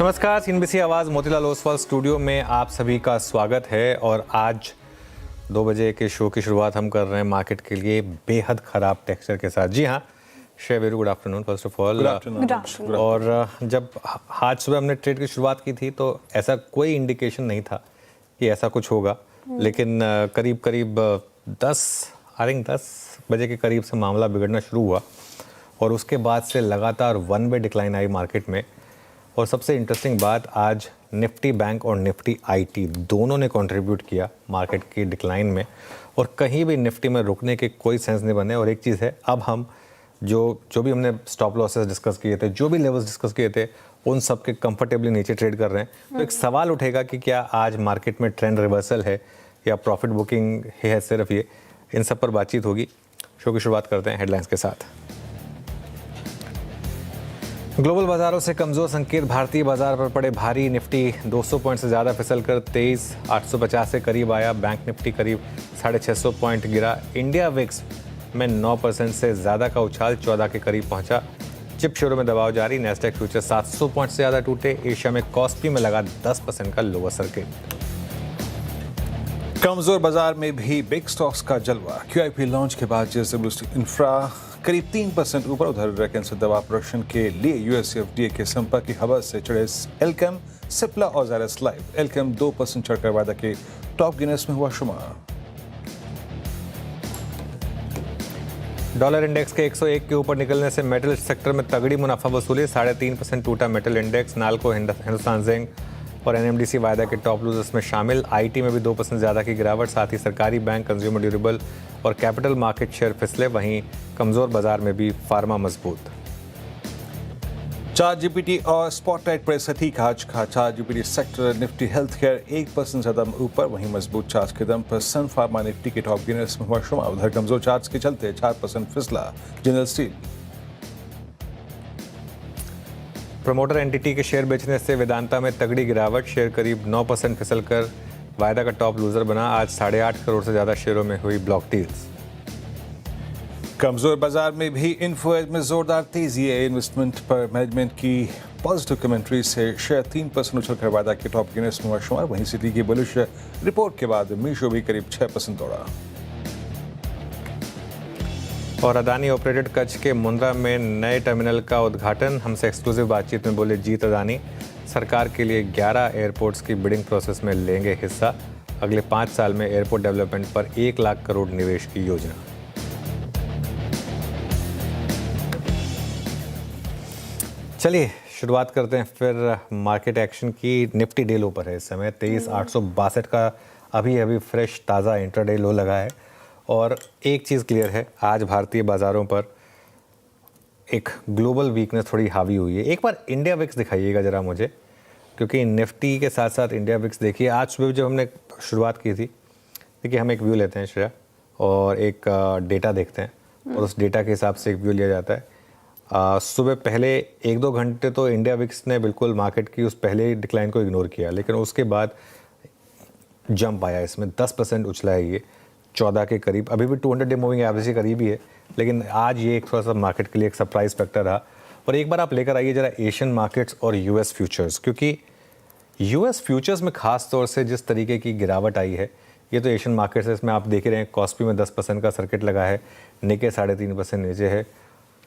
नमस्कार, सीएनबीसी आवाज़ मोतीलाल ओसवाल स्टूडियो में आप सभी का स्वागत है। और आज 2 बजे के शो की शुरुआत हम कर रहे हैं मार्केट के लिए बेहद ख़राब टेक्सचर के साथ। जी हाँ, श्रेय, very good afternoon first of all. और जब आज सुबह हमने ट्रेड की शुरुआत की थी तो ऐसा कोई इंडिकेशन नहीं था कि ऐसा कुछ होगा, लेकिन करीब करीब 10 बजे के करीब से मामला बिगड़ना शुरू हुआ और उसके बाद से लगातार वन वे डिक्लाइन आई मार्केट में। और सबसे इंटरेस्टिंग बात, आज निफ्टी बैंक और निफ्टी आईटी दोनों ने कंट्रीब्यूट किया मार्केट की डिक्लाइन में, और कहीं भी निफ्टी में रुकने के कोई सेंस नहीं बने। और एक चीज़ है, अब हम जो भी हमने स्टॉप लॉसेस डिस्कस किए थे, जो भी लेवल्स डिस्कस किए थे, उन सब के कंफर्टेबली नीचे ट्रेड कर रहे हैं। तो एक सवाल उठेगा कि क्या आज मार्केट में ट्रेंड रिवर्सल है या प्रॉफिट बुकिंग है सिर्फ ये, इन सब पर बातचीत होगी। शो की शुरुआत करते हैं हेडलाइंस के साथ। ग्लोबल बाजारों से कमजोर संकेत, भारतीय बाजार पर पड़े भारी। निफ्टी 200 पॉइंट से ज़्यादा फिसलकर 23,850 के करीब आया। बैंक निफ्टी करीब 650 पॉइंट गिरा। इंडिया विक्स में 9% से ज़्यादा का उछाल 14 के करीब पहुंचा। चिप शेयरों में दबाव जारी। नेस्डैक फ्यूचर 700 पॉइंट से ज़्यादा टूटे। एशिया में कॉस्पी में लगा 10% का लोअर सर्किट। कमजोर बाजार में भी बिग स्टॉक्स का जलवा। क्यूआईपी लॉन्च के बाद जेएसडब्ल्यू इंफ्रा करीब 3% ऊपर। उधर कैंसर दवा प्रोडक्शन के लिए यूएस एफडीए के संपर्क की खबर से चढ़े एल्केम, सिप्ला और ज़ायडस लाइफ। एल्केम 2% चढ़कर वायदा के टॉप गिनेस में हुआ शुमार। डॉलर इंडेक्स के 101 के ऊपर निकलने से मेटल सेक्टर में तगड़ी मुनाफा वसूली। 3.5% टूटा metal index. NALCO, Hindustan zinc और एनएमडीसी वायदा के टॉप लूजर्स में शामिल। आईटी में भी 2% ज़्यादा की गिरावट। साथ ही सरकारी बैंक, कंज्यूमर ड्यूरेबल और कैपिटल मार्केट शेयर फिसले। वहीं कमजोर बाजार में भी फार्मा मजबूत। चार्ट जीपीटी और स्पॉटलाइट पर सटीक आज का। Chart GPT sector Nifty health care 1% ज्यादा ऊपर। वहीं मजबूत चार्ट के दम पर सन फार्मा निफ्टी के टॉप गिनर्स में हुआ शुमार। उधर कमजोर चार्ट के चलते 4% फिसला जनरल स्टील। प्रमोटर एनटीटी के शेयर बेचने से वेदांता में तगड़ी गिरावट। शेयर करीब 9% फिसलकर वायदा का टॉप लूजर बना। आज 8.5 करोड़ से ज़्यादा शेयरों में हुई ब्लॉक डील्स। कमजोर बाजार में भी इन्फोएज में जोरदार तेजी है। इन्वेस्टमेंट पर मैनेजमेंट की पॉजिटिव कमेंट्री से शेयर 3% उछलकर वायदा के टॉप गिनेस में हुआ शुमार। वहीं सिटी की बुलिश रिपोर्ट के बाद मीशो भी करीब 6% दौड़ा। और अदानी ऑपरेटेड कच्छ के मुंद्रा में नए टर्मिनल का उद्घाटन। हमसे एक्सक्लूसिव बातचीत में बोले जीत अदानी, सरकार के लिए 11 एयरपोर्ट्स की बिडिंग प्रोसेस में लेंगे हिस्सा। अगले 5 साल में एयरपोर्ट डेवलपमेंट पर 1 लाख करोड़ निवेश की योजना। चलिए शुरुआत करते हैं फिर मार्केट एक्शन की। निफ्टी डे लो पर है इस समय। 23,862 का अभी फ्रेश ताज़ा इंट्राडे लो लगा है। और एक चीज़ क्लियर है, आज भारतीय बाज़ारों पर एक ग्लोबल वीकनेस थोड़ी हावी हुई है। एक बार इंडिया विक्स दिखाइएगा ज़रा मुझे, क्योंकि निफ्टी के साथ साथ इंडिया विक्स देखिए। आज सुबह जब हमने शुरुआत की थी, देखिए हम एक व्यू लेते हैं श्रेया, और एक डेटा देखते हैं और उस डेटा के हिसाब से एक व्यू लिया जाता है। सुबह पहले 1-2 घंटे तो इंडिया विक्स ने बिल्कुल मार्केट की उस पहले डिक्लाइन को इग्नोर किया, लेकिन उसके बाद जंप आया। इसमें 10% उछला है ये 14 के करीब। अभी भी 200 डे मूविंग एवरेज के करीब ही है, लेकिन आज ये एक थोड़ा सा मार्केट के लिए एक सरप्राइज फैक्टर रहा। और एक बार आप लेकर आइए जरा एशियन मार्केट्स और यूएस फ्यूचर्स, क्योंकि यूएस फ्यूचर्स में खास तौर से जिस तरीके की गिरावट आई है, ये तो एशियन मार्केट्स है। इसमें आप देख रहे हैं कॉस्पी में 10% का सर्किट लगा है, निके 3.5% नीचे है।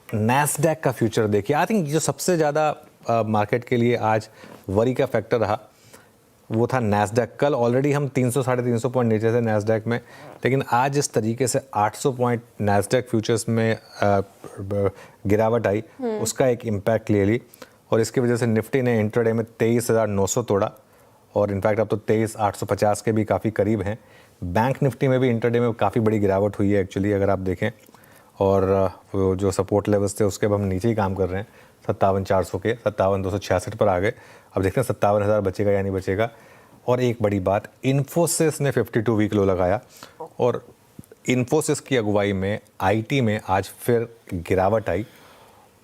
नैस्डैक का फ्यूचर देखिए। आई थिंक जो सबसे ज़्यादा मार्केट के लिए आज वरी का फैक्टर रहा वो था नैस्डैक। कल ऑलरेडी हम 300-350 पॉइंट नीचे थे नैस्डैक में, लेकिन आज इस तरीके से 800 पॉइंट नैस्डैक फ्यूचर्स में गिरावट आई, उसका एक इम्पैक्ट क्लियरली। और इसकी वजह से निफ्टी ने इंट्राडे में 23,900 तोड़ा, और इनफैक्ट अब तो 23,850 के भी काफ़ी करीब हैं। बैंक निफ्टी में भी इंट्राडे में काफ़ी बड़ी गिरावट हुई है एक्चुअली, अगर आप देखें। और वो जो सपोर्ट लेवल्स थे उसके अब हम नीचे ही काम कर रहे हैं। 57,400 के 57,266 पर आ गए। अब देखते हैं 57,000 बचेगा या नहीं बचेगा। और एक बड़ी बात, इन्फोसिस ने 52 वीक लो लगाया, और इन्फोसिस की अगुवाई में आईटी में आज फिर गिरावट आई।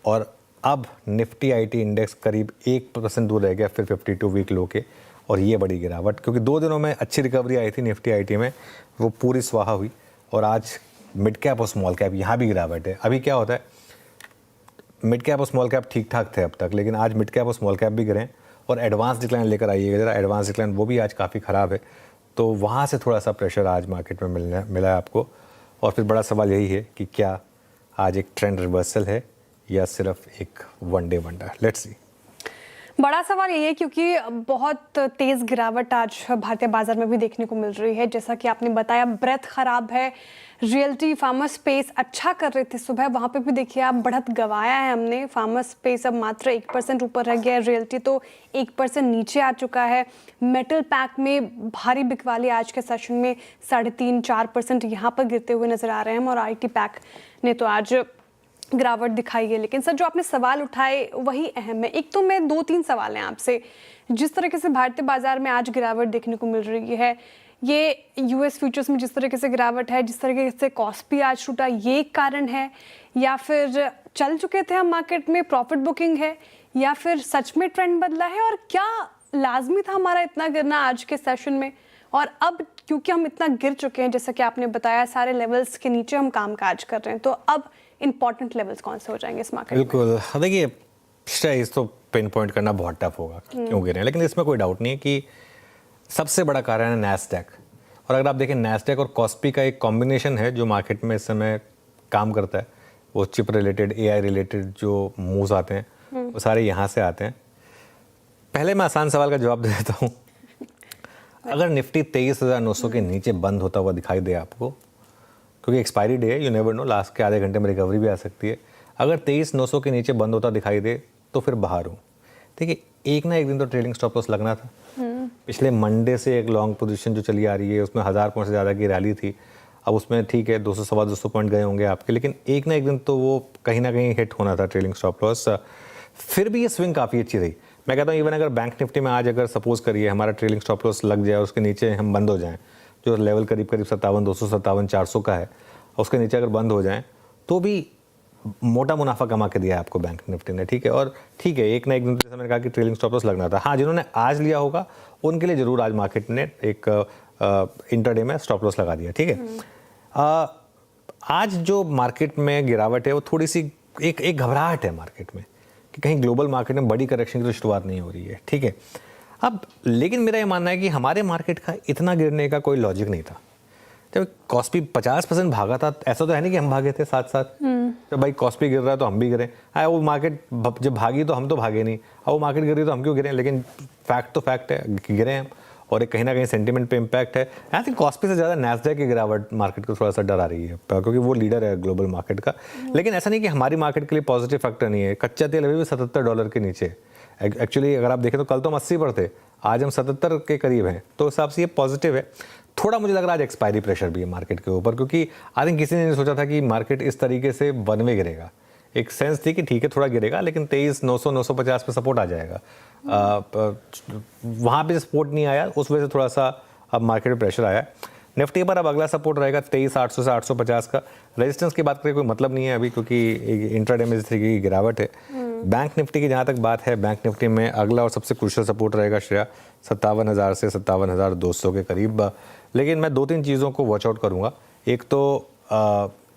और अब निफ्टी आईटी इंडेक्स करीब 1% दूर रह गया फिर 52 वीक लो के। और ये बड़ी गिरावट, क्योंकि 2 दिनों में अच्छी रिकवरी आई थी निफ्टी आईटी में, वो पूरी स्वाहा हुई। और आज मिड कैप और स्मॉल कैप यहाँ भी गिरावट है। अभी क्या होता है, मिड कैप और स्मॉल कैप ठीक ठाक थे अब तक, लेकिन आज मिड कैप और स्मॉल कैप भी गिरे और एडवांस डिक्लाइन लेकर आइएगा ज़रा, एडवांस डिक्लाइन वो भी आज काफ़ी ख़राब है, तो वहाँ से थोड़ा सा प्रेशर आज मार्केट में मिला है आपको। और फिर बड़ा सवाल यही है कि क्या आज एक ट्रेंड रिवर्सल है या सिर्फ एक one day wonder. Let's see. बड़ा सवाल यही है क्योंकि बहुत तेज गिरावट आज भारतीय बाजार में भी देखने को मिल रही है। जैसा कि आपने बताया, ब्रेथ खराब है, रियल्टी फार्मा स्पेस अच्छा कर रहे थे सुबह, वहाँ पे भी देखिए आप बढ़त गवाया है हमने। फार्मा स्पेस अब मात्र 1% ऊपर रह गया है, रियल्टी तो 1% नीचे आ चुका है। मेटल पैक में भारी बिकवाली आज के सेशन में 3.5-4% यहाँ पर गिरते हुए नजर आ रहे हैं, और IT पैक ने तो आज गिरावट दिखाई है। लेकिन सर, जो आपने सवाल उठाए वही अहम है। एक तो मैं 2-3 सवाल हैं आपसे। जिस तरीके से भारतीय बाजार में आज गिरावट देखने को मिल रही है, ये US फ्यूचर्स में जिस तरीके से गिरावट है, जिस तरीके से कॉस्पी आज टूटा, ये एक कारण है, या फिर चल चुके थे हम मार्केट में, प्रॉफिट बुकिंग है, या फिर सच में ट्रेंड बदला है, और क्या लाजमी था हमारा इतना गिरना आज के सेशन में? और अब क्योंकि हम इतना गिर चुके हैं, जैसा कि आपने बताया, सारे लेवल्स के नीचे हम काम काज कर रहे हैं, तो अब इंपॉर्टेंट लेवल्स कौन से हो जाएंगे इस मार्केट में? बिल्कुल, देखिए इस तो पिन पॉइंट करना बहुत टफ होगा क्यों गिरे हैं, लेकिन इसमें कोई डाउट नहीं है कि सबसे बड़ा कारण है नैस्डैक। और अगर आप देखें, नैस्डैक और कॉस्पी का एक कॉम्बिनेशन है जो मार्केट में इस समय काम करता है। वो चिप रिलेटेड, AI रिलेटेड जो मूव्स आते हैं वो सारे यहाँ से आते हैं। पहले मैं आसान सवाल का जवाब दे देता हूँ। अगर निफ्टी 23,900 के नीचे बंद होता हुआ दिखाई दे आपको, क्योंकि एक्सपायरी डे है, यू नेवर नो, लास्ट के आधे घंटे में रिकवरी भी आ सकती है। अगर 23,900 के नीचे बंद होता दिखाई दे तो फिर बाहर हूँ। देखिए, एक ना एक दिन तो ट्रेलिंग स्टॉप लॉस लगना था। पिछले मंडे से एक लॉन्ग पोजीशन जो चली आ रही है, उसमें 1000 पॉइंट से ज़्यादा की रैली थी। अब उसमें ठीक है 200-250 पॉइंट गए होंगे आपके, लेकिन एक ना एक दिन तो वो कहीं ना कहीं हिट होना था ट्रेलिंग स्टॉप लॉस। फिर भी ये स्विंग काफ़ी अच्छी रही। मैं कहता हूँ इवन अगर बैंक निफ्टी में आज अगर सपोज करिए हमारा ट्रेलिंग स्टॉप लॉस लग जाए, उसके नीचे हम बंद हो जाएं, जो लेवल करीब 57,200, 57,400 का है, उसके नीचे अगर बंद हो जाएं तो भी मोटा मुनाफा कमा के दिया है आपको बैंक निफ्टी ने। ठीक है, और ठीक है, एक ना एक दिन जैसे मैंने कहा कि ट्रेलिंग स्टॉप लॉस लगना था। हाँ, जिन्होंने आज लिया होगा उनके लिए जरूर आज मार्केट ने एक इंटरडे में स्टॉप लॉस लगा दिया। ठीक है, आज जो मार्केट में गिरावट है वो थोड़ी सी एक घबराहट है मार्केट में कि कहीं ग्लोबल मार्केट में बड़ी करेक्शन की तो शुरुआत नहीं हो रही है। ठीक है, अब लेकिन मेरा ये मानना है कि हमारे मार्केट का इतना गिरने का कोई लॉजिक नहीं था। जब कॉस्पी 50% भागा था, ऐसा तो है नहीं कि हम भागे थे साथ साथ। जब भाई कॉस्पी गिर रहा है तो हम भी गिरे। वो मार्केट जब भागी तो हम तो भागे नहीं, अब वो मार्केट गिर रही तो हम क्यों गिरे? लेकिन फैक्ट तो फैक्ट है कि गिरे हम, और एक कहीं ना कहीं सेंटीमेंट पे इम्पैक्ट है। आई थिंक कॉस्पी से ज़्यादा नैस्डैक की गिरावट मार्केट को थोड़ा सा डरा रही है, क्योंकि वो लीडर है ग्लोबल मार्केट का। लेकिन ऐसा नहीं कि हमारी मार्केट के लिए पॉजिटिव फैक्टर नहीं है। कच्चा तेल अभी भी $77 के नीचे। एक्चुअली अगर आप देखें तो कल तो हम 80 पर थे, आज हम 77 के करीब हैं, तो हिसाब से ये पॉजिटिव है। थोड़ा मुझे लग रहा है आज एक्सपायरी प्रेशर भी है मार्केट के ऊपर, क्योंकि आई थिंक किसी ने नहीं सोचा था कि मार्केट इस तरीके से वन वे गिरेगा। एक सेंस थी कि ठीक है थोड़ा गिरेगा, लेकिन 23,900, 950 पे सपोर्ट आ जाएगा। वहाँ पे सपोर्ट नहीं आया, उस वजह से थोड़ा सा अब मार्केट में प्रेशर आया। निफ्टी पर अब अगला सपोर्ट रहेगा 23,800 से 850 का। रेजिस्टेंस की बात करें कोई मतलब नहीं है अभी, क्योंकि इंट्राडे में इस तरीके की गिरावट है। बैंक निफ्टी की जहाँ तक बात है, बैंक निफ्टी में अगला और सबसे क्रूशियल सपोर्ट रहेगा श्रेया 57,000 से 57,200 के करीब। लेकिन मैं 2-3 चीज़ों को वॉच आउट करूँगा। एक तो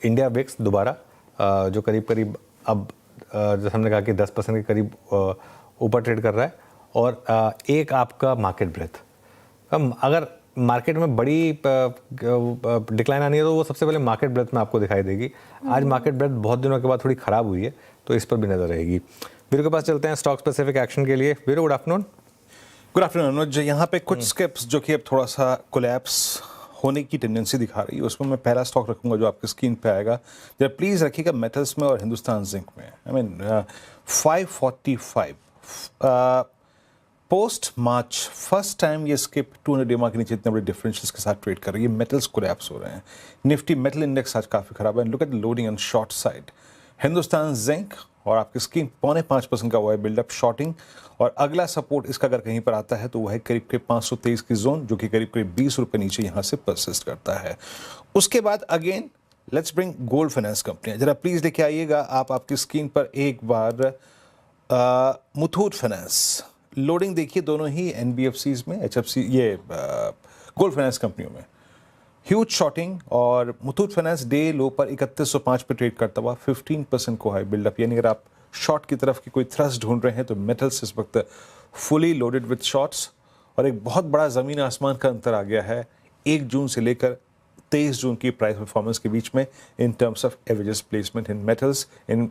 इंडिया विक्स दोबारा जो करीब करीब अब जैसे हमने कहा कि 10% के करीब ऊपर ट्रेड कर रहा है, और एक आपका मार्केट ब्रेथ। अगर मार्केट में बड़ी डिक्लाइन आनी है तो वो सबसे पहले मार्केट ब्रेथ में आपको दिखाई देगी। आज मार्केट ब्रेथ बहुत दिनों के बाद थोड़ी ख़राब हुई है, तो इस पर भी नज़र रहेगी। वीरू के पास चलते हैं स्टॉक स्पेसिफिक एक्शन के लिए। Veeru, good afternoon. Good afternoon Anuj. यहाँ पे कुछ स्केप्स जो कि अब थोड़ा सा कोलैप्स होने की टेंडेंसी दिखा रही है, उसमें मैं पहला स्टॉक रखूंगा जो आपकी स्क्रीन पे आएगा। जरा प्लीज़ रखिएगा मेटल्स में और हिंदुस्तान जिंक में। I mean 545 post March first time ये स्किप 200 डेमा के नीचे इतने बड़े डिफरेंशियल्स के साथ ट्रेड कर रही है। मेटल्स कोलैप्स हो रहे हैं। निफ्टी मेटल इंडेक्स आज काफ़ी खराब है। Look at the loading on short side. Hindustan zinc और आपकी स्क्रीन 0.5% का हुआ है बिल्डअप शॉर्टिंग, और अगला सपोर्ट इसका अगर कहीं पर आता है तो वह है करीब करीब 523 की जोन, जो कि करीब करीब 20 रुपये नीचे यहाँ से परसिस्ट करता है। उसके बाद again let's bring gold finance company. जरा प्लीज़ लेके आइएगा आप आपकी स्क्रीन पर एक बार मुथूट फाइनेंस। लोडिंग देखिए दोनों ही NBFCs में, HFC ये गोल्ड फाइनेंस कंपनियों में ह्यूज शॉर्टिंग, और मुथूट फाइनेंस डे लो पर 3105 पे ट्रेड करता हुआ 15% को हाई बिल्डअप। यानी अगर आप शॉर्ट की तरफ की कोई थ्रस्ट ढूंढ रहे हैं तो मेटल्स इस वक्त फुली लोडेड विथ शॉर्ट्स, और एक बहुत बड़ा ज़मीन आसमान का अंतर आ गया है 1 जून से लेकर 23 जून की प्राइस परफॉर्मेंस के बीच में इन terms of averages placement in metals in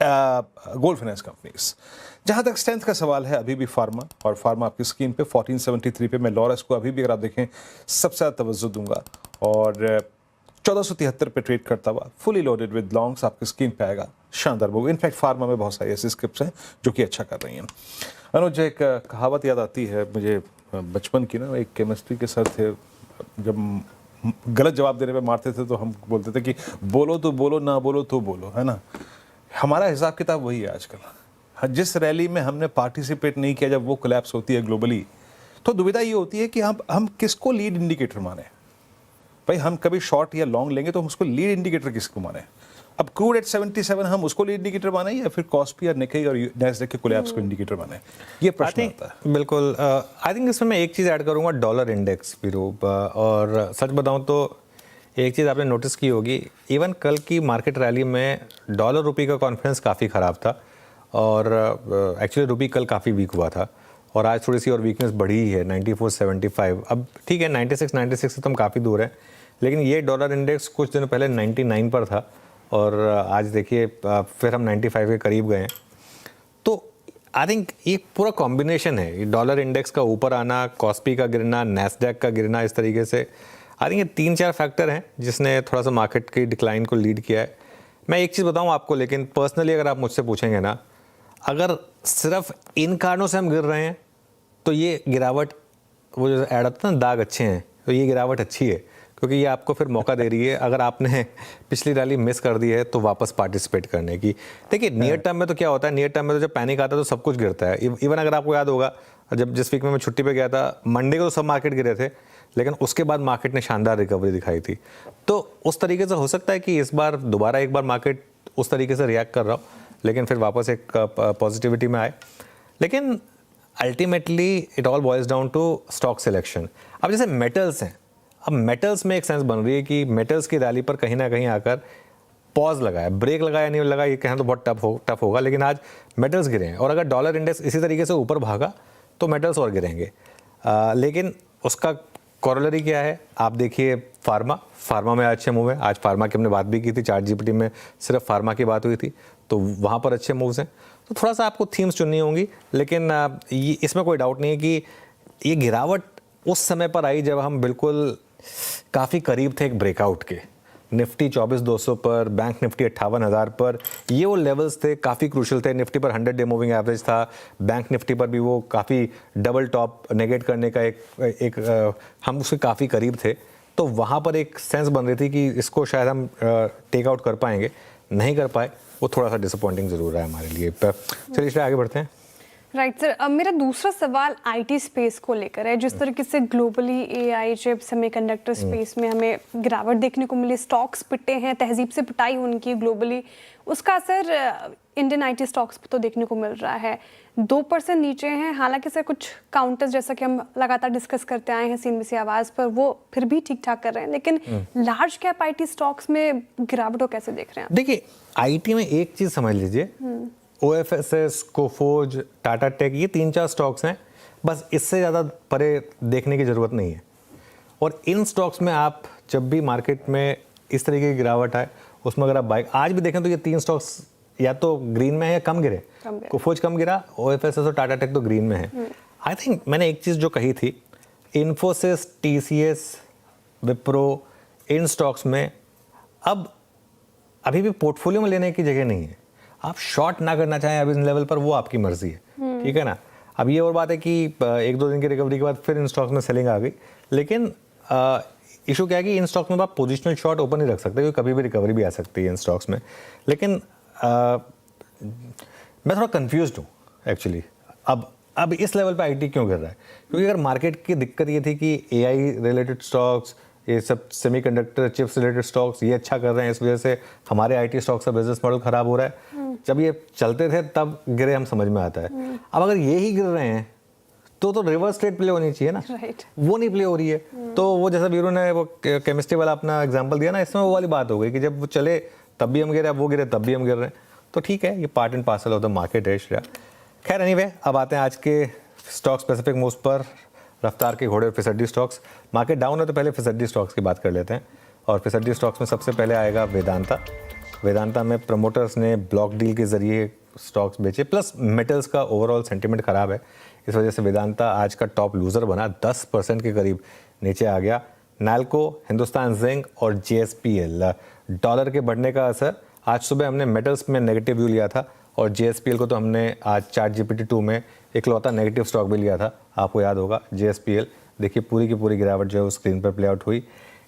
gold finance companies. जहां तक स्ट्रेंथ का सवाल है, अभी भी फार्मा, और फार्मा आपकी स्क्रीन पे 1473 पे मैं लॉरस को अभी भी अगर आप देखें सबसे ज़्यादा तवज्जो दूंगा, और 1473 पे ट्रेड करता हुआ फुली लोडेड विद लॉन्ग्स आपकी स्क्रीन पे आएगा शानदार मूव। इनफैक्ट फार्मा में बहुत सारी ऐसी स्क्रिप्ट्स हैं जो कि अच्छा कर रही हैं। अनुज, एक कहावत याद आती है मुझे बचपन की ना, एक केमिस्ट्री के सर थे, जब गलत जवाब देने पे मारते थे तो हम बोलते थे कि बोलो तो बोलो, ना बोलो तो बोलो, है ना। हमारा हिसाब किताब वही है आजकल। जिस रैली में हमने पार्टिसिपेट नहीं किया, जब वो कोलैप्स होती है ग्लोबली, तो दुविधा ये होती है कि हम किसको लीड इंडिकेटर माने। भाई हम कभी शॉर्ट या लॉन्ग लेंगे तो हम उसको लीड इंडिकेटर किसको माने। अब क्रूड एट 77 हम उसको लीड इंडिकेटर माने या फिर कॉस्पी या निकेई और नैस्डैक के कोलैप्स को इंडिकेटर माने, ये प्रश्न आता है। बिल्कुल, आई थिंक इसमें मैं एक चीज़ ऐड करूंगा, डॉलर इंडेक्स विरूप। और सच बताऊं तो एक चीज़ आपने नोटिस की होगी, इवन कल की मार्केट रैली में डॉलर रुपी का कॉन्फिडेंस काफ़ी ख़राब था, और एक्चुअली रुपी कल काफ़ी वीक हुआ था, और आज थोड़ी सी और वीकनेस बढ़ी ही है 94.75। अब ठीक है 96 से तो हम काफ़ी दूर हैं, लेकिन ये डॉलर इंडेक्स कुछ दिन पहले 99 पर था, और आज देखिए फिर हम 95 के करीब गए हैं। तो आई थिंक ये पूरा कॉम्बिनेशन है, ये डॉलर इंडेक्स का ऊपर आना, कॉस्पी का गिरना, नैस्डैक का गिरना, इस तरीके से आई थिंक ये 3-4 फैक्टर हैं जिसने थोड़ा सा मार्केट की डिक्लाइन को लीड किया है। मैं एक चीज़ बताऊं आपको, लेकिन पर्सनली अगर आप मुझसे पूछेंगे ना, अगर सिर्फ इन कारणों से हम गिर रहे हैं तो ये गिरावट, वो जो ऐड आता है ना, दाग अच्छे हैं, तो ये गिरावट अच्छी है, क्योंकि ये आपको फिर मौका दे रही है, अगर आपने पिछली रैली मिस कर दी है तो वापस पार्टिसिपेट करने की। देखिए नियर टर्म में तो क्या होता है, नियर टर्म में तो जब पैनिक आता है तो सब कुछ गिरता है। इवन अगर आपको याद होगा, जब जिस वीक में मैं छुट्टी पे गया था, मंडे को तो सब मार्केट गिरे थे, लेकिन उसके बाद मार्केट ने शानदार रिकवरी दिखाई थी। तो उस तरीके से हो सकता है कि इस बार दोबारा एक बार मार्केट उस तरीके से रिएक्ट कर रहा हो, लेकिन फिर वापस एक पॉजिटिविटी में आए। लेकिन ultimately it all boils down to stock selection. अब जैसे मेटल्स हैं, अब मेटल्स में एक सेंस बन रही है कि मेटल्स की रैली पर कहीं ना कहीं आकर पॉज लगा है, ब्रेक लगाया नहीं लगा, ये कहना तो बहुत टफ होगा, लेकिन आज मेटल्स गिरे हैं, और अगर डॉलर इंडेक्स इसी तरीके से ऊपर भागा तो मेटल्स और गिरेंगे। लेकिन उसका कॉरोलरी क्या है, आप देखिए फार्मा में अच्छे मूव है। आज फार्मा की हमने बात भी की थी, चार्ट जीपीटी में सिर्फ फार्मा की बात हुई थी, तो वहाँ पर अच्छे मूव्स हैं। तो थोड़ा सा आपको थीम्स चुननी होंगी, लेकिन इसमें कोई डाउट नहीं है कि ये गिरावट उस समय पर आई जब हम बिल्कुल काफ़ी करीब थे एक ब्रेकआउट के। निफ्टी 24,200 पर, बैंक निफ्टी 58,000 पर, ये वो लेवल्स थे, काफ़ी क्रूशल थे। निफ्टी पर 100 डे मूविंग एवरेज था, बैंक निफ्टी पर भी वो काफ़ी डबल टॉप नेगेट करने का एक हम उसके काफ़ी करीब थे। तो वहाँ पर एक सेंस बन रही थी कि इसको शायद हम टेक आउट कर पाएंगे, नहीं कर पाए, वो थोड़ा सा डिसअपॉइंटिंग ज़रूर रहा है हमारे लिए। चलिए इसलिए आगे बढ़ते हैं। राइट सर, अब मेरा दूसरा सवाल आईटी स्पेस को लेकर है। जिस तरीके से globally AI chip semiconductor space में हमें गिरावट देखने को मिली, स्टॉक्स पिटे हैं, तहजीब से पिटाई उनकी ग्लोबली, उसका असर इंडियन आईटी स्टॉक्स पर तो देखने को मिल रहा है। 2% नीचे हैं, हालांकि सर कुछ काउंटर्स जैसा कि हम लगातार डिस्कस करते आए हैं सीएनबीसी आवाज़ पर, वो फिर भी ठीक ठाक कर रहे हैं, लेकिन लार्ज कैप आईटी स्टॉक्स में गिरावट को कैसे देख रहे हैं आप? देखिए आईटी में एक चीज़ समझ लीजिए, OFSS, कोफोर्ज, टाटा टेक, ये 3-4 स्टॉक्स हैं, बस इससे ज़्यादा परे देखने की ज़रूरत नहीं है। और इन स्टॉक्स में आप जब भी मार्केट में इस तरीके की गिरावट आए, उसमें अगर आप बाइक आज भी देखें तो ये 3 स्टॉक्स या तो ग्रीन में है या कम गिरे। कोफोर्ज कम गिरा, OFSS और टाटा टेक तो ग्रीन में है। आई थिंक मैंने एक चीज़ जो कही थी, इन्फोसिस, TCS, विप्रो, इन स्टॉक्स में अब अभी भी पोर्टफोलियो में लेने की जगह नहीं है। आप शॉर्ट ना करना चाहें अभी इन लेवल पर, वो आपकी मर्जी है, ठीक है ना। अब ये और बात है कि 1-2 दिन की रिकवरी के बाद फिर इन स्टॉक्स में सेलिंग आ गई, लेकिन इशू क्या है कि इन स्टॉक्स में आप पोजिशनल शॉर्ट ओपन नहीं रख सकते, क्योंकि कभी भी रिकवरी भी आ सकती है इन स्टॉक्स में। लेकिन मैं थोड़ा कंफ्यूज्ड हूँ एक्चुअली, अब इस लेवल पे आईटी क्यों गिर रहा है, क्योंकि अगर मार्केट की दिक्कत ये थी कि एआई रिलेटेड स्टॉक्स, ये सब सेमीकंडक्टर चिप्स रिलेटेड स्टॉक्स ये अच्छा कर रहे हैं, इस वजह से हमारे आईटी स्टॉक्स का बिजनेस मॉडल खराब हो रहा है। जब ये चलते थे तब गिरे, हम समझ में आता है। अब अगर ये ही गिर रहे हैं तो रिवर्स ट्रेड प्ले होनी चाहिए ना, वो नहीं प्ले हो रही है। तो वो जैसा वीरू ने वो केमिस्ट्री वाला अपना एग्जांपल दिया ना, इसमें वो वाली बात हो गई कि जब वो चले तब भी हम गिरे, अब वो गिरे तब भी हम गिर रहे हैं। तो ठीक है, ये part and parcel of the market है श्रेया। खैर एनीवे, अब आते हैं आज के स्टॉक स्पेसिफिक मूव्स पर। रफ्तार के घोड़े और फिसड्डी स्टॉक्स। मार्केट डाउन है तो पहले फिसड्डी स्टॉक्स की बात कर लेते हैं। और फिसड्डी स्टॉक्स में सबसे पहले आएगा वेदांता। वेदांता में प्रमोटर्स ने ब्लॉक डील के जरिए स्टॉक्स बेचे, प्लस मेटल्स का ओवरऑल सेंटीमेंट खराब है, इस वजह से वेदांता आज का टॉप लूजर बना, 10% के करीब नीचे आ गया। नाल्को, हिंदुस्तान जिंक और जेएसपीएल। डॉलर के बढ़ने का असर। आज सुबह हमने मेटल्स में नेगेटिव व्यू लिया था और जेएसपीएल को तो हमने आज चैट जीपीटी 2 में इकलौता नेगेटिव स्टॉक भी लिया था, आपको याद होगा। जेएसपीएल देखिए पूरी की पूरी गिरावट जो है वो स्क्रीन पर प्ले आउट हुई।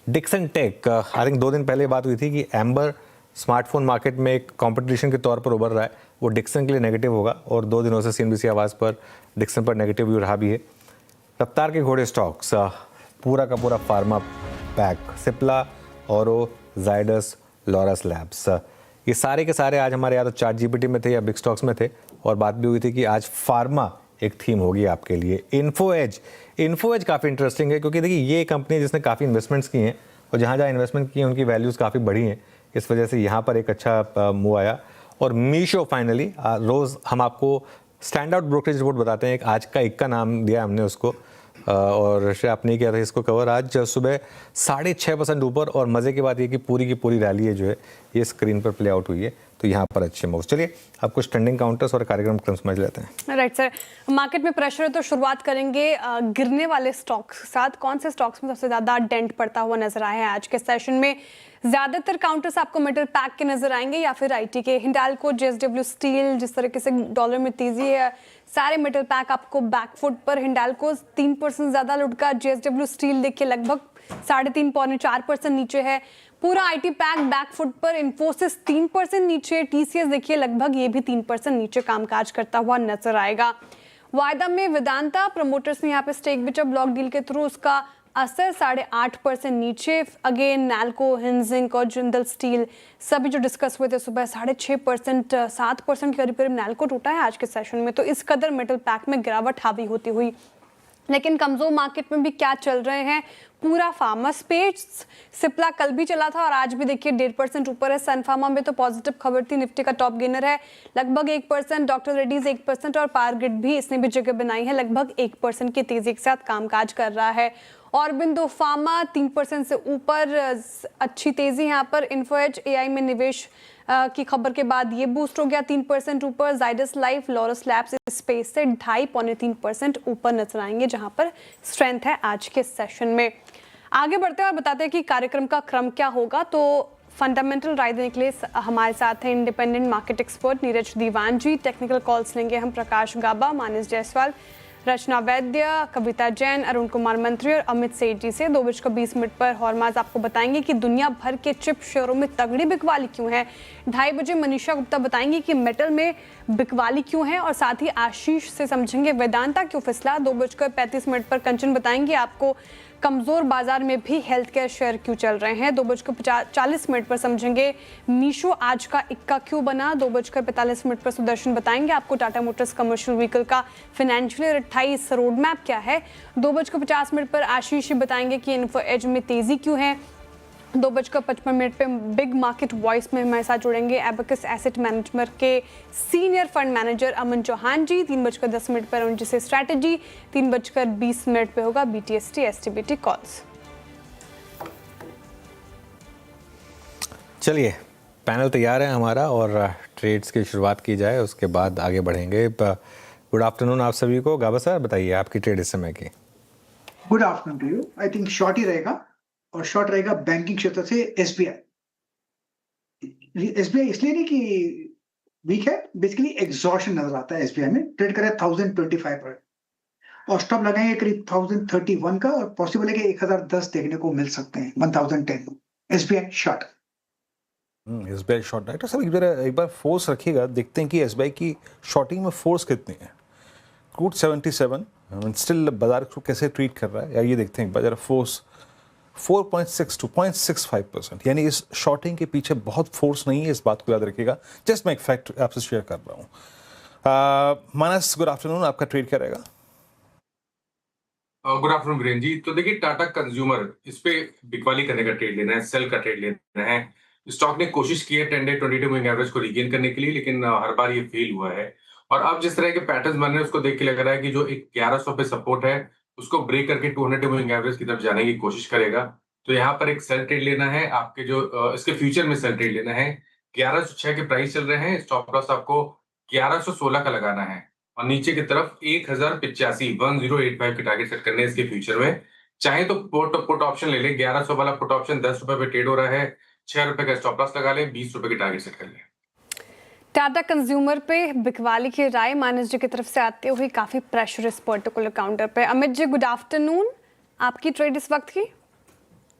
डिक्सन टेक, आई थिंक 2 दिन पहले बात हुई थी कि एम्बर स्मार्टफोन मार्केट में एक कंपटीशन के तौर पर उभर रहा है, वो डिक्सन के लिए नेगेटिव होगा और 2 दिनों से सीएनबीसी आवाज़ पर डिक्सन पर नेगेटिव व्यू रहा भी है। रफ्तार के घोड़े स्टॉक्स, पूरा का पूरा फार्मा पैक, सिप्ला, औरो, जाइडस, लॉरस लैब्स, ये सारे के सारे आज हमारे या तो चैट जीपीटी में थे या बिग स्टॉक्स में थे। और बात भी हुई थी कि आज फार्मा एक थीम होगी आपके लिए। इन्फोएज काफ़ी इंटरेस्टिंग है क्योंकि देखिए ये कंपनी जिसने काफ़ी इन्वेस्टमेंट्स की हैं और जहाँ जहाँ इन्वेस्टमेंट की हैं उनकी वैल्यूज़ काफ़ी बढ़ी हैं, इस वजह से यहाँ पर एक अच्छा मूव आया। और मीशो फाइनली, रोज़ हम आपको स्टैंड आउट ब्रोकरेज रिपोर्ट बताते हैं, एक आज का इक्का नाम दिया हमने उसको, और आपने किया था इसको कवर। आज सुबह 6.5% ऊपर और मज़े की बात ये कि पूरी की पूरी रैली है जो है ये स्क्रीन पर प्ले आउट हुई है, तो यहाँ पर अच्छे मूव्स। चलिए अब कुछ ट्रेंडिंग काउंटर्स और कार्यक्रम क्रम समझ लेते हैं। राइट सर, मार्केट में प्रेशर है तो शुरुआत करेंगे गिरने वाले स्टॉक्स के साथ। कौन से स्टॉक्स में सबसे ज़्यादा डेंट पड़ता हुआ नजर आया है आज के सेशन में? ज़्यादातर काउंटर्स आपको मेटल पैक के नजर आएंगे या फिर आईटी के? हिंडाल्को, जेएसडब्ल्यू स्टील, जिस तरीके से डॉलर में तेजी है, सारे मेटल पैक आपको बैकफुट पर। हिंडाल्को 3% ज़्यादा लुढ़का, जेएसडब्ल्यू स्टील देखिए लगभग 3.5 पौने 4% नीचे है। पूरा आईटी पैक बैकफुट पर। इन्फोसिस 3% नीचे, टीसीएस देखिए लगभग ये भी 3% नीचे कामकाज करता हुआ नजर आएगा। वायदा में वेदांता, प्रमोटर्स ने यहाँ पे स्टेक बेचा ब्लॉक डील के थ्रू, उसका असर 8.5% नीचे। अगेन नाल्को, हिंजिंक और जिंदल स्टील सभी जो डिस्कस हुए थे सुबह 6.5%, 7% के करीब नाल्को टूटा है आज के सेशन में। तो इस कदर मेटल पैक में गिरावट हावी होती हुई। लेकिन कमजोर मार्केट में भी क्या चल रहे हैं? पूरा फार्मा स्पेस। सिप्ला कल भी चला था और आज भी देखिए 1.5% ऊपर है। सन फार्मा में तो पॉजिटिव खबर थी, निफ्टी का टॉप गेनर है लगभग 1%। डॉक्टर रेड्डीज 1% और पावरग्रिड भी इसने भी जगह बनाई है, लगभग 1% की तेजी के साथ कामकाज कर रहा है। ऑरबिंदो फार्मा 3% से ऊपर, अच्छी तेजी यहाँ पर। इन्फोएज एआई में निवेश की खबर के बाद ये बूस्ट हो गया 3% ऊपर। Zydus life, Laurus labs space से 2.5 पौने 3% ऊपर नजर आएंगे, जहां पर स्ट्रेंथ है आज के सेशन में। आगे बढ़ते हैं और बताते हैं कि कार्यक्रम का क्रम क्या होगा। तो फंडामेंटल राय देने के लिए हमारे साथ हैं इंडिपेंडेंट मार्केट एक्सपर्ट नीरज दीवान जी। टेक्निकल कॉल्स लेंगे हम प्रकाश गाबा, मानस जायसवाल, रचना वैद्य, कविता जैन, अरुण कुमार मंत्री और अमित सेठ जी से। 2:20 पर हॉर्माज आपको बताएंगे कि दुनिया भर के चिप शेयरों में तगड़ी बिकवाली क्यों है। 2:30 बजे मनीषा गुप्ता बताएंगी कि मेटल में बिकवाली क्यों है, और साथ ही आशीष से समझेंगे वेदांता क्यों फिसला। 2:35 पर कंचन बताएंगे आपको कमजोर बाजार में भी हेल्थ केयर शेयर क्यों चल रहे हैं। 2:40 पर समझेंगे मीशो आज का इक्का क्यों बना। 2:45 पर सुदर्शन बताएंगे आपको टाटा मोटर्स कमर्शियल व्हीकल का फाइनेंशियल ईयर 28 रोड मैप क्या है। 2:50 पर आशीष बताएंगे कि इन्फो एज में तेजी क्यों है। 2:55 पे बिग मार्केट वॉइस में हमारे साथ जुड़ेंगे एबेकस एसेट मैनेजमेंट के सीनियर फंड मैनेजर अमन चौहान जी। 3:10 पर उनकी से स्ट्रैटेजी। 3:20 पे होगा बीटीएसटी एसटीबीटी कॉल्स। चलिए पैनल तैयार है हमारा और ट्रेड्स की शुरुआत की जाए, उसके बाद आगे बढ़ेंगे। गुड आफ्टरनून आप सभी को। गाबा सर बताइए आपकी ट्रेड इस समय की। Good afternoon to you. I think short ही रहेगा और शॉर्ट रहेगा बैंकिंग क्षेत्र से एसबीआई। एसबीआई इसलिए नहीं कि वीक है, बेसिकली एग्जॉशन नजर आता है एसबीआई में। ट्रेड करे 1025 पर और स्टॉप लगाएंगे करीब 1031 का, और पॉसिबल है कि 1010 देखने को मिल सकते हैं 1010। SBI short. SBI short. Doctor साहब एक बार फोर्स रखिएगा, देखते हैं कि एसबीआई की शॉर्टिंग में फोर्स कितनी है। क्रूड 77 स्टिल बाजार को कैसे ट्रीट कर रहा है यार, ये देखते हैं एक बार जरा। फोर्स 4.6 to 0.65%, यानी इस शॉर्टिंग के पीछे बहुत फोर्स नहीं है, इस बात को याद रखिएगा। जस्ट मैं एक फैक्ट आपसे शेयर कर रहा हूँ। मानस गुड आफ्टरनून, आपका ट्रेड क्या रहेगा? गुड आफ्टरनून वीरेन जी। तो देखिए टाटा कंज्यूमर, इस पे बिकवाली करने का ट्रेड लेना है, सेल का ट्रेड लेना है। स्टॉक ने कोशिश की है 10-day 22 मूविंग एवरेज को रिगेन करने के लिए, लेकिन हर बार ये फेल हुआ है और अब जिस तरह के पैटर्न्स बन रहे हैं उसको देख के लग रहा है कि जो 1100 पे सपोर्ट है उसको ब्रेक करके 200 मूविंग एवरेज की तरफ जाने की कोशिश करेगा। तो यहाँ पर एक सेल ट्रेड लेना है आपके जो इसके फ्यूचर में सेल ट्रेड लेना है। 1106 के प्राइस चल रहे हैं, स्टॉप लॉस आपको 1116 का लगाना है और नीचे की तरफ 1085 के टारगेट सेट करने हैं इसके फ्यूचर में। चाहे तो पुट ऑप्शन ले लें, 1100 वाला पुट ऑप्शन 10 रुपए पे ट्रेड हो रहा है, 6 रुपए का स्टॉप लॉस लगा लें, 20 रुपए की टारगेट सेट कर लें। टाटा कंज्यूमर पे बिकवाली की राय मानस जी की तरफ से आते हुए काफी प्रेशर इस पर्टिकुलर काउंटर पे। अमित जी गुड आफ्टरनून, आपकी ट्रेड इस वक्त की?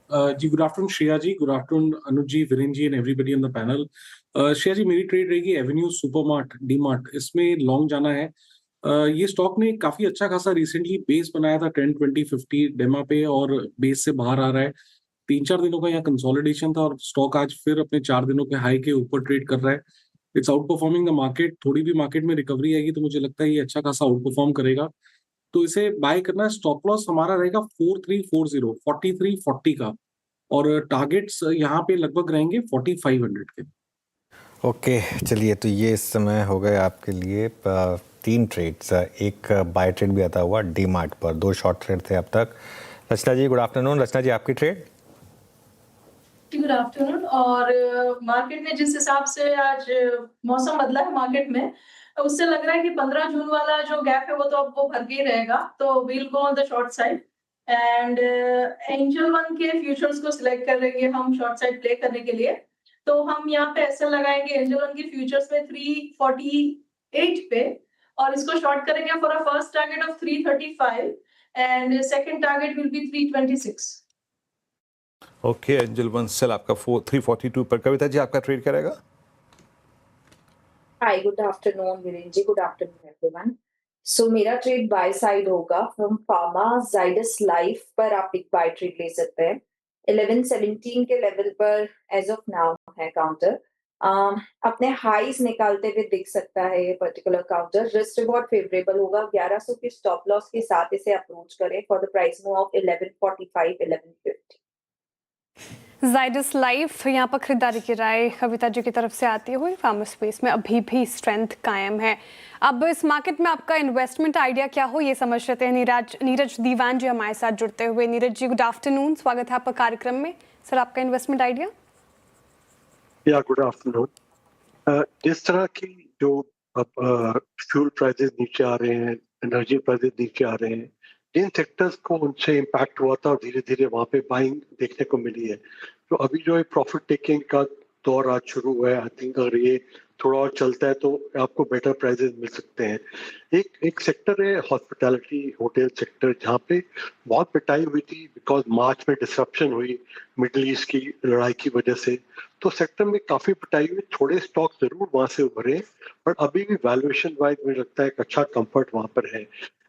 जी good afternoon Shreya ji, good afternoon Anuj ji, Virendra ji and everybody on the panel. Shreya ji, मेरी ट्रेड रहेगी एवेन्यू सुपरमार्ट डीमार्ट, इसमें लॉन्ग जाना है। ये स्टॉक ने काफी अच्छा खासा रिसेंटली बेस बनाया था 10, 20, 50 डेमा पे और बेस से बाहर आ रहा है। 3-4 दिनों का यहाँ कंसोलिडेशन था और स्टॉक आज फिर अपने 4 दिनों के हाई के ऊपर ट्रेड कर रहा है। It's out performing the market. थोड़ी भी मार्केट में रिकवरी आएगी तो मुझे लगता है ये अच्छा खासा आउट परफॉर्म करेगा, तो इसे बाय करना है। स्टॉप लॉस हमारा रहेगा 4340 4340 का और टारगेट्स यहाँ पे लगभग रहेंगे 4500 के। ओके चलिए, तो ये इस समय हो गए आपके लिए 3 ट्रेड्स। एक बाय ट्रेड भी आता हुआ डी मार्ट पर, 2 शॉर्ट ट्रेड थे अब तक। रचना जी गुड आफ्टरनून। रचना जी आपकी ट्रेड? Good afternoon. और मार्केट में जिस हिसाब से आज मौसम बदला है मार्केट में, उससे लग रहा है कि 15 जून वाला जो गैप है वो तो अब वो भर के ही रहेगा, तो we'll go on the short side and Angel One के फ्यूचर्स को सिलेक्ट कर लेंगे हम शॉर्ट साइड प्ले करने के लिए। तो हम यहाँ पे ऐसा लगाएंगे एंजल वन की फ्यूचर्स में 348 पे और इसको शॉर्ट करेंगे for a first target of 335 and second target will be 326। Okay, Angel One sell आपका 342 पर। कविता जी आपका ट्रेड क्या रहेगा? Hi, good afternoon Virendra ji, good afternoon everyone. So मेरा ट्रेड बाय साइड होगा फ्रॉम फार्मा जाइडस लाइफ पर। आप एक बाय ट्रेड ले सकते हैं 1117 के लेवल पर एज ऑफ नाउ है काउंटर। अपने हाईज निकालते हुए दिख सकता है ये particular counter. Risk reward favourable होगा। 1100 के स्टॉप लॉस के साथ इसे अप्रोच करें for the price move of 1145 1150। Zydus life यहाँ पर खरीदारी की राय कविता जी की तरफ से आती हुई। फार्मा स्पेस में अभी भी स्ट्रेंथ कायम है। अब इस मार्केट में आपका इन्वेस्टमेंट आइडिया क्या हो ये समझ लेते हैं। नीरज दीवान जी हमारे साथ जुड़ते हुए। नीरज जी गुड आफ्टरनून, स्वागत है आपका कार्यक्रम में। सर आपका इन्वेस्टमेंट आइडिया? या गुड आफ्टरनून। जिस तरह की जो अब फ्यूल प्राइसेस नीचे आ रहे हैं, एनर्जी प्राइसेस नीचे आ रहे हैं, जिन सेक्टर्स को उनसे इम्पैक्ट हुआ था और धीरे धीरे वहाँ पे बाइंग देखने को मिली है। तो अभी जो है प्रॉफिट टेकिंग का दौर आज शुरू हुआ है। आई थिंक अगर ये थोड़ा और चलता है तो आपको बेटर प्राइसेस मिल सकते हैं। एक सेक्टर है हॉस्पिटैलिटी होटल सेक्टर, जहाँ पे बहुत पिटाई हुई थी बिकॉज मार्च में डिसरप्शन हुई मिडिल ईस्ट की लड़ाई की वजह से। तो सेक्टर में काफी पिटाई हुई, थोड़े स्टॉक जरूर वहां से उभरे, बट अभी भी वैल्यूएशन वाइज मुझे लगता है एक अच्छा कंफर्ट वहां पर है।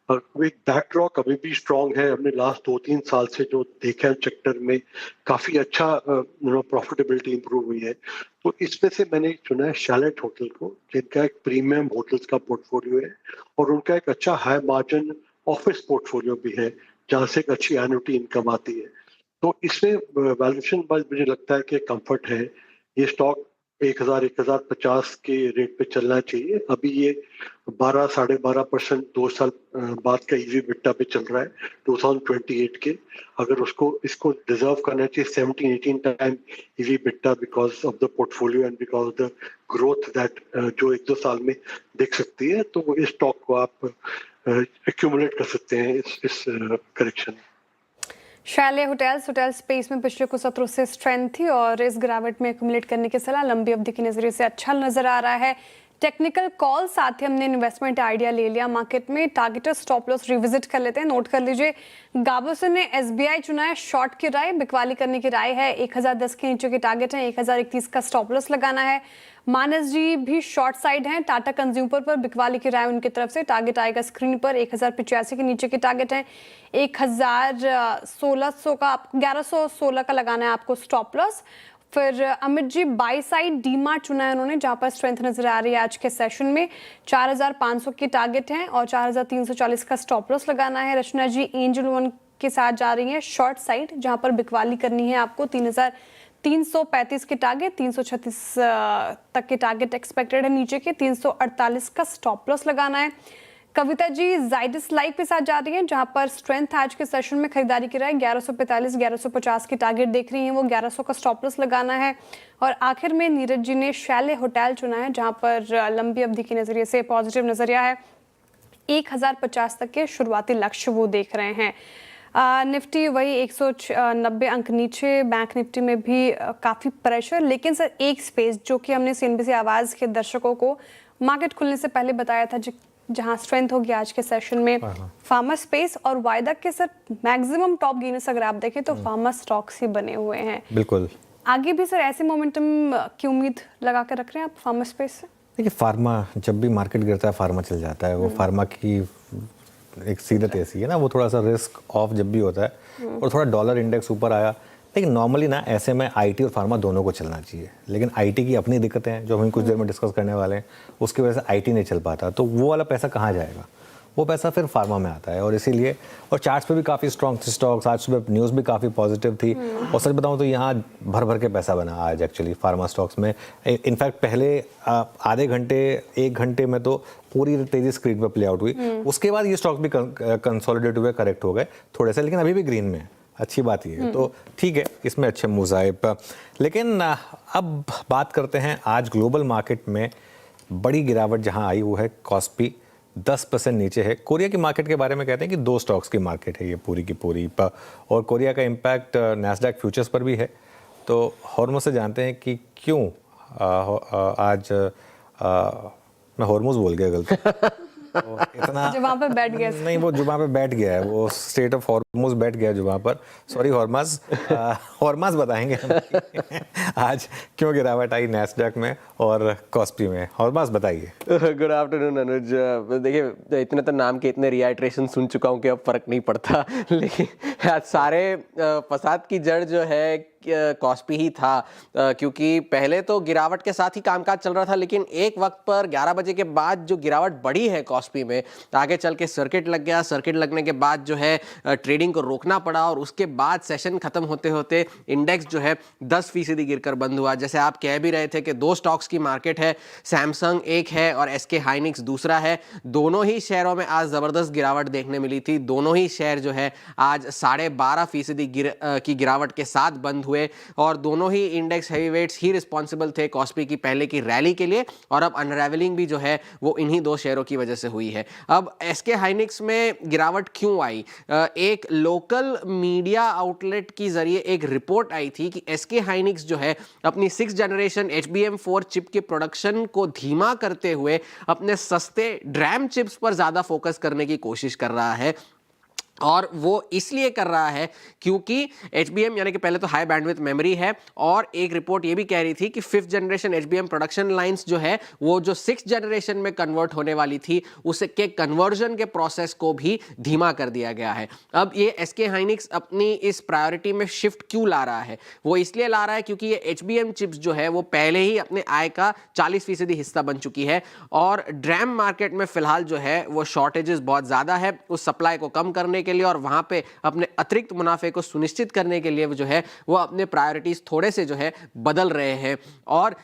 एक बैकड्रॉप अभी भी स्ट्रांग है। हमने लास्ट 2-3 साल से जो देखा है सेक्टर में काफी अच्छा प्रॉफिटेबिलिटी इंप्रूव हुई है। तो इसमें से मैंने चुना है शैलेट होटल को, जिनका एक प्रीमियम होटल्स का पोर्टफोलियो है और उनका एक अच्छा हाई मार्जिन ऑफिस पोर्टफोलियो भी है, जहाँ से एक अच्छी एन्युटी इनकम आती है। तो इसमें वैल्यूएशन वाइज मुझे लगता है कि कंफर्ट है। ये स्टॉक 1050 के रेट पे चलना चाहिए। अभी ये 12-12.5% 2 साल बाद का ईवी बिट्टा पे चल रहा है 2028 के। अगर इसको डिजर्व करना चाहिए 17-18 time EV EBITDA because of the portfolio and because of the growth that जो 1-2 साल में दिख सकती है। तो इस स्टॉक को आप एक्यूमुलेट कर सकते हैं इस करेक्शन में। शैले होटल स्पेस में पिछले कुछ सत्रों से स्ट्रेंथ थी और इस गिरावट में एक्यूमुलेट करने की सलाह लंबी अवधि के नजरिए से अच्छा नजर आ रहा है। टेक्निकल कॉल साथ ही हमने इन्वेस्टमेंट आइडिया ले लिया मार्केट में। टारगेट स्टॉप लॉस रिविजिट कर लेते हैं, नोट कर लीजिए। गाबोसन ने एसबीआई चुना है शॉर्ट की राय, बिकवाली करने की राय है। 1010 के नीचे के टारगेट है, 1031 का स्टॉप लॉस लगाना है। मानस जी भी शॉर्ट साइड हैं। टाटा कंज्यूमर पर बिकवाली की राय उनकी तरफ से, टारगेट आएगा स्क्रीन पर। 1085 के नीचे के टारगेट हैं। 1116 का लगाना है आपको स्टॉप लॉस। फिर अमित जी बाई साइड डीमार्ट चुना है उन्होंने, जहां पर स्ट्रेंथ नजर आ रही है आज के सेशन में। 4500 की टारगेट है और 4340 का स्टॉप लॉस लगाना है। रचना जी एंजल वन के साथ जा रही हैं शॉर्ट साइड, जहां पर बिकवाली करनी है आपको 335 के टारगेट, 336 तक के टारगेट एक्सपेक्टेड है, नीचे के 348 का स्टॉप लॉस लगाना है। कविता जी जाइडस लाइफ के साथ जा रही हैं, जहां पर स्ट्रेंथ आज के सेशन में खरीदारी की रहा है, 1145 1150 की टारगेट देख रही हैं, वो 1100 का स्टॉप लॉस लगाना है। और आखिर में नीरज जी ने शैले होटल चुना है, जहां पर लंबी अवधि के नजरिए से पॉजिटिव नजरिया है, 1050 तक के शुरुआती लक्ष्य वो देख रहे हैं। निफ्टी वही 190 अंक नीचे, बैंक निफ्टी में भी काफ़ी प्रेशर, लेकिन सर एक स्पेस जो कि हमने सीएनबीसी आवाज़ के दर्शकों को मार्केट खुलने से पहले बताया था, जहां स्ट्रेंथ होगी आज के सेशन में, फार्मा स्पेस और वायदा के सर मैक्सिमम टॉप गेनर्स अगर आप देखें तो फार्मा स्टॉक्स ही बने हुए हैं। बिल्कुल, आगे भी सर ऐसे मोमेंटम की उम्मीद लगा कर रख रहे हैं आप फार्मा स्पेस से? देखिए, फार्मा जब भी मार्केट गिरता है फार्मा चल जाता है। वो फार्मा की एक सीरत ऐसी है ना, वो थोड़ा सा रिस्क ऑफ जब भी होता है और थोड़ा डॉलर इंडेक्स ऊपर आया, लेकिन नॉर्मली ना ऐसे में आईटी और फार्मा दोनों को चलना चाहिए। लेकिन आईटी की अपनी दिक्कतें हैं जो हम कुछ देर में डिस्कस करने वाले हैं, उसकी वजह से आईटी नहीं चल पाता, तो वो वाला पैसा कहाँ जाएगा? वो पैसा फिर फार्मा में आता है। और इसीलिए और चार्ट्स पे भी काफ़ी स्ट्रॉन्ग थी स्टॉक्स, आज सुबह न्यूज़ भी काफ़ी पॉजिटिव थी। और सच बताऊं तो यहाँ भर भर के पैसा बना आज एक्चुअली फार्मा स्टॉक्स में। इनफैक्ट पहले आधे घंटे 1 घंटे में तो पूरी तेज़ी स्क्रीन पर प्ले आउट हुई, उसके बाद ये स्टॉक्स भी कंसोलिडेट हुए, करेक्ट हो गए थोड़े से, लेकिन अभी भी ग्रीन में है। अच्छी बात ये है, तो ठीक है, इसमें अच्छे मूव्स आए। लेकिन अब बात करते हैं आज ग्लोबल मार्केट में बड़ी गिरावट जहां आई वो है कॉस्पी 10% नीचे है। कोरिया की मार्केट के बारे में कहते हैं कि 2 स्टॉक्स की मार्केट है ये पूरी की पूरी, और कोरिया का इम्पैक्ट नैस्डैक फ्यूचर्स पर भी है। तो हॉर्मोज से जानते हैं कि क्यों आज मैं हॉर्मोज बोल गया गलती तो इतना जो वहाँ पे बैठ गया नहीं, वो जो वहाँ पे बैठ गया है, वो स्टेट ऑफ हॉर्मोज बैठ गया है जो वहाँ पर, सॉरी हॉर्मज, हॉर्मज बताएंगे हम आज क्यों गिरावट आई नैस्डैक में और कॉस्पी में। हॉर्मज बताइए। गुड आफ्टरनून अनुज। देखिए, इतने तो नाम के इतने रिआइट्रेशन सुन चुका हूँ कि अब फर्क नहीं पड़ता, लेकिन आज सारे फसाद की जड़ जो है कॉस्पी ही था, क्योंकि पहले तो गिरावट के साथ ही कामकाज चल रहा था, लेकिन एक वक्त पर 11 बजे के बाद जो गिरावट बढ़ी है कॉस्पी में, आगे चल के सर्किट लग गया। सर्किट लगने के बाद जो है ट्रेडिंग को रोकना पड़ा, और उसके बाद सेशन खत्म होते होते इंडेक्स जो है 10% गिरकर बंद हुआ। जैसे आप कह भी रहे थे कि 2 स्टॉक्स की मार्केट है, सैमसंग एक है और एसके हाइनिक्स दूसरा है। दोनों ही शेयरों में आज जबरदस्त गिरावट देखने मिली थी। दोनों ही शेयर जो है आज 12.5% की गिरावट के साथ बंद हुए, और दोनों ही इंडेक्स हैवीवेट्स ही रिस्पॉन्सिबल थे कॉस्पी की पहले की रैली के लिए, और अब अनरेवलिंग भी जो है वो इन्हीं 2 शेयरों की वजह से हुई है। अब एसके हाइनिक्स में गिरावट क्यों आई? एक लोकल मीडिया आउटलेट की जरिए एक रिपोर्ट आई थी कि एसके हाइनिक्स जो है अपनी 6th जनरेशन HBM4 चिप के प्रोडक्शन को धीमा करते हुए अपने सस्ते ड्रैम चिप्स पर ज्यादा फोकस करने की कोशिश कर रहा है। और वो इसलिए कर रहा है क्योंकि HBM यानी कि पहले तो हाई बैंडविड्थ मेमोरी है, और एक रिपोर्ट ये भी कह रही थी कि 5th generation HBM production lines जो है वो जो 6th जनरेशन में कन्वर्ट होने वाली थी उसके कन्वर्जन के प्रोसेस को भी धीमा कर दिया गया है। अब ये एसके हाइनिक्स अपनी इस प्रायोरिटी में शिफ्ट क्यों ला रहा है? वो इसलिए ला रहा है क्योंकि ये HBM चिप्स जो है वो पहले ही अपने आय का 40% हिस्सा बन चुकी है, और ड्रैम मार्केट में फिलहाल जो है वो शॉर्टेजेस बहुत ज्यादा है। उस सप्लाई को कम करने के लिए और वहां पे अपने अतिरिक्त मुनाफे को सुनिश्चित करने के लिए जो है वो अपने प्रायोरिटीज थोड़े से जो है बदल रहे हैं, और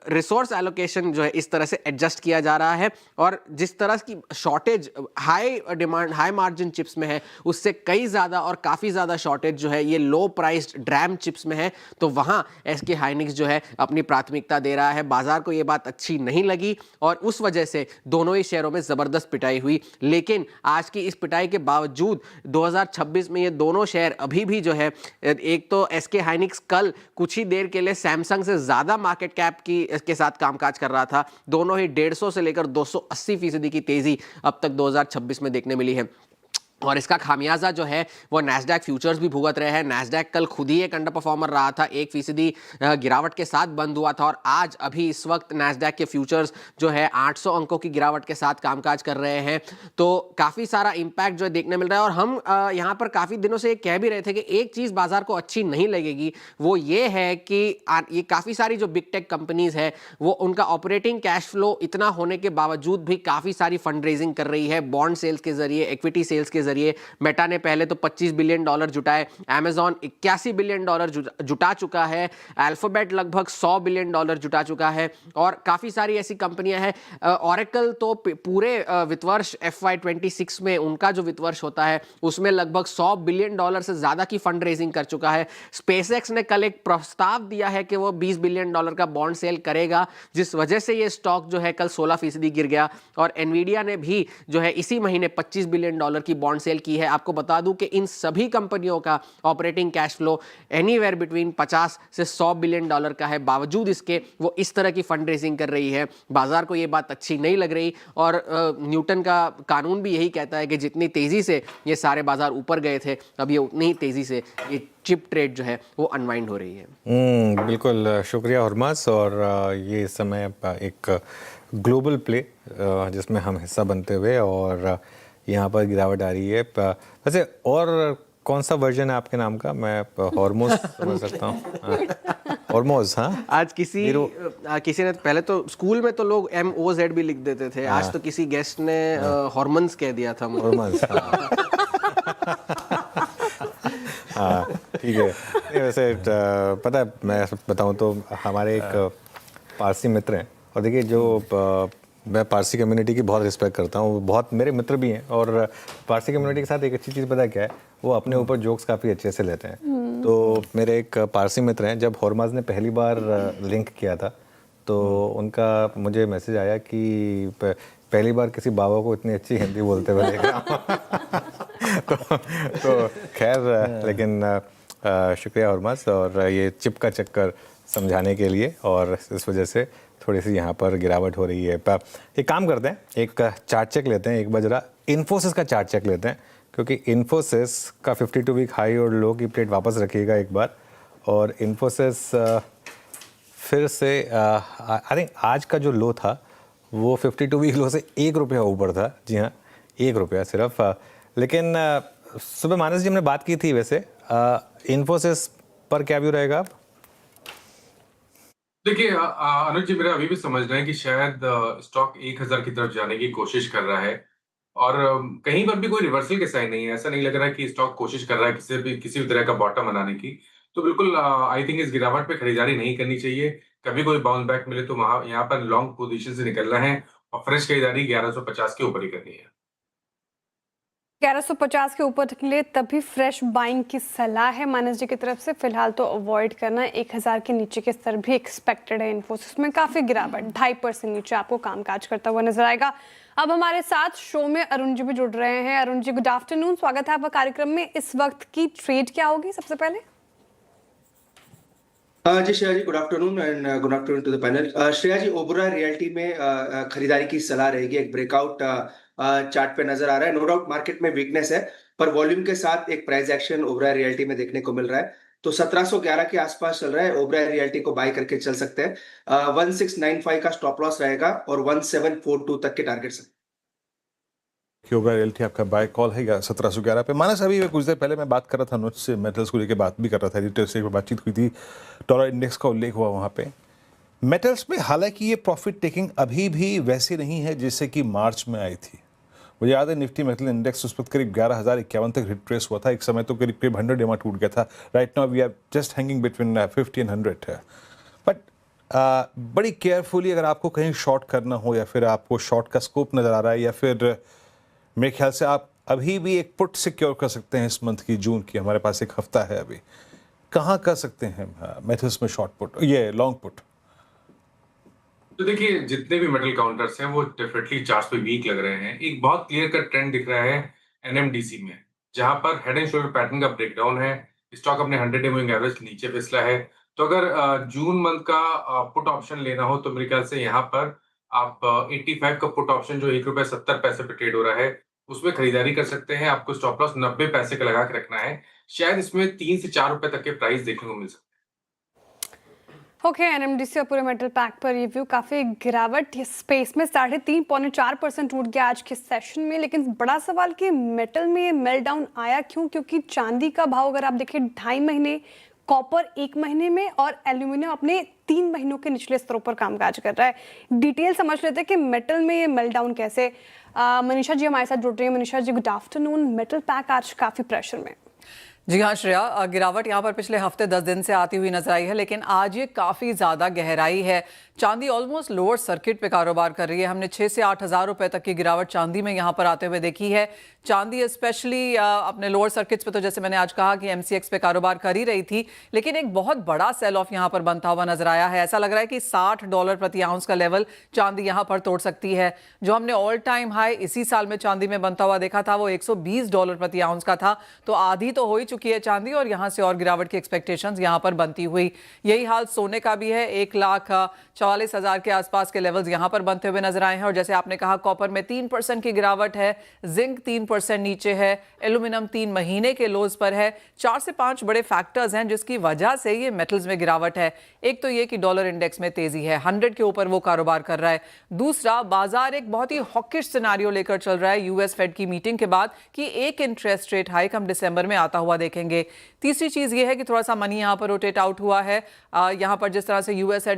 रिसोर्स एलोकेशन जो है इस तरह से एडजस्ट किया जा रहा है। और जिस तरह की shortage high demand high margin chips में है, उससे कई ज्यादा और काफी ज्यादा शॉर्टेज जो है ये लो प्राइस्ड ड्रैम चिप्स में है, तो वहां एसके हाइनिक्स जो है अपनी प्राथमिकता दे रहा है। बाजार को ये बात अच्छी नहीं लगी और उस वजह से दोनों ही शेयरों में जबरदस्त पिटाई हुई। लेकिन आज की इस पिटाई के बावजूद 2026 में ये दोनों शेयर अभी भी जो है, एक तो एसके हाइनिक्स कल कुछ ही देर के लिए सैमसंग से ज्यादा मार्केट कैप के साथ कामकाज कर रहा था। दोनों ही 150 से लेकर 280% की तेजी अब तक 2026 में देखने मिली है, और इसका खामियाजा जो है वो नैस्डैक फ्यूचर्स भी भुगत रहे हैं। नैस्डैक कल खुद ही एक अंडर परफॉर्मर रहा था, 1% गिरावट के साथ बंद हुआ था, और आज अभी इस वक्त नैस्डैक के फ्यूचर्स जो है 800 अंकों की गिरावट के साथ कामकाज कर रहे हैं। तो काफ़ी सारा इंपैक्ट जो है देखने मिल रहा है। और हम यहाँ पर काफ़ी दिनों से कह भी रहे थे कि एक चीज़ बाजार को अच्छी नहीं लगेगी, वो ये है कि ये काफ़ी सारी जो बिग टेक कंपनीज है वो उनका ऑपरेटिंग कैश फ्लो इतना होने के बावजूद भी काफ़ी सारी फंड रेजिंग कर रही है, बॉन्ड सेल्स के जरिए, इक्विटी सेल्स के जरिए। मेटा ने पहले तो $25 बिलियन जुटाए, अमेजॉन $81 बिलियन जुटा चुका है, अल्फाबेट लगभग $100 बिलियन जुटा चुका है और काफ़ी सारी ऐसी कंपनियां हैं। ऑरेकल तो पूरे वित्त वर्ष FY26 में उनका जो वित्त वर्ष होता है उसमें लगभग $100 बिलियन से ज़्यादा की फंड रेजिंग कर चुका है। स्पेसएक्स ने कल एक प्रस्ताव दिया है कि वो $20 बिलियन का बॉन्ड सेल करेगा, जिस वजह से ये स्टॉक जो है कल 16% गिर गया। और एनवीडिया ने भी जो है इसी महीने $25 बिलियन की बॉन्ड सेल की है। आपको बता दूं कि इन सभी कंपनियों का operating cash flow anywhere between 50 से $100 बिलियन का है। बावजूद इसके वो इस तरह की फंड रेजिंग कर रही है। बाजार को ये बात अच्छी नहीं लग रही और न्यूटन का कानून भी यही कहता है कि जितनी तेजी से ये सारे बाजार ऊपर गए थे, अब ये उतनी ही तेजी से ये चिप ट्रेड जो है वो अनवाइंड हो रही है। बिल्कुल शुक्रिया हुरमास। और ये इस समय एक ग्लोबल प्ले जिसमें हम हिस्सा बनते हुए और यहाँ पर गिरावट आ रही है। वैसे और कौन सा वर्जन है आपके नाम का? मैं हॉर्मोज समझ सकता हूँ। हॉर्मोज, हाँ। आज किसी ने पहले तो स्कूल में तो लोग MOZ भी लिख देते थे, आज तो किसी गेस्ट ने हॉर्मोन्स कह दिया था मुझे। हॉर्मोन्स, हाँ ठीक है। वैसे पता है, मैं बताऊँ तो हमारे एक पारसी मित्र हैं और देखिए जो मैं पारसी कम्युनिटी की बहुत रिस्पेक्ट करता हूँ, बहुत मेरे मित्र भी हैं। और पारसी कम्युनिटी के साथ एक अच्छी चीज़ पता है क्या है, वो अपने ऊपर जोक्स काफ़ी अच्छे से लेते हैं। तो मेरे एक पारसी मित्र हैं, जब हॉर्मोज ने पहली बार लिंक किया था तो उनका मुझे मैसेज आया कि पहली बार किसी बाबा को इतनी अच्छी हिंदी बोलते हुए देख रहा हूँ। तो खैर, लेकिन शुक्रिया हॉर्मोज और ये चिप का चक्कर समझाने के लिए। और इस वजह से थोड़ी सी यहाँ पर गिरावट हो रही है। एक काम करते हैं, एक चार्ट चेक लेते हैं, एक बार जरा इन्फोसिस का चार्ट चेक लेते हैं, क्योंकि इन्फोसिस का 52 वीक हाई और लो की प्लेट वापस रखिएगा एक बार। और इन्फोसिस फिर से आई थिंक आज का जो लो था वो 52 वीक लो से ₹1 ऊपर था। जी हाँ, ₹1 सिर्फ। लेकिन सुबह मानस जी हमने बात की थी, वैसे इन्फोसिस पर क्या व्यू रहेगा अब? देखिए अनुज जी, मेरा अभी भी समझना है कि शायद स्टॉक 1000 की तरफ जाने की कोशिश कर रहा है और कहीं पर भी कोई रिवर्सल के साइन नहीं है। ऐसा नहीं लग रहा है कि स्टॉक कोशिश कर रहा है किसी भी तरह का बॉटम बनाने की। तो बिल्कुल आई थिंक इस गिरावट पे खरीदारी नहीं करनी चाहिए। कभी कोई बाउंस बैक मिले तो वहां यहाँ पर लॉन्ग पोजीशन से निकलना है और फ्रेश खरीदारी 1150 के ऊपर ही करनी है। 1150 के ऊपर निकले तभी फ्रेश बाइंग की सलाह है मानस जी की तरफ से। फिलहाल तो अवॉइड करना। 1000 के नीचे के स्तर भी एक्सपेक्टेड है। इन्फोसिस में काफी गिरावट 2.5% नीचे आपको कामकाज करता हुआ नजर आएगा। अब हमारे साथ शो में अरुण जी भी जुड़ रहे हैं। अरुण जी, गुड आफ्टरनून, स्वागत है आपका कार्यक्रम में। इस वक्त की ट्रेड क्या होगी सबसे पहले? जी Shreya ji, good afternoon and good afternoon to the panel. Shreya ji, Oberoi Realty में खरीदारी की सलाह रहेगी। एक ब्रेकआउट चार्ट पे नजर आ रहा है। नो डाउट मार्केट में वीकनेस है, पर वॉल्यूम के साथ एक प्राइस एक्शन ओबरा रियल्टी में देखने को मिल रहा है। तो 1711 के आसपास चल रहा है। ओबरा रियल्टी को बाय करके चल सकते हैं। 1695 का स्टॉप लॉस रहेगा और 1742 तक के टारगेट्स हैं। ओबरा रियल्टी आपका बाय कॉल है 1711 पे। मानस, अभी कुछ देर पहले मैं बात कर रहा था अनुज से, मेटल्स को लेकर बात भी कर रहा था, रिटेल से बातचीत हुई थी, डॉलर इंडेक्स का उल्लेख हुआ वहाँ पे मेटल्स में। हालांकि ये प्रॉफिट टेकिंग अभी भी वैसे नहीं है जैसे कि मार्च में आई थी। मुझे याद है निफ्टी मेटल इंडेक्स उस वक्त करीब 11,051 तक रिट्रेस हुआ था। एक समय तो करीब 100 EMA टूट गया था। Right now we are just hanging between 50 and 100 है। बट बड़ी केयरफुली अगर आपको कहीं शॉर्ट करना हो या फिर आपको शॉर्ट का स्कोप नज़र आ रहा है, या फिर मेरे ख्याल से आप अभी भी एक पुट सिक्योर कर सकते हैं इस मंथ की, जून की। हमारे पास एक हफ्ता है अभी। कहाँ कर सकते हैं मेटल्स में शॉर्ट पुट, ये लॉन्ग पुट? तो देखिए, जितने भी मेटल काउंटर्स हैं वो डेफिनेटली चार्ट्स पे वीक लग रहे हैं। एक बहुत क्लियर कट ट्रेंड दिख रहा है एनएमडीसी में, जहां पर हेड एंड शोल्डर पैटर्न का ब्रेकडाउन है। स्टॉक अपने 100 मूविंग एवरेज के नीचे फिसला है। तो अगर जून मंथ का पुट ऑप्शन लेना हो तो मेरे ख्याल से यहाँ पर आप 85 का पुट ऑप्शन जो ₹1.70 पे ट्रेड हो रहा है उसमें खरीदारी कर सकते हैं। आपको स्टॉप लॉस 90 पैसे का लगा के रखना है। शायद इसमें 3 से 4 रुपए तक के प्राइस देखने को मिल सकते हैं। ओके, एनएमडीसी और पूरे मेटल पैक पर रिव्यू। काफी गिरावट स्पेस में 3.5-4% टूट गया आज के सेशन में। लेकिन बड़ा सवाल कि मेटल में मेल्टडाउन आया क्यों? क्योंकि चांदी का भाव अगर आप देखें 2.5 महीने कॉपर 1 महीने में और एल्यूमिनियम अपने 3 महीनों के निचले स्तरों पर कामकाज कर रहा है। डिटेल समझ लेते हैं कि मेटल में ये मेल्टडाउन कैसे। मनीषा जी हमारे साथ जुड़ रही है। Manisha ji good afternoon. Metal pack आज काफी प्रेशर में। जी हाँ श्रेया, गिरावट यहाँ पर पिछले हफ्ते 10 दिन से आती हुई नजर आई है, लेकिन आज ये काफ़ी ज़्यादा गहराई है। चांदी ऑलमोस्ट लोअर सर्किट पे कारोबार कर रही है। हमने 6 से 8 हज़ार रुपए तक की गिरावट चांदी में यहाँ पर आते हुए देखी है। चांदी स्पेशली अपने लोअर सर्किट्स पे तो जैसे मैंने आज कहा कि MCX पे कारोबार कर ही रही थी, लेकिन एक बहुत बड़ा सेल ऑफ यहाँ पर बनता हुआ नजर आया है। ऐसा लग रहा है कि $60 प्रति आउंस का लेवल चांदी यहाँ पर तोड़ सकती है। जो हमने ऑल टाइम हाई इसी साल में चांदी में बनता हुआ देखा था वो $120 प्रति आउंस का था। तो आधी तो हो ही चुकी है चांदी और यहाँ से और गिरावट की एक्सपेक्टेशंस यहाँ पर बनती हुई। यही हाल सोने का भी है। 1,44,000 के आसपास के लेवल्स यहाँ पर बनते हुए नजर आए हैं। और जैसे आपने कहा कॉपर में 3% की गिरावट है, जिंक 3% नीचे है, एल्यूमिनियम 3 महीने के लोज पर है। 4 से 5 बड़े फैक्टर्स हैं जिसकी वजह से ये मेटल्स में गिरावट है। एक तो ये कि डॉलर इंडेक्स में तेजी है, 100 के ऊपर वो कारोबार कर रहा है। दूसरा, बाजार एक बहुत ही हॉकिश सिनेरियो लेकर चल रहा है यूएस फेड की मीटिंग के बाद कि एक इंटरेस्ट रेट हाइक हम दिसंबर में आता हुआ देखेंगे। तीसरी चीज ये है कि थोड़ा सा मनी यहाँ पर रोटेट आउट हुआ है। यहाँ पर जिस तरह से यूएस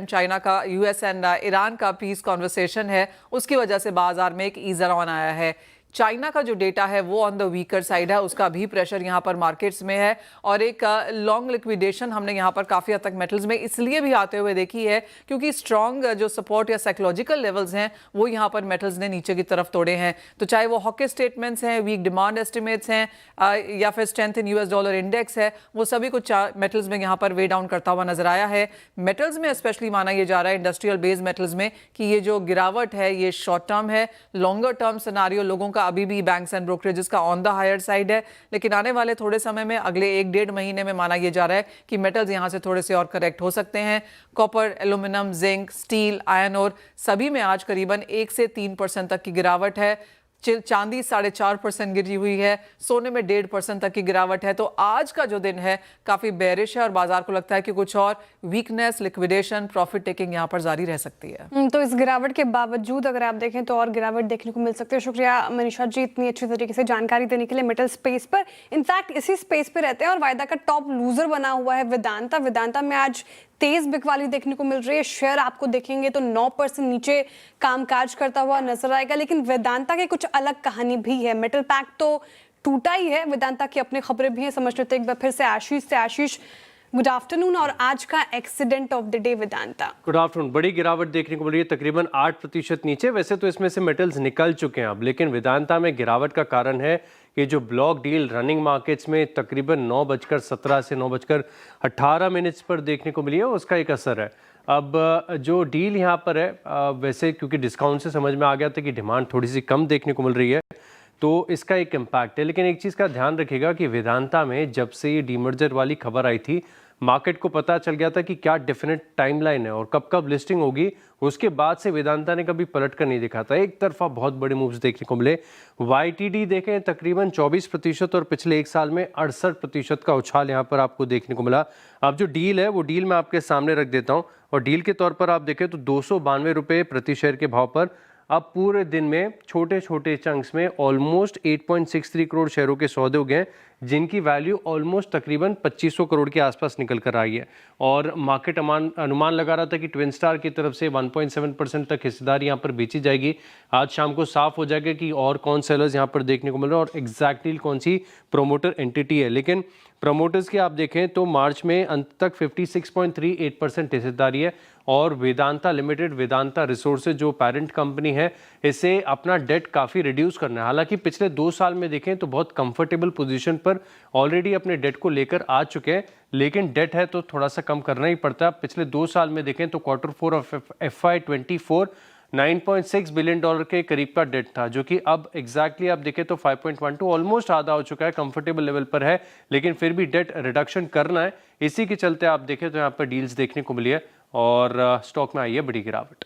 एंड ईरान का पीस कॉन्वर्सेशन है उसकी वजह से बाजार में एक ईजर ऑन आया है। चाइना का जो डेटा है वो ऑन द वीकर साइड है, उसका भी प्रेशर यहाँ पर मार्केट्स में है। और एक लॉन्ग लिक्विडेशन हमने यहाँ पर काफ़ी हद तक मेटल्स में इसलिए भी आते हुए देखी है क्योंकि स्ट्रॉन्ग जो सपोर्ट या साइकोलॉजिकल लेवल्स हैं वो यहाँ पर मेटल्स ने नीचे की तरफ तोड़े हैं। तो चाहे वो हॉकिश स्टेटमेंट्स हैं, वीक डिमांड एस्टिमेट्स हैं या फिर strength in US dollar index है, वो सभी कुछ मेटल्स में यहाँ पर वे डाउन करता हुआ नजर आया है। मेटल्स में स्पेशली माना यह जा रहा है इंडस्ट्रियल बेस्ड मेटल्स में कि ये जो गिरावट है ये शॉर्ट टर्म है। लॉन्गर टर्म सिनेरियो लोगों अभी भी बैंक्स एंड ब्रोकरेजेस का ऑन द हायर साइड है, लेकिन आने वाले थोड़े समय में अगले 1-1.5 महीने में माना यह जा रहा है कि मेटल्स यहां से थोड़े से और करेक्ट हो सकते हैं। Copper, aluminium, zinc, steel, iron ore सभी में आज करीबन 1 से 3% तक की गिरावट है। चांदी 4.5% गिरी हुई है, सोने में 1.5% तक की गिरावट है। तो आज का जो दिन है काफी बेरिश है और बाजार को लगता है कि कुछ और वीकनेस, लिक्विडेशन, प्रॉफिट टेकिंग यहाँ पर जारी रह सकती है। तो इस गिरावट के बावजूद अगर आप देखें तो और गिरावट देखने को मिल सकती है। शुक्रिया मनीषा जी इतनी अच्छी तरीके से जानकारी देने के लिए मेटल स्पेस पर। इनफैक्ट इसी स्पेस पे रहते हैं और वायदा का टॉप लूजर बना हुआ है वेदांता। वेदांता में आज तेज बिकवाली देखने को मिल रही है। शेयर आपको देखेंगे तो 9% नीचे कामकाज करता हुआ नजर आएगा, लेकिन वेदांता की कुछ अलग कहानी भी है। मेटल पैक तो टूटा ही है, वेदांता की अपनी खबरें भी हैं, समझ लेते हैं एक बार फिर से आशीष से। आशीष गुड आफ्टरनून और आज का accident of the day Vedanta. Good afternoon. बड़ी गिरावट देखने को मिल रही है, तकरीबन 8% नीचे। वैसे तो इसमें से मेटल्स निकल चुके हैं अब, लेकिन वेदांता में गिरावट का कारण है कि जो ब्लॉक डील रनिंग मार्केट्स में तकरीबन 9:17 से 9:18 पर देखने को मिली है, उसका एक असर है। अब जो डील यहाँ पर है वैसे क्योंकि डिस्काउंट से समझ में आ गया था कि डिमांड थोड़ी सी कम देखने को मिल रही है तो इसका एक इम्पैक्ट है। लेकिन एक चीज़ का ध्यान रखिएगा कि वेदांता में जब से ये डीमर्जर वाली खबर आई थी मार्केट को पता चल गया था कि क्या डेफिनेट टाइमलाइन है और कब कब लिस्टिंग होगी। उसके बाद से वेदांता ने कभी पलट कर नहीं दिखा था, एक तरफा बहुत बड़े मूव्स देखने को मिले। YTD देखें तकरीबन 24% और पिछले एक साल में 68% का उछाल यहाँ पर आपको देखने को मिला। अब जो डील है वो डील मैं आपके सामने रख देता हूँ और डील के तौर पर आप देखें तो 292 रुपये प्रति शेयर के भाव पर अब पूरे दिन में छोटे छोटे चंक्स में ऑलमोस्ट 8.63 करोड़ शेयरों के सौदे हो गए, जिनकी वैल्यू ऑलमोस्ट तकरीबन 2500 करोड़ के आसपास निकल कर आई है। और मार्केट अनुमान लगा रहा था कि ट्विन स्टार की तरफ से 1.7% तक हिस्सेदारी यहाँ पर बेची जाएगी। आज शाम को साफ हो जाएगा कि और कौन सेलर्स यहाँ पर देखने को मिल रहे हैं और एग्जैक्टली कौन सी प्रोमोटर एंटिटी है। लेकिन प्रमोटर्स की आप देखें तो मार्च में अंत तक 56.38% हिस्सेदारी है और वेदांता लिमिटेड, वेदांता रिसोर्सेज जो पेरेंट कंपनी है, इसे अपना डेट काफ़ी रिड्यूस करना है। हालांकि पिछले 2 साल में देखें तो बहुत कंफर्टेबल पोजीशन पर ऑलरेडी अपने डेट को लेकर आ चुके हैं, लेकिन डेट है तो थोड़ा सा कम करना ही पड़ता है। पिछले 2 साल में देखें तो Q4 ऑफ FY24 $9.6 बिलियन के करीब का डेट था, जो कि अब एग्जैक्टली आप देखें तो 5.12 ऑलमोस्ट आधा हो चुका है, कंफर्टेबल लेवल पर है। लेकिन फिर भी डेट रिडक्शन करना है, इसी के चलते आप देखें तो यहाँ पर डील्स देखने को मिली है और स्टॉक में आई है बड़ी गिरावट।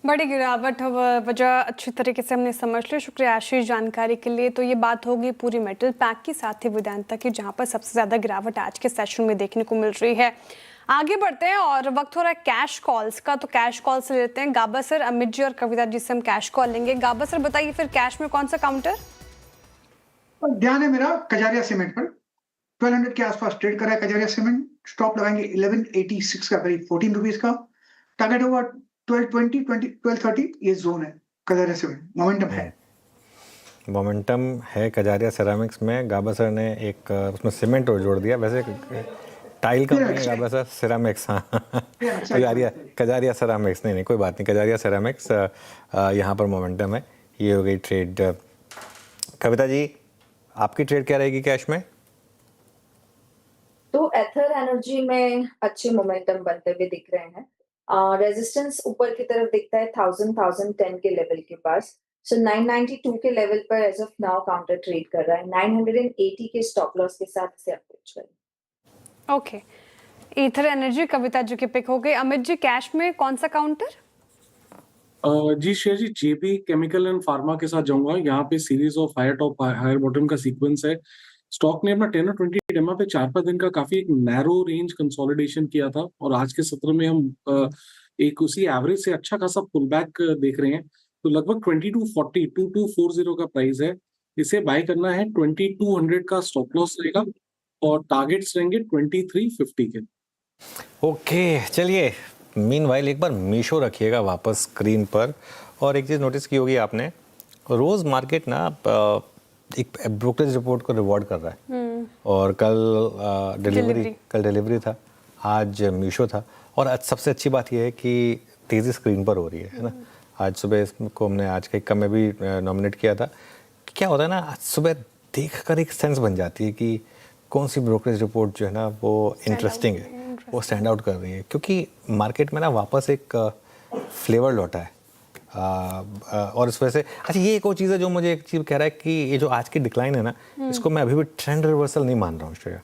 बड़ी गिरावट वजह अच्छी तरीके से हमने समझ ली। शुक्रिया आशीष जानकारी के लिए। तो ये बात होगी पूरी मेटल पैक की, साथ ही वेदांता की, जहाँ पर सबसे ज़्यादा गिरावट आज के सेशन में देखने को मिल रही है। आगे बढ़ते हैं और वक्त हो रहा है कैश कॉल्स का, तो कैश कॉल से लेते हैं गाबा सर, अमित जी और कविता जी से हम कैश कॉल लेंगे। गाबा सर बताइए फिर कैश में कौन सा काउंटर? ध्यान है मेरा कजारिया सीमेंट पर, 1200 के आसपास ट्रेड कर रहा है कजारिया सीमेंट। स्टॉप लगाएंगे 1186 का करीब 14 रुपीज का। टारगेट होगा 1220, 1230, ये जोन है कलर में, मोमेंटम है। मोमेंटम है कजारिया सेरामिक्स में। गाबा सर ने एक उसमें सीमेंट और जोड़ दिया, वैसे टाइल कंपनी है गाबा सर, सेरामिक्स। हाँ कजारिया सेरामिक्स, नहीं कोई बात नहीं, कजारिया सेरामिक्स यहाँ पर मोमेंटम है। ये हो गई ट्रेड। कविता जी आपकी ट्रेड क्या रहेगी कैश में? तो एथर एनर्जी में अच्छे मोमेंटम बनते हुए दिख रहे हैं। रेजिस्टेंस ऊपर की तरफ दिखता है 1010 के लेवल के पास। सो 992 के लेवल पर as of now counter trade कर रहा है। 980 के स्टॉप लॉस के साथ इसे अप्रोच करें। ओके, एथर एनर्जी कविता जी के पिक हो गए। अमित जी कैश में कौन सा काउंटर? जी Shreya ji, JB chemical and pharma के साथ जाऊंगा। यहाँ पे series of higher top higher bottom का सीक्वेंस है। स्टॉक ने अपना 10 और 20 डेमा पे 4-5 दिन का काफी एक नैरो रेंज कंसोलिडेशन किया था और आज के सत्र में हम एक उसी एवरेज से अच्छा खासा पुल बैक देख रहे हैं। तो लगभग 2240 2240 का प्राइस है। इसे बाय करना है। 2200 का स्टॉप लॉस रहेगा और टारगेट्स रहेंगे 2350 के। ओके चलिए, मीनवाइल एक बार मीशो रखिएगा वापस स्क्रीन पर। और एक चीज़ नोटिस की होगी आपने, रोज़ मार्केट ना एक ब्रोकरेज रिपोर्ट को रिवॉर्ड कर रहा है। और कल डिलीवरी था, आज मीशो था। और आज सबसे अच्छी बात यह है कि तेज़ी स्क्रीन पर हो रही है ना। आज सुबह इसको हमने आज के कम में भी नॉमिनेट किया था। क्या होता है ना, आज सुबह देख कर एक सेंस बन जाती है कि कौन सी ब्रोकरेज रिपोर्ट जो है ना वो इंटरेस्टिंग है, वो स्टैंड आउट कर रही है। क्योंकि मार्केट में ना वापस एक फ्लेवर लौटा है। और इस वजह से अच्छा ये एक और चीज़ है जो मुझे एक चीज़ कह रहा है कि ये जो आज की डिक्लाइन है ना, इसको मैं अभी भी ट्रेंड रिवर्सल नहीं मान रहा हूँ श्रेया।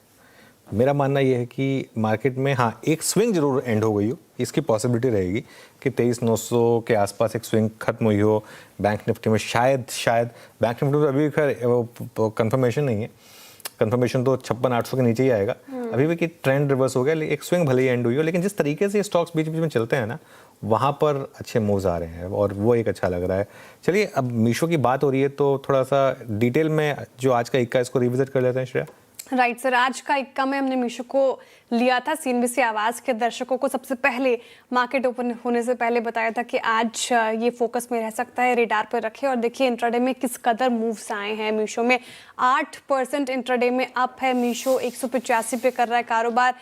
मेरा मानना ये है कि मार्केट में हाँ एक स्विंग जरूर एंड हो गई हो, इसकी पॉसिबिलिटी रहेगी कि 23,900 के आसपास एक स्विंग खत्म हुई हो। बैंक निफ्टी में शायद बैंक निफ्टी में अभी खैर कंफर्मेशन नहीं है, कंफर्मेशन तो 56,800 के नीचे ही आएगा अभी भी कि ट्रेंड रिवर्स हो गया। एक स्विंग भले ही एंड हुई हो, लेकिन जिस तरीके से स्टॉक्स बीच बीच में चलते हैं ना, वहाँ पर अच्छे मूव्स आ रहे हैं और वो एक अच्छा लग रहा है। चलिए अब मीशो की बात हो रही है तो थोड़ा सा डिटेल में जो आज का इक्का इसको रिविजिट कर लेते हैं श्रेया। राइट सर, आज का इक्का में हमने मीशो को लिया था। सीएनबीसी आवाज के दर्शकों को सबसे पहले मार्केट ओपन होने से पहले बताया था कि आज ये फोकस में रह सकता है, रेडार पर रखें। और देखिए इंट्राडे में किस कदर मूव्स आए हैं मीशो में। 8% इंट्राडे में अप है मीशो, 185 पे कर रहा है कारोबार।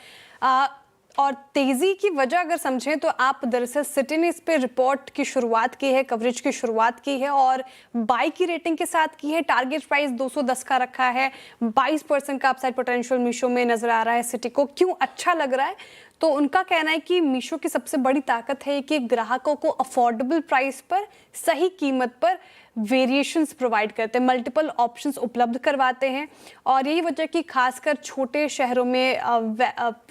और तेजी की वजह अगर समझें तो आप दरअसल सिटी ने इस पे रिपोर्ट की शुरुआत की है, कवरेज की शुरुआत की है और बाई की रेटिंग के साथ की है। टारगेट प्राइस 210 का रखा है। 22% का अपसाइड पोटेंशियल मीशो में नजर आ रहा है सिटी को। क्यों अच्छा लग रहा है? तो उनका कहना है कि मीशो की सबसे बड़ी ताकत है कि ग्राहकों को अफोर्डेबल प्राइस पर सही कीमत पर वेरिएशंस प्रोवाइड करते हैं, मल्टीपल ऑप्शंस उपलब्ध करवाते हैं। और यही वजह कि खासकर छोटे शहरों में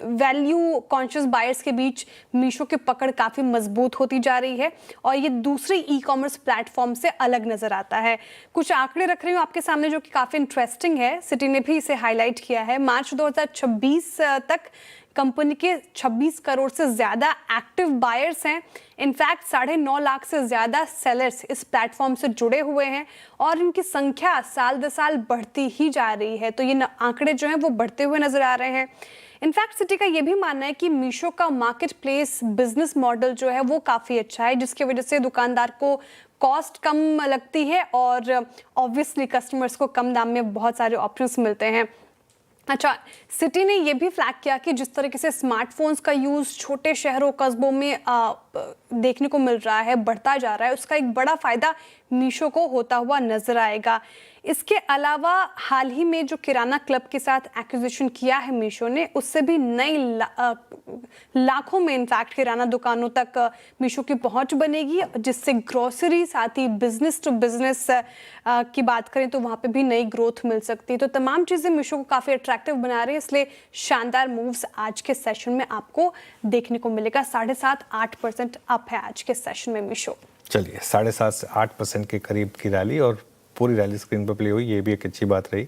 वैल्यू कॉन्शियस बायर्स के बीच मीशो की पकड़ काफ़ी मजबूत होती जा रही है और ये दूसरे ई कॉमर्स प्लेटफॉर्म से अलग नज़र आता है। कुछ आंकड़े रख रही हूँ आपके सामने जो कि काफ़ी इंटरेस्टिंग है। सिटी ने भी इसे हाईलाइट किया है। मार्च 2026 तक कंपनी के 26 करोड़ से ज़्यादा एक्टिव बायर्स हैं। इनफैक्ट 9.5 लाख से ज़्यादा सेलर्स इस प्लेटफॉर्म से जुड़े हुए हैं और इनकी संख्या साल दर साल बढ़ती ही जा रही है। तो ये आंकड़े जो हैं वो बढ़ते हुए नज़र आ रहे हैं। इनफैक्ट सिटी का ये भी मानना है कि मीशो का मार्केट प्लेस बिजनेस मॉडल जो है वो काफ़ी अच्छा है, जिसकी वजह से दुकानदार को कॉस्ट कम लगती है और ऑब्वियसली कस्टमर्स को कम दाम में बहुत सारे ऑप्शंस मिलते हैं। अच्छा, सिटी ने यह भी फ्लैग किया कि जिस तरीके से स्मार्टफोन्स का यूज़ छोटे शहरों कस्बों में देखने को मिल रहा है, बढ़ता जा रहा है, उसका एक बड़ा फ़ायदा मीशो को होता हुआ नजर आएगा। इसके अलावा हाल ही में जो किराना क्लब के साथ एक्विजिशन किया है मीशो ने, उससे भी नई लाखों में इनफैक्ट किराना दुकानों तक मीशो की पहुंच बनेगी, जिससे ग्रोसरी साथ ही बिजनेस टू बिजनेस की बात करें तो वहाँ पे भी नई ग्रोथ मिल सकती है। तो तमाम चीज़ें मीशो को काफ़ी अट्रैक्टिव बना रही है, इसलिए शानदार मूव्स आज के सेशन में आपको देखने को मिलेगा। 7.5-8% अप है आज के सेशन में मीशो। चलिए 7.5 से 8% के करीब की रैली और पूरी रैली स्क्रीन पर प्ले हुई, ये भी एक अच्छी बात रही।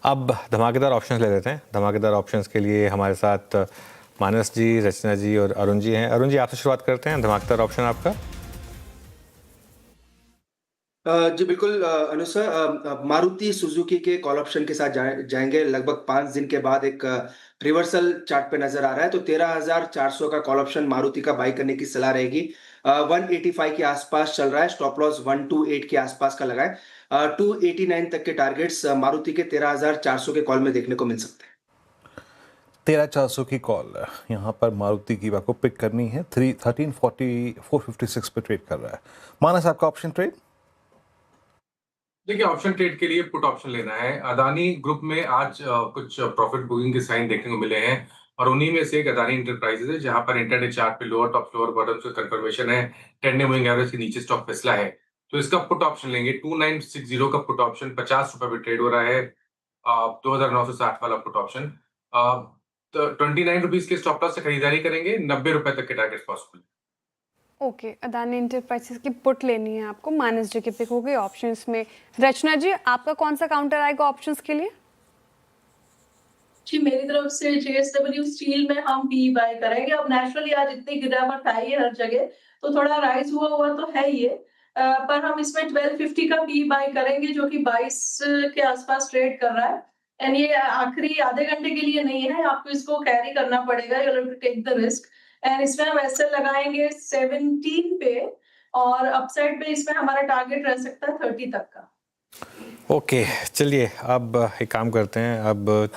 अब धमाकेदार ऑप्शंस ले लेते हैं। धमाकेदार ऑप्शंस के लिए हमारे साथ मानस जी, रचना जी और अरुण जी हैं। अरुण जी आपसे शुरुआत करते हैं। धमाकेदार ऑप्शन आपका। जी बिल्कुल अनु सर, मारुति सुजुकी के कॉल ऑप्शन के साथ जाएंगे। लगभग 5 दिन के बाद एक रिवर्सल चार्ट पे नजर आ रहा है, तो 13,400 का कॉल ऑप्शन मारुति का बाई करने की सलाह रहेगी। 185 के आसपास चल रहा है, स्टॉप लॉस 128 के आसपास का लगा है। 289 तक के टारगेट्स मारुति के 13,400 के कॉल में देखने को मिल सकते हैं। 13,400 की कॉल यहाँ पर मारुति की आपको पिक करनी है। 1340 456 पे ट्रेड कर रहा है। मानस, आपका ऑप्शन ट्रेड? देखिए, ऑप्शन ट्रेड के लिए पुट ऑप्शन लेना है। अदानी ग्रुप में आज कुछ प्रॉफिट बुकिंग के साइन देखने को मिले हैं और उन्हीं में से एक अदानी इंटरप्राइजेज है, जहां पर इंटरडे चार्ट पे लोअर टॉप लोअर बॉटम से कंफर्मेशन है, 10 डे मूविंग एवरेज के नीचे स्टॉक फिसला है, तो इसका पुट ऑप्शन लेंगे। 2960 का पुट ऑप्शन 50 रुपए पे ट्रेड हो रहा है। 2960 वाला पुट ऑप्शन 29 रुपीज के स्टॉप लॉस से खरीदारी करेंगे। 90 रुपए तक के target possible. Okay, Adani enterprises की पुट लेनी है आपको। मानस जी की पिक हो गई ऑप्शंस में। रचना जी, आपका कौन सा काउंटर आएगा ऑप्शंस के लिए? जी मेरी तरफ से JSW स्टील में हम पी बाय करेंगे। अब नेचुरली आज इतनी गिरावट आई है हर जगह, तो थोड़ा राइज हुआ तो है ये, पर हम इसमें 1250 का पी बाय करेंगे, जो कि 22 के आसपास ट्रेड कर रहा है। एंड ये आखिरी आधे घंटे के लिए नहीं है, आपको इसको कैरी करना पड़ेगा, you have to take the risk. And इसमें हम ऐसे लगाएंगे 17 पे, और अपसाइड पे इसमें हमारा टारगेट रह सकता है 30 तक का। ओके, चलिए अब एक काम करते हैं, अब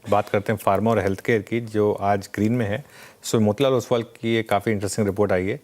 बात करते हैं फार्मा और हेल्थ केयर की, जो आज ग्रीन में है। सो मोतीलाल ओसवाल की एक काफ़ी इंटरेस्टिंग रिपोर्ट आई है।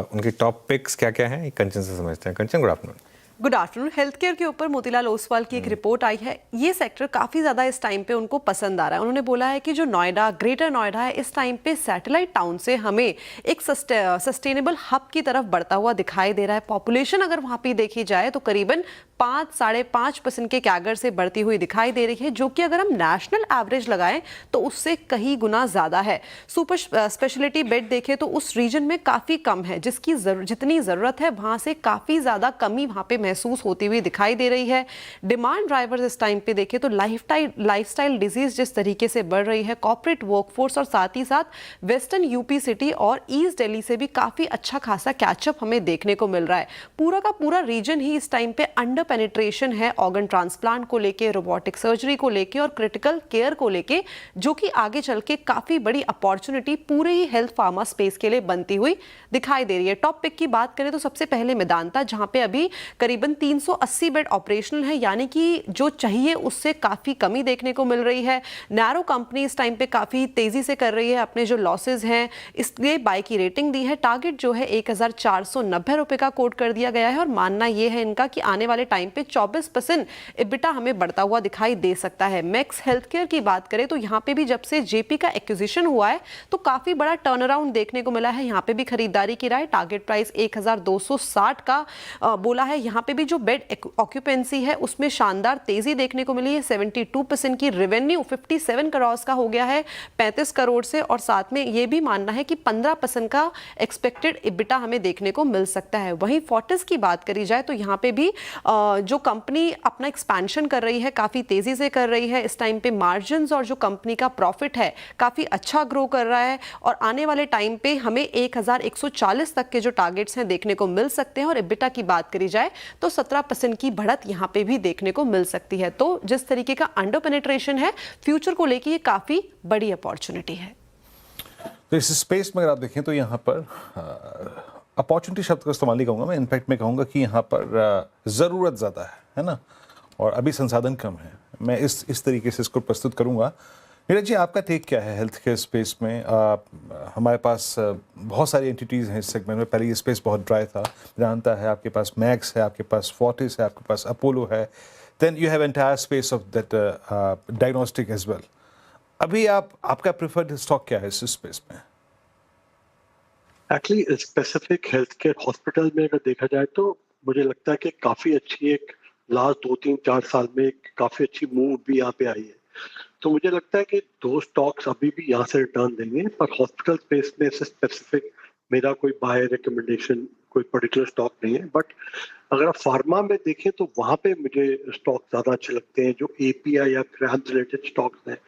उनकी टॉप पिक्स क्या क्या हैं, कंचन से समझते हैं। Kanchan, good afternoon. Good afternoon. Health care के ऊपर मोतीलाल ओसवाल की एक रिपोर्ट आई है। ये सेक्टर काफ़ी ज़्यादा इस टाइम पे उनको पसंद आ रहा है। उन्होंने बोला है कि जो नोएडा, ग्रेटर नोएडा है, इस टाइम पे सैटेलाइट टाउन से हमें एक सस्टेनेबल हब की तरफ बढ़ता हुआ दिखाई दे रहा है। पॉपुलेशन अगर वहाँ पे देखी जाए तो करीबन 5-5.5% के कैगर से बढ़ती हुई दिखाई दे रही है, जो कि अगर हम नेशनल एवरेज लगाएं तो उससे कहीं गुना ज़्यादा है। सुपर स्पेशलिटी बेड देखें तो उस रीजन में काफ़ी कम है, जिसकी जितनी ज़रूरत है वहाँ से काफ़ी ज़्यादा कमी वहाँ पे महसूस होती हुई दिखाई दे रही है। डिमांड ड्राइवर्स इस टाइम पे देखें तो लाइफस्टाइल डिजीज जिस तरीके से बढ़ रही है, कॉर्पोरेट वर्कफोर्स, और साथ ही साथ वेस्टर्न यूपी सिटी और ईस्ट दिल्ली से भी काफ़ी अच्छा खासा कैचअप हमें देखने को मिल रहा है। पूरा का पूरा रीजन ही इस टाइम पे अंडर पेनिट्रेशन है ऑर्गन ट्रांसप्लांट को लेके, रोबोटिक सर्जरी को लेके और क्रिटिकल केयर को लेके, जो कि आगे चल के काफ़ी बड़ी अपॉर्चुनिटी पूरे ही हेल्थ फार्मा स्पेस के लिए बनती हुई दिखाई दे रही है। टॉप पिक की बात करें तो सबसे पहले मेदांता, जहां पे अभी करीबन 380 बेड ऑपरेशनल है, यानी कि जो चाहिए उससे काफ़ी कमी देखने को मिल रही है। नैरो कंपनी इस टाइम पे काफ़ी तेज़ी से कर रही है अपने जो लॉसेज हैं, इसलिए बाय की रेटिंग दी है। टारगेट जो है 1490 रुपये का कोट कर दिया गया है, और मानना यह है इनका कि आने वाले टाइम पे 24% EBITDA हमें बढ़ता हुआ दिखाई दे सकता है। मैक्स हेल्थ केयर की बात करें तो यहाँ पे भी जब से जेपी का एक्विजिशन हुआ है तो काफ़ी बड़ा टर्न अराउंड देखने को मिला है। यहाँ पे भी खरीदारी की राय, टारगेट प्राइस 1260 का बोला है। यहाँ पे भी जो बेड ऑक्यूपेंसी है उसमें शानदार तेजी देखने को मिली है। 72% की रेवेन्यू 57 करोड़ का हो गया है 35 करोड़ से, और साथ में ये भी मानना है कि 15% का एक्सपेक्टेड EBITDA हमें देखने को मिल सकता है। वहीं फोर्टिस की बात करी जाए तो यहाँ पे भी जो कंपनी अपना एक्सपेंशन कर रही है काफ़ी तेज़ी से कर रही है। इस टाइम पे मार्जिन्स और जो कंपनी का प्रॉफिट है काफ़ी अच्छा ग्रो कर रहा है, और आने वाले टाइम पे हमें 1140 तक के जो टारगेट्स हैं देखने को मिल सकते हैं। और EBITDA की बात करी जाए तो 17% की बढ़त यहाँ पे भी देखने को मिल सकती है। तो जिस तरीके का अंडर पेनिट्रेशन है, फ्यूचर को लेके ये काफ़ी बड़ी अपॉर्चुनिटी है। तो इस स्पेस में अगर आप देखें तो यहाँ पर अपॉर्चुनिटी शब्द का इस्तेमाल नहीं कहूँगा मैं, इनफैक्ट मैं कहूँगा कि यहाँ पर ज़रूरत ज़्यादा है ना, और अभी संसाधन कम है। मैं इस तरीके से इसको प्रस्तुत करूँगा। नीरज जी, आपका टेक क्या है हेल्थ केयर स्पेस में? हमारे पास बहुत सारी एंटिटीज़ हैं इस सेगमेंट में। पहले ये स्पेस बहुत ड्राई था। जानता है, आपके पास मैक्स है, आपके पास फोर्टिस है, आपके पास अपोलो है, then you have entire space of that diagnostic as well. अभी आपका प्रेफर्ड स्टॉक क्या है इस स्पेस में? Actually specific health care hospital में अगर देखा जाए तो मुझे लगता है कि काफ़ी अच्छी एक लास्ट 2-3-4 साल में काफ़ी अच्छी मूव भी यहाँ पे आई है। तो मुझे लगता है कि 2 स्टॉक्स अभी भी यहाँ से रिटर्न देंगे, पर हॉस्पिटल स्पेस में से स्पेसिफिक मेरा कोई बाय रिकमेंडेशन कोई पर्टिकुलर स्टॉक नहीं है। बट अगर आप फार्मा में देखें तो वहाँ पे मुझे स्टॉक ज़्यादा अच्छे लगते हैं, जो API या क्रैम रिलेटेड स्टॉक्स हैं।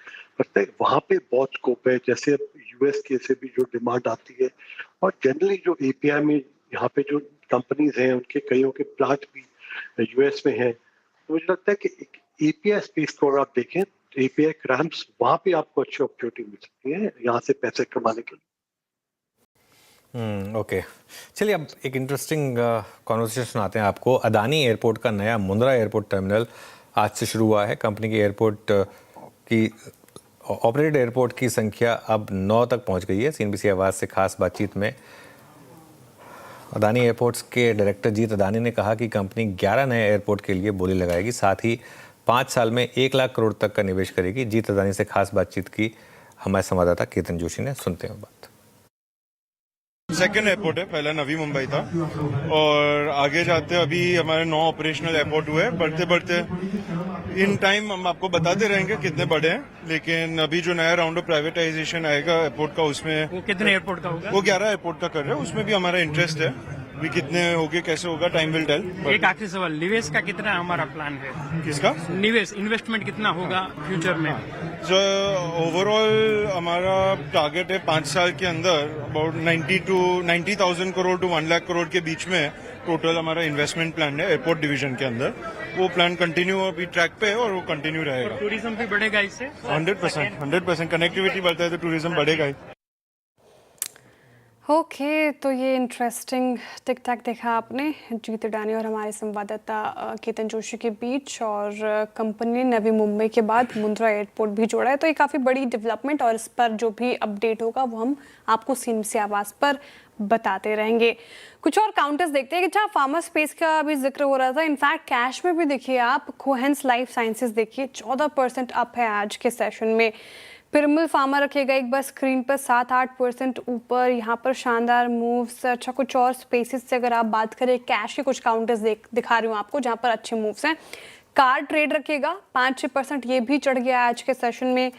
लगता है वहाँ पे बहुत स्कोप है, जैसे यूएस के से भी जो डिमांड आती है, और जनरली जो API में यहाँ पे जो कंपनीज हैं, उनके कईयों के प्लांट भी यूएस में हैं। तो मुझे लगता है कि एपीआई स्पेस को अगर आप देखें, एपीआई क्रैम्प्स वहाँ पे आपको अच्छी अपॉर्चुनिटी मिल सकती है यहाँ से पैसे कमाने के लिए। ओके, चलिए अब एक इंटरेस्टिंग कॉन्वर्सेशन सुनाते हैं आपको। अदानी एयरपोर्ट का नया मुंद्रा एयरपोर्ट टर्मिनल आज से शुरू हुआ है। कंपनी की एयरपोर्ट की ऑपरेटेड एयरपोर्ट की संख्या अब 9 तक पहुंच गई है। सीएनबीसी आवाज़ से खास बातचीत में अदानी एयरपोर्ट्स के डायरेक्टर जीत अदानी ने कहा कि कंपनी 11 नए एयरपोर्ट के लिए बोली लगाएगी, साथ ही 5 साल में 1 लाख करोड़ तक का निवेश करेगी। जीत अदानी से खास बातचीत की हमारे संवाददाता केतन जोशी ने, सुनते हैं बात। सेकेंड एयरपोर्ट है, पहला नवी मुंबई था और आगे जाते अभी हमारे 9 ऑपरेशनल एयरपोर्ट हुए। बढ़ते बढ़ते इन टाइम हम आपको बताते रहेंगे कितने बड़े हैं, लेकिन अभी जो नया राउंड ऑफ प्राइवेटाइजेशन आएगा एयरपोर्ट का, उसमें वो कितने एयरपोर्ट का होगा? वो 11 एयरपोर्ट का कर रहे हैं। उसमें भी हमारा इंटरेस्ट है, भी कितने होगे कैसे होगा टाइम विल टेल। एक आखिरी सवाल, निवेश का कितना हमारा प्लान है? किसका निवेश, इन्वेस्टमेंट कितना होगा फ्यूचर में? जो ओवरऑल हमारा टारगेट है 5 साल के अंदर अबाउट 90,000 करोड़ टू 1 लाख करोड़ के बीच में टोटल हमारा इन्वेस्टमेंट प्लान है एयरपोर्ट डिवीजन के अंदर। वो प्लान कंटिन्यू अभी ट्रैक पे है और वो कंटिन्यू रहेगा। टूरिज्म भी बढ़ेगा इससे? 100% कनेक्टिविटी बढ़ता है तो टूरिज्म बढ़ेगा ही। ओके, तो ये इंटरेस्टिंग टिक टैक देखा आपने जीत अडानी और हमारे संवाददाता केतन जोशी के बीच। और कंपनी ने नवी मुंबई के बाद मुंद्रा एयरपोर्ट भी जोड़ा है, तो ये काफ़ी बड़ी डेवलपमेंट और इस पर जो भी अपडेट होगा वो हम आपको सीएनबीसी आवाज़ पर बताते रहेंगे। कुछ और काउंटर्स देखते हैं कि जहाँ फार्मा स्पेस का भी जिक्र हो रहा था, इनफैक्ट कैश में भी देखिए आप, कोहेंस लाइफ साइंसेज देखिए 14% अप है आज के सेशन में। पिरामल फार्मा रखेगा एक बार स्क्रीन पर 7-8% ऊपर, यहाँ पर शानदार मूव्स। अच्छा, कुछ और स्पेसेस से अगर आप बात करें, कैश के कुछ काउंटर्स दिखा रही हूँ आपको जहाँ पर अच्छे मूव्स हैं। कार ट्रेड रखेगा 5-6%, ये भी चढ़ गया आज के सेशन में।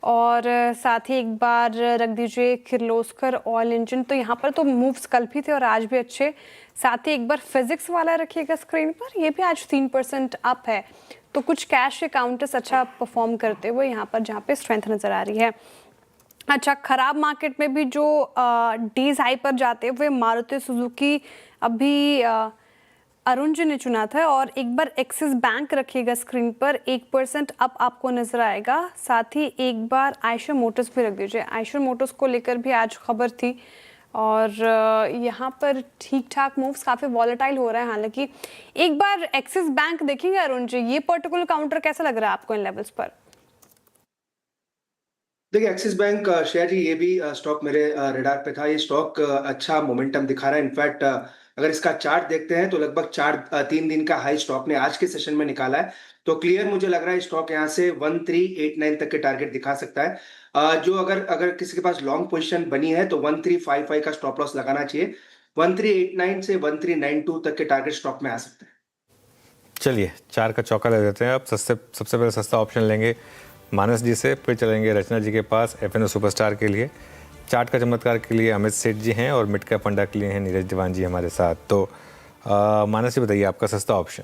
और साथ ही एक बार रख दीजिए किर्लोस्कर ऑयल इंजन, तो यहाँ पर तो मूव्स कल भी थे और आज भी अच्छे। साथ ही एक बार फिजिक्स वाला रखिएगा स्क्रीन पर, ये भी आज 3% अप है। तो कुछ कैश के काउंटर्स अच्छा परफॉर्म करते हुए यहाँ पर जहाँ पे स्ट्रेंथ नज़र आ रही है। अच्छा, खराब मार्केट में भी जो डेज हाई पर जाते हुए मारुति सुजुकी अभी अरुण जी ने चुना था। और एक बार एक्सिस बैंक रखिएगा स्क्रीन पर, 1% अप आपको नजर आएगा। साथ ही एक बार आयशर मोटर्स भी रख दीजिए। आयशर मोटर्स को लेकर भी आज खबर थी और यहाँ पर ठीक ठाक मूव्स, काफ़ी वॉलेटाइल हो रहा है। हालांकि एक बार एक्सिस बैंक देखेंगे अरुण जी, ये पर्टिकुलर काउंटर कैसा लग रहा है आपको इन लेवल्स पर? देखिए, एक्सिस बैंक शेयर जी, ये भी स्टॉक मेरे रडार पे था। ये स्टॉक अच्छा मोमेंटम दिखा रहा है। इनफैक्ट अगर इसका चार्ट देखते हैं तो लगभग 3 दिन का हाई स्टॉक ने आज के सेशन में निकाला है। तो क्लियर मुझे लग रहा है स्टॉक यहाँ से 1389 तक के टारगेट दिखा सकता है। जो अगर किसी के पास लॉन्ग पोजीशन बनी है तो 1355 का स्टॉप लॉस लगाना चाहिए। 1389 से 1392 तक के टारगेट स्टॉक में आ सकते हैं। चलिए 4 का चौका ले देते हैं। अब सबसे पहले सस्ता ऑप्शन लेंगे मानस जी से, फिर चलेंगे रचना जी के पास एफएनओ सुपरस्टार के लिए। चार्ट का चमत्कार के लिए अमित सेठ जी हैं और मिड कैप फंडा के लिए हैं नीरज दीवान जी हमारे साथ। तो मानस जी बताइए आपका सस्ता ऑप्शन।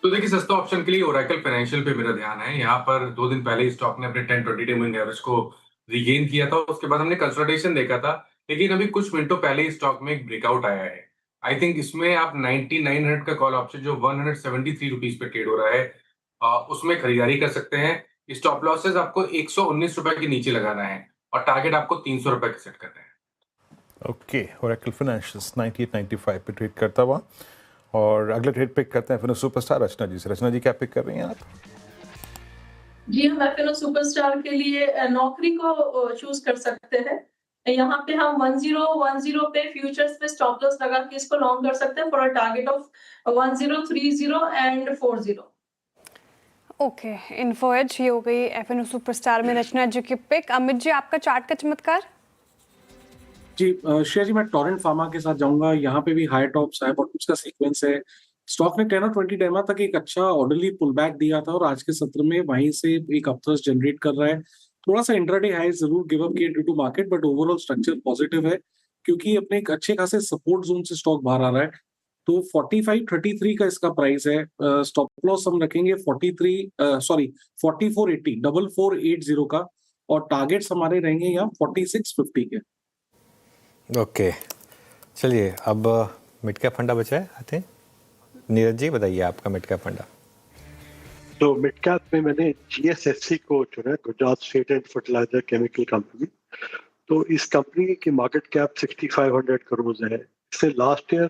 तो देखिए, सस्ता ऑप्शन के लिए ओरेकल फाइनेंशियल पे मेरा ध्यान है। यहाँ पर 2 दिन पहले स्टॉक ने अपने 10-20 डे मूविंग एवरेज को रीगेन किया था, उसके बाद हमने कंसोलिडेशन देखा था, लेकिन अभी कुछ मिनटों पहले स्टॉक में एक ब्रेकआउट आया है। आई थिंक इसमें आप 9900 का कॉल ऑप्शन जो 173 रुपीज पे ट्रेड हो रहा है, उसमें खरीदारी कर सकते हैं। स्टॉप लॉसेस आपको 119 रुपए के नीचे लगाना है और टारगेट आपको 300 रुपए का सेट करना है। ओके, ओरेकल फाइनेंशियल्स 9895 पे ट्रेड करता हुआ। और अगले ट्रेड पिक करते हैं एफएनओ सुपरस्टार रचना जी से। रचना जी, क्या पिक कर रही हैं आप? जी, हम एफएनओ सुपरस्टार के लिए नौकरी को चूज कर सकते हैं। यहाँ पे हम 1010 पे फ्यूचर्स पे स्टॉप लॉस लगा के इसको लॉन्ग कर सकते हैं for a target of 1030 and 40। Okay, Info Edge ये हो गई एफएनओ सुपरस्टार में रचना जी की पिक। अमित जी, आपका चार्ट का चमत्कार? जी शेयर जी, मैं टोरेंट फार्मा के साथ जाऊंगा। यहाँ पे भी हाई टॉप्स है, बॉटम्स का सीक्वेंस है। स्टॉक ने 10 और 20 डेमा तक एक अच्छा ऑर्डरली पुल बैक दिया था और आज के सत्र में वहीं से एक अपथ्रस्ट जनरेट कर रहा है। थोड़ा सा इंट्राडे हाई जरूर गिव अप किया due to market, but overall structure positive है क्योंकि अपने एक अच्छे खासे सपोर्ट जोन से स्टॉक बाहर आ रहा है। तो 4533 का इसका प्राइस है। स्टॉप लॉस हम रखेंगे 4480 का, और टारगेट्स हमारे रहेंगे यहाँ 4650 के। ओके, चलिए अब मिड कैप फंडा बचा है आते हैं। नीरज जी बताइए आपका मिड कैप फंडा। तो मिड कैप में मैंने GSFC को चुना, Gujarat state and fertilizer chemical company. तो इस कंपनी की मार्केट कैप 6500 करोड़ है। इससे लास्ट ईयर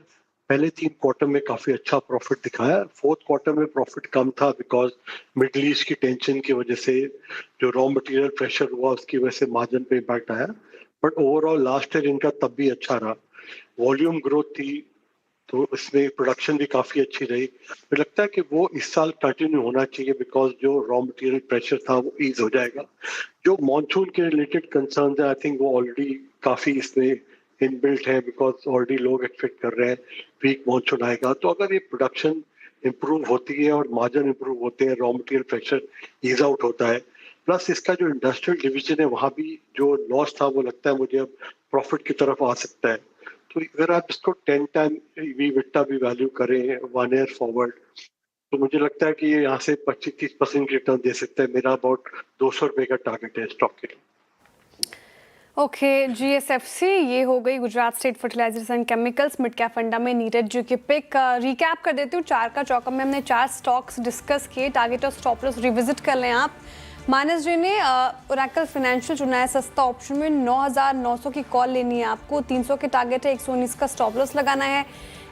पहले 3 क्वार्टर में काफी अच्छा प्रॉफिट दिखाया। 4th क्वार्टर में प्रॉफिट कम था बिकॉज मिडल ईस्ट की टेंशन की वजह से जो रॉ मटेरियल प्रेशर हुआ उसकी वजह से मार्जिन पे इम्पैक्ट आया। बट ओवरऑल लास्ट ईयर इनका तब भी अच्छा रहा, वॉल्यूम ग्रोथ थी, तो इसमें प्रोडक्शन भी काफी अच्छी रही। मुझे लगता है कि वो इस साल कंटिन्यू होना चाहिए बिकॉज जो रॉ मटेरियल प्रेशर था वो ईज हो जाएगा। जो मॉनसून के रिलेटेड कंसर्न है आई थिंक वो ऑलरेडी काफी इसमें इनबिल्ट है बिकॉज ऑलरेडी लोग एक्सपेक्ट कर रहे हैं वीक मॉनसून आएगा। तो अगर ये प्रोडक्शन इंप्रूव होती है और मार्जिन इंप्रूव होते हैं, raw material pressure ease out होता है, प्लस इसका जो इंडस्ट्रियल डिवीजन है वहाँ भी जो लॉस था वो लगता है मुझे अब प्रॉफिट की तरफ आ सकता है। तो अगर आप इसको 10 टाइम EBITDA भी वैल्यू करें 1 ईयर फॉरवर्ड, तो मुझे लगता है कि ये यहाँ से 25-30% रिटर्न दे सकता है। मेरा अबाउट 200 रुपये का टारगेट है स्टॉक के लिए। ओके, GSFC ये हो गई Gujarat state fertilisers and chemicals mid cap फंडा में नीरज जी के पिक। रिकैप कर देती हूँ, 4 का चौका में हमने 4 स्टॉक्स डिस्कस किए। टारगेट और स्टॉप लॉस रिविजिट कर लें आप। मानस जी ने ओरेकल फाइनेंशियल चुना है सस्ता ऑप्शन में, 9900 की कॉल लेनी है आपको, 300 के टारगेट है, 119 का स्टॉप लॉस लगाना है।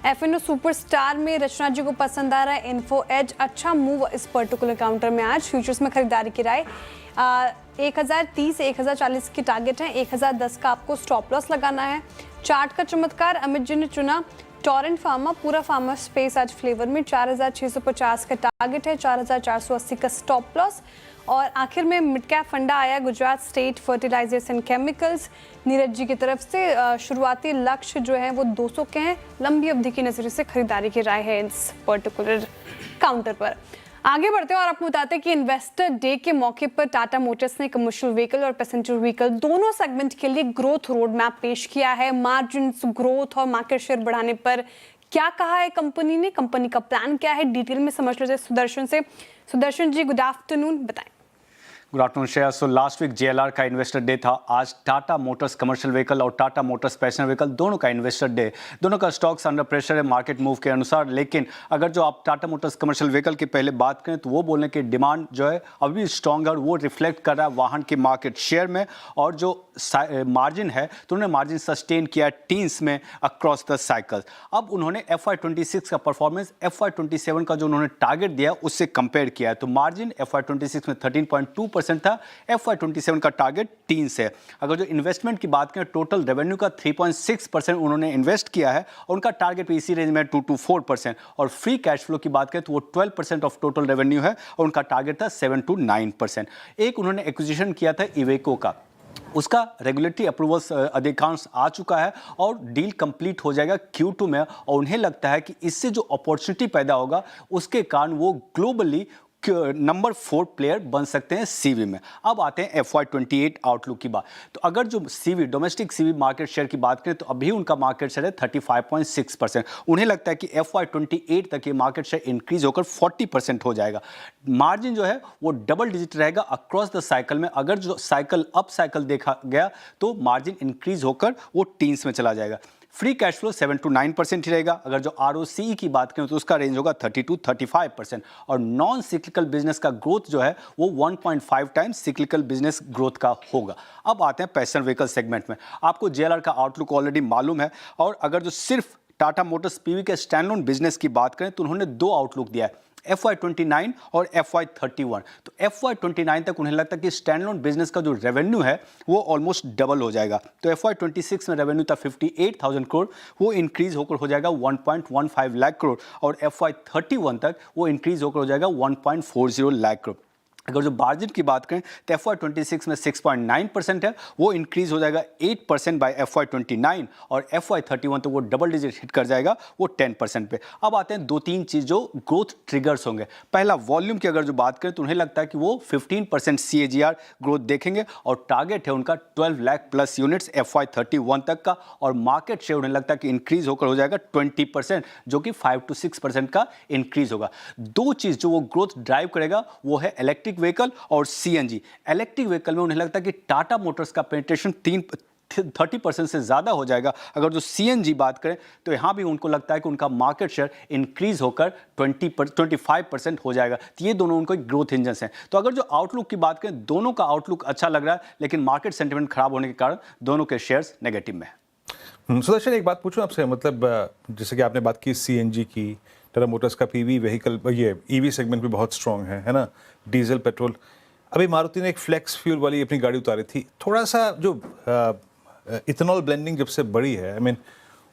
FNO सुपरस्टार में रचना जी को पसंद आ रहा है। इन्फो एज अच्छा मूव इस पर्टिकुलर काउंटर में आज। फ्यूचर्स में खरीदारी की राय, 1030 1040 की टारगेट है, 1010 का आपको स्टॉप लॉस लगाना है। चार्ट का चमत्कार अमित जी ने चुना, टोरेंट फार्मा, पूरा फार्मा स्पेस आज फ्लेवर में, 4650 का टारगेट है, 4480 का स्टॉप लॉस। और आखिर में मिड कैप फंडा आया Gujarat state fertilisers and Chemicals. Neeraj ji की तरफ से शुरुआती लक्ष्य जो है वो 200 के हैं। लंबी अवधि की नजरिए से खरीदारी की राय है इस पर्टिकुलर काउंटर पर। आगे बढ़ते हैं और आपको बताते हैं कि इन्वेस्टर डे के मौके पर टाटा मोटर्स ने कमर्शियल व्हीकल और पैसेंजर व्हीकल दोनों सेगमेंट के लिए ग्रोथ रोड मैप पेश किया है। मार्जिन ग्रोथ और मार्केट शेयर बढ़ाने पर क्या कहा है कंपनी ने, कंपनी का प्लान क्या है, डिटेल में समझ लेते हैं सुदर्शन से। सुदर्शन जी गुड आफ्टरनून, बताएं। Good afternoon Shreya. So last week JLR का इन्वेस्टर डे था, आज टाटा मोटर्स कमर्शियल व्हीकल और टाटा मोटर्स पैसेंजर व्हीकल दोनों का इन्वेस्टर डे। दोनों का स्टॉक्स अंडर प्रेशर है मार्केट मूव के अनुसार। लेकिन अगर जो आप टाटा मोटर्स कमर्शियल व्हीकल की पहले बात करें तो वो बोलने की डिमांड जो है अभी स्ट्रॉन्ग है और वो रिफ्लेक्ट कर रहा है वाहन के मार्केट शेयर में। और जो मार्जिन है तो उन्होंने मार्जिन सस्टेन किया टीन्स में अक्रॉस द साइकिल। अब उन्होंने FY26 का परफॉर्मेंस FY27 का जो उन्होंने टारगेट दिया उससे कंपेयर किया है। तो मार्जिन FY26 में 13.2% था, FY27 का टारगेट 3 है। अगर जो इन्वेस्टमेंट की बात करें टोटल रेवेन्यू का 3.6% उन्होंने इन्वेस्ट किया है और उनका टारगेट भी इसी रेंज में 2 to 4%। और फ्री कैश फ्लो की बात करें तो वो 12% ऑफ टोटल रेवेन्यू है और उनका टारगेट था 7 to 9%। एक उन्होंने एक्विजिशन किया था इवेको का, उसका रेगुलेटरी अप्रूवल्स अधिकांश आ चुका है और डील कंप्लीट हो जाएगा Q2 में। और उन्हें लगता है कि इससे जो अपॉर्चुनिटी पैदा होगा उसके कारण वो ग्लोबली नंबर 4 प्लेयर बन सकते हैं CV में। अब आते हैं FY28 आउटलुक की बात। तो अगर जो CV domestic CV market share की बात करें तो अभी उनका मार्केट शेयर है 35.6%। उन्हें लगता है कि FY28 तक ये मार्केट शेयर इंक्रीज होकर 40% हो जाएगा। मार्जिन जो है वो डबल डिजिट रहेगा अक्रॉस द साइकिल में। अगर जो साइकिल अप साइकिल देखा गया तो मार्जिन इंक्रीज होकर वो टीन्स में चला जाएगा। फ्री कैश फ्लो 7 to 9% ही रहेगा। अगर जो ROCE की बात करें तो उसका रेंज होगा 30 to 35%। और नॉन सिक्लिकल बिजनेस का ग्रोथ जो है वो 1.5 टाइम्स सिक्लिकल बिजनेस ग्रोथ का होगा। अब आते हैं पैसेंजर व्हीकल सेगमेंट में। आपको JLR का आउटलुक ऑलरेडी मालूम है। और अगर जो सिर्फ टाटा मोटर्स PV के स्टैंडअलोन बिजनेस की बात करें तो उन्होंने 2 आउटलुक दिया है, FY29 और FY31। तो FY29 तक उन्हें लगता है कि स्टैंडअलोन बिजनेस का जो रेवेन्यू है वो ऑलमोस्ट डबल हो जाएगा। तो FY26 में रेवेन्यू था 58,000 करोड़, वो इंक्रीज होकर हो जाएगा 1.15 लाख करोड़। और FY31 तक वो इंक्रीज होकर हो जाएगा 1.40 लाख करोड़। अगर जो मार्जिन की बात करें तो FY26 में 6.9% है, वो इंक्रीज हो जाएगा 8% बाय FY29। और FY31 तो वो डबल डिजिट हिट कर जाएगा वो 10% पे। अब आते हैं 2-3 चीज़ जो ग्रोथ ट्रिगर्स होंगे। पहला वॉल्यूम की अगर जो बात करें तो उन्हें लगता है कि वो 15% CAGR ग्रोथ देखेंगे और टारगेट है उनका 12 लाख प्लस यूनिट्स FY31 तक का। और मार्केट शेयर उन्हें लगता है कि इंक्रीज होकर हो जाएगा 20%, जो कि 5 to 6% का इंक्रीज होगा। 2 चीज़ जो वो ग्रोथ ड्राइव करेगा वो है इलेक्ट्रिक व्हीकल और CNG। इलेक्ट्रिक व्हीकल में उन्हें लगता है कि टाटा मोटर्स का पेनिट्रेशन 30% से ज़्यादा हो जाएगा। अगर जो CNG बात करें तो यहाँ भी उनको लगता है कि उनका मार्केट शेयर इंक्रीज होकर 25% हो जाएगा। तो ये दोनों उनको ग्रोथ इंजन्स हैं। तो अगर जो आउटलुक की बात करें, दोनों का आउटलुक अच्छा लग रहा है, लेकिन मार्केट सेंटिमेंट खराब होने के कारण दोनों के शेयर्स नेगेटिव में हैं। सुदर्शन, एक बात पूछूं आपसे, मतलब जैसे कि आपने बात की CNG की, टाटा मोटर्स का PV व्हीकल, ये EV सेगमेंट भी बहुत स्ट्रांग है ना, डीजल पेट्रोल। अभी मारुति ने एक फ्लेक्स फ्यूल वाली अपनी गाड़ी उतारी थी, थोड़ा सा जो इथेनॉल ब्लेंडिंग जब से बढ़ी है, आई मीन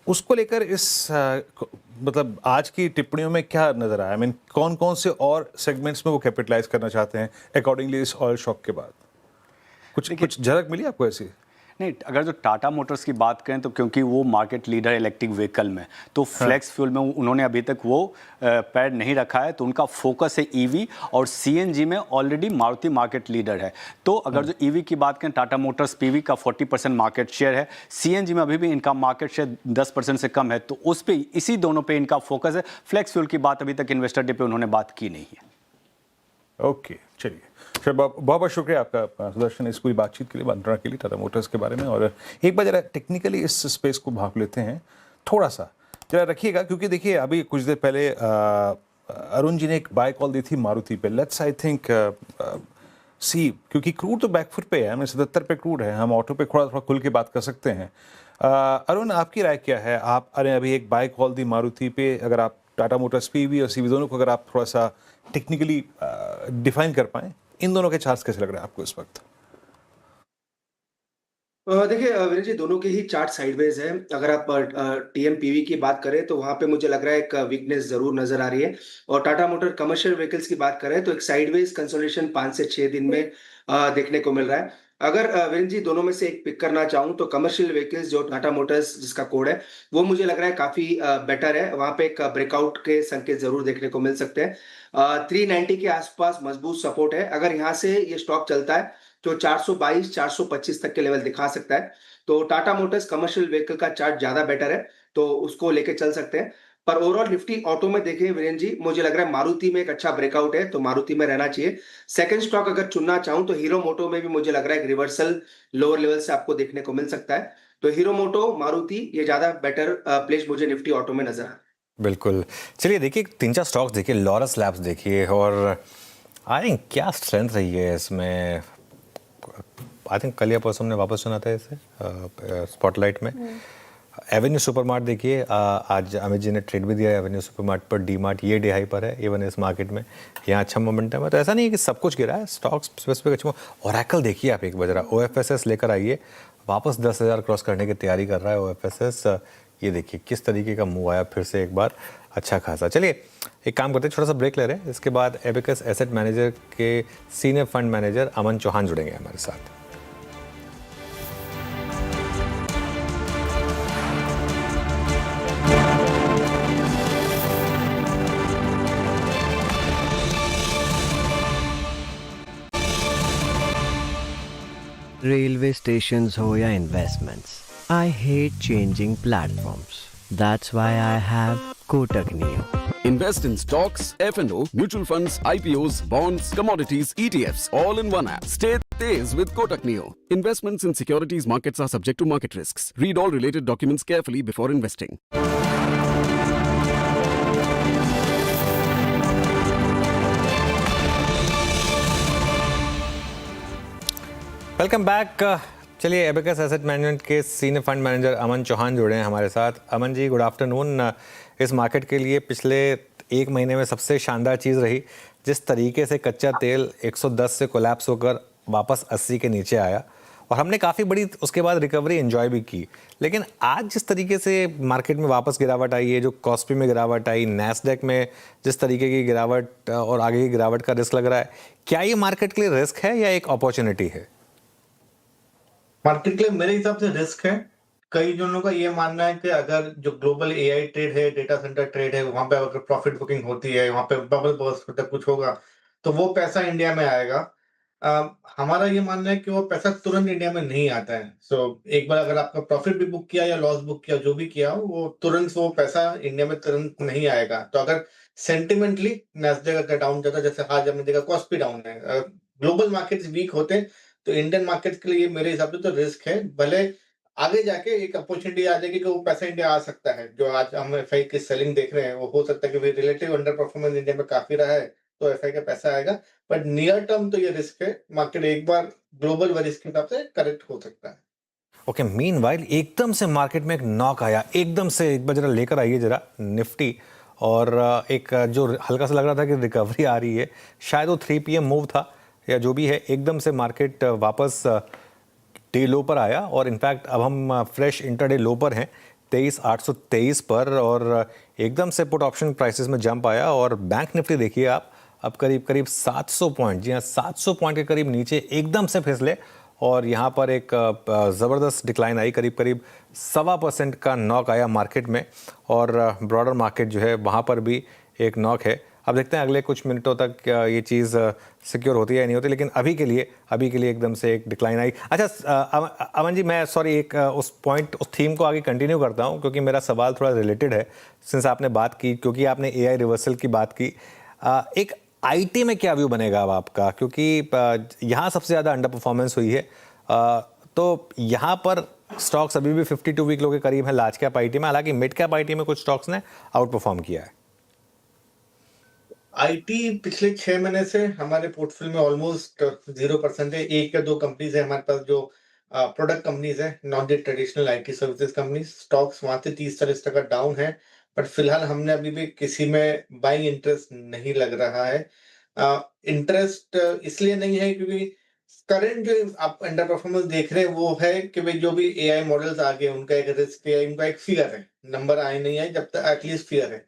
उसको लेकर इस मतलब आज की टिप्पणियों में क्या नजर आया? आई मीन कौन कौन से और सेगमेंट्स में वो कैपिटलाइज करना चाहते हैं अकॉर्डिंगली इस ऑयल शॉक के बाद? कुछ झलक मिली आपको ऐसी? नहीं, अगर जो टाटा मोटर्स की बात करें तो क्योंकि वो मार्केट लीडर इलेक्ट्रिक व्हीकल में, तो फ्लेक्स फ्यूल में उन्होंने अभी तक वो पैर नहीं रखा है, तो उनका फोकस है EV, और CNG में ऑलरेडी मारुति मार्केट लीडर है। तो अगर जो EV की बात करें, टाटा मोटर्स PV का 40% मार्केट शेयर है, CNG में अभी भी इनका मार्केट शेयर 10% से कम है, तो उस पे इसी दोनों पे इनका फोकस है। फ्लेक्स फ्यूल की बात अभी तक इन्वेस्टर डे पे उन्होंने बात की नहीं है। ओके, चलिए, बहुत बहुत शुक्रिया आपका सुदर्शन, इस पूरी बातचीत के लिए, मंत्रणा के लिए टाटा मोटर्स के बारे में। और एक बार जरा टेक्निकली इस स्पेस को भाग लेते हैं, थोड़ा सा जरा रखिएगा, क्योंकि देखिए अभी कुछ देर पहले अरुण जी ने एक बाय कॉल दी थी मारुति पे। लेट्स आई थिंक सी, क्योंकि क्रूड तो बैकफुट पे है, हमें 77 पे क्रूड है, हम ऑटो पे थोड़ा खुल के बात कर सकते हैं। अरुण, आपकी राय क्या है? आप अभी एक बाय कॉल दी मारुति पे, अगर आप टाटा मोटर्स PV और CV दोनों को अगर आप थोड़ा सा टेक्निकली डिफाइन कर पाएं, इन दोनों के चार्ट्स कैसे लग रहे हैं आपको इस वक्त? देखिए वीरेंद्र जी, दोनों के ही चार्ट साइडवेज है। अगर आप TMPV की बात करें तो वहां पे मुझे लग रहा है एक वीकनेस जरूर नजर आ रही है, और टाटा मोटर कमर्शियल व्हीकल्स की बात करें तो एक साइडवेज कंसोलिडेशन 5 से 6 दिन में देखने को मिल रहा है। अगर वीरेंद्र जी दोनों में से एक पिक करना चाहूं तो कमर्शियल व्हीकल्स जो टाटा मोटर्स जिसका कोड है, वो मुझे लग रहा है काफी बेटर है। वहां पे एक ब्रेकआउट के संकेत जरूर देखने को मिल सकते हैं। 390 के आसपास मजबूत सपोर्ट है। अगर यहाँ से ये स्टॉक चलता है तो 422 425 तक के लेवल दिखा सकता है। तो टाटा मोटर्स कमर्शियल व्हीकल का चार्ट ज्यादा बेटर है, तो उसको लेके चल सकते हैं। पर ओवरऑल निफ्टी ऑटो में देखें वीरेंद्र जी, मुझे लग रहा है मारुति में एक अच्छा ब्रेकआउट है, तो मारुति में रहना चाहिए। सेकंड स्टॉक अगर चुनना चाहूं तो हीरो मोटो में भी मुझे लग रहा है रिवर्सल लोअर लेवल से आपको देखने को मिल सकता है। तो हीरो मोटो, मारुति, ये ज्यादा बेटर प्लेस मुझे निफ्टी ऑटो में नजर आ रहा है। बिल्कुल, चलिए देखिए 3-4 स्टॉक्स देखिए, लॉरस लैब्स देखिए, और आई थिंक क्या स्ट्रेंथ रही है इसमें। आई थिंक कल या परसों ने वापस सुना था इसे स्पॉटलाइट में। एवेन्यू सुपरमार्ट देखिए, आज अमित जी ने ट्रेड भी दिया है एवेन्यू सुपरमार्ट पर। डीमार्ट ये हाई पर है इवन इस मार्केट में, यहाँ अच्छा मोमेंटम है। तो ऐसा नहीं है कि सब कुछ गिरा है, स्टॉक्स स्पेसिफिक अच्छे। ओरेकल देखिए आप एक बजरा, OFSS लेकर आइए, वापस 10,000 क्रॉस करने की तैयारी कर रहा है OFSS। ये देखिए किस तरीके का मूव आया फिर से एक बार अच्छा खासा। चलिए एक काम करते हैं, छोटा सा ब्रेक ले रहे हैं, इसके बाद एबेकस एसेट मैनेजर के सीनियर फंड मैनेजर अमन चौहान जुड़ेंगे हमारे साथ। Railway stations ho ya investments, I hate changing platforms. That's why I have Kotak Neo. Invest in stocks, F&O, mutual funds, IPOs, bonds, commodities, ETFs, all in one app. Stay Tez with Kotak Neo. Investments in securities markets are subject to market risks. Read all related documents carefully before investing. Welcome back. चलिए abacus asset management के senior fund manager अमन चौहान जुड़े हैं हमारे साथ। Aman ji, good afternoon. इस market के लिए पिछले एक महीने में सबसे शानदार चीज़ रही जिस तरीके से कच्चा तेल 110 से कोलैप्स होकर वापस 80 के नीचे आया, और हमने काफ़ी बड़ी उसके बाद रिकवरी एंजॉय भी की। लेकिन आज जिस तरीके से मार्केट में वापस गिरावट आई है, जो कॉस्पी में गिरावट आई, नैस्डैक में जिस तरीके की गिरावट और आगे की गिरावट का रिस्क लग रहा है, क्या ये मार्केट के लिए रिस्क है या एक अपॉर्चुनिटी है? मार्केट के लिए मेरे हिसाब से रिस्क है। कई जनों का ये मानना है कि अगर जो ग्लोबल AI ट्रेड है, डेटा सेंटर ट्रेड है, वहां पे अगर प्रॉफिट बुकिंग होती है, वहां पे बबल बर्स्ट होता है, कुछ होगा तो वो पैसा इंडिया में आएगा। हमारा ये मानना है कि वो पैसा तुरंत इंडिया में नहीं आता है। एक बार अगर आपका प्रॉफिट भी बुक किया या लॉस बुक किया, जो भी किया, वो तुरंत वो पैसा इंडिया में तुरंत नहीं आएगा। तो अगर सेंटिमेंटली नैस्डैक अगर डाउन जाता है, जैसे आज हमने देखा कॉस्पी डाउन है, ग्लोबल मार्केट्स वीक होते हैं, तो इंडियन मार्केट के लिए मेरे हिसाब से तो रिस्क है। भले आगे जाके एक अपॉर्चुनिटी आ जाएगी कि वो पैसा इंडिया आ सकता है। जो आज हम एफआई की सेलिंग देख रहे हैं वो हो सकता है कि रिलेटिव अंडर परफॉर्मेंस इंडिया में काफी रहा है, तो एफआई का पैसा आएगा। बट नियर टर्म तो ये रिस्क है, मार्केट एक बार ग्लोबल वरिस के हिसाब से करेक्ट हो सकता है। ओके, मीनवाइल एकदम से मार्केट में एक नॉक आया, एकदम से एक बार जरा लेकर आइए जरा निफ्टी, और एक जो हल्का सा लग रहा था कि रिकवरी आ रही है, शायद वो 3 PM मूव था या जो भी है, एकदम से मार्केट वापस डे लो पर आया और इनफैक्ट अब हम फ्रेश इंटरडे लो पर हैं 23,823 पर, और एकदम से पुट ऑप्शन प्राइसेस में जंप आया और बैंक निफ्टी देखिए आप अब करीब 700 पॉइंट, जी हाँ 700 पॉइंट के करीब नीचे एकदम से फिसले और यहाँ पर एक ज़बरदस्त डिक्लाइन आई, करीब 1.25% का नॉक आया मार्केट में, और ब्रॉडर मार्केट जो है वहाँ पर भी एक नॉक है। अब देखते हैं अगले कुछ मिनटों तक ये चीज़ सिक्योर होती है या नहीं होती, लेकिन अभी के लिए एकदम से एक डिक्लाइन आई। अच्छा अमन जी, मैं सॉरी एक उस थीम को आगे कंटिन्यू करता हूँ क्योंकि मेरा सवाल थोड़ा रिलेटेड है, सिंस आपने बात की, क्योंकि आपने AI रिवर्सल की बात की। एक IT में क्या व्यू बनेगा अब आपका, क्योंकि यहाँ सबसे ज़्यादा अंडर परफॉर्मेंस हुई है, तो यहाँ पर स्टॉक्स अभी भी 52 वीक लो के करीब है लार्ज कैप IT में, हालांकि मिड कैप IT में कुछ स्टॉक्स ने आउट परफॉर्म किया है। आईटी पिछले 6 महीने से हमारे पोर्टफोलियो में ऑलमोस्ट 0% है। 1 या 2 कंपनीज है हमारे पास जो प्रोडक्ट कंपनीज है, not the traditional IT services companies. Stocks वहां से 30-40% डाउन है, बट फिलहाल हमने अभी भी किसी में बाइंग इंटरेस्ट नहीं लग रहा है। इंटरेस्ट इसलिए नहीं है क्योंकि करंट जो आप अंडर परफॉर्मेंस देख रहे हैं वो है कि भाई जो भी एआई मॉडल्स आ गए उनका एक रिस्क है, उनका एक फियर है, नंबर आए नहीं आए जब तक एटलीस्ट फियर है।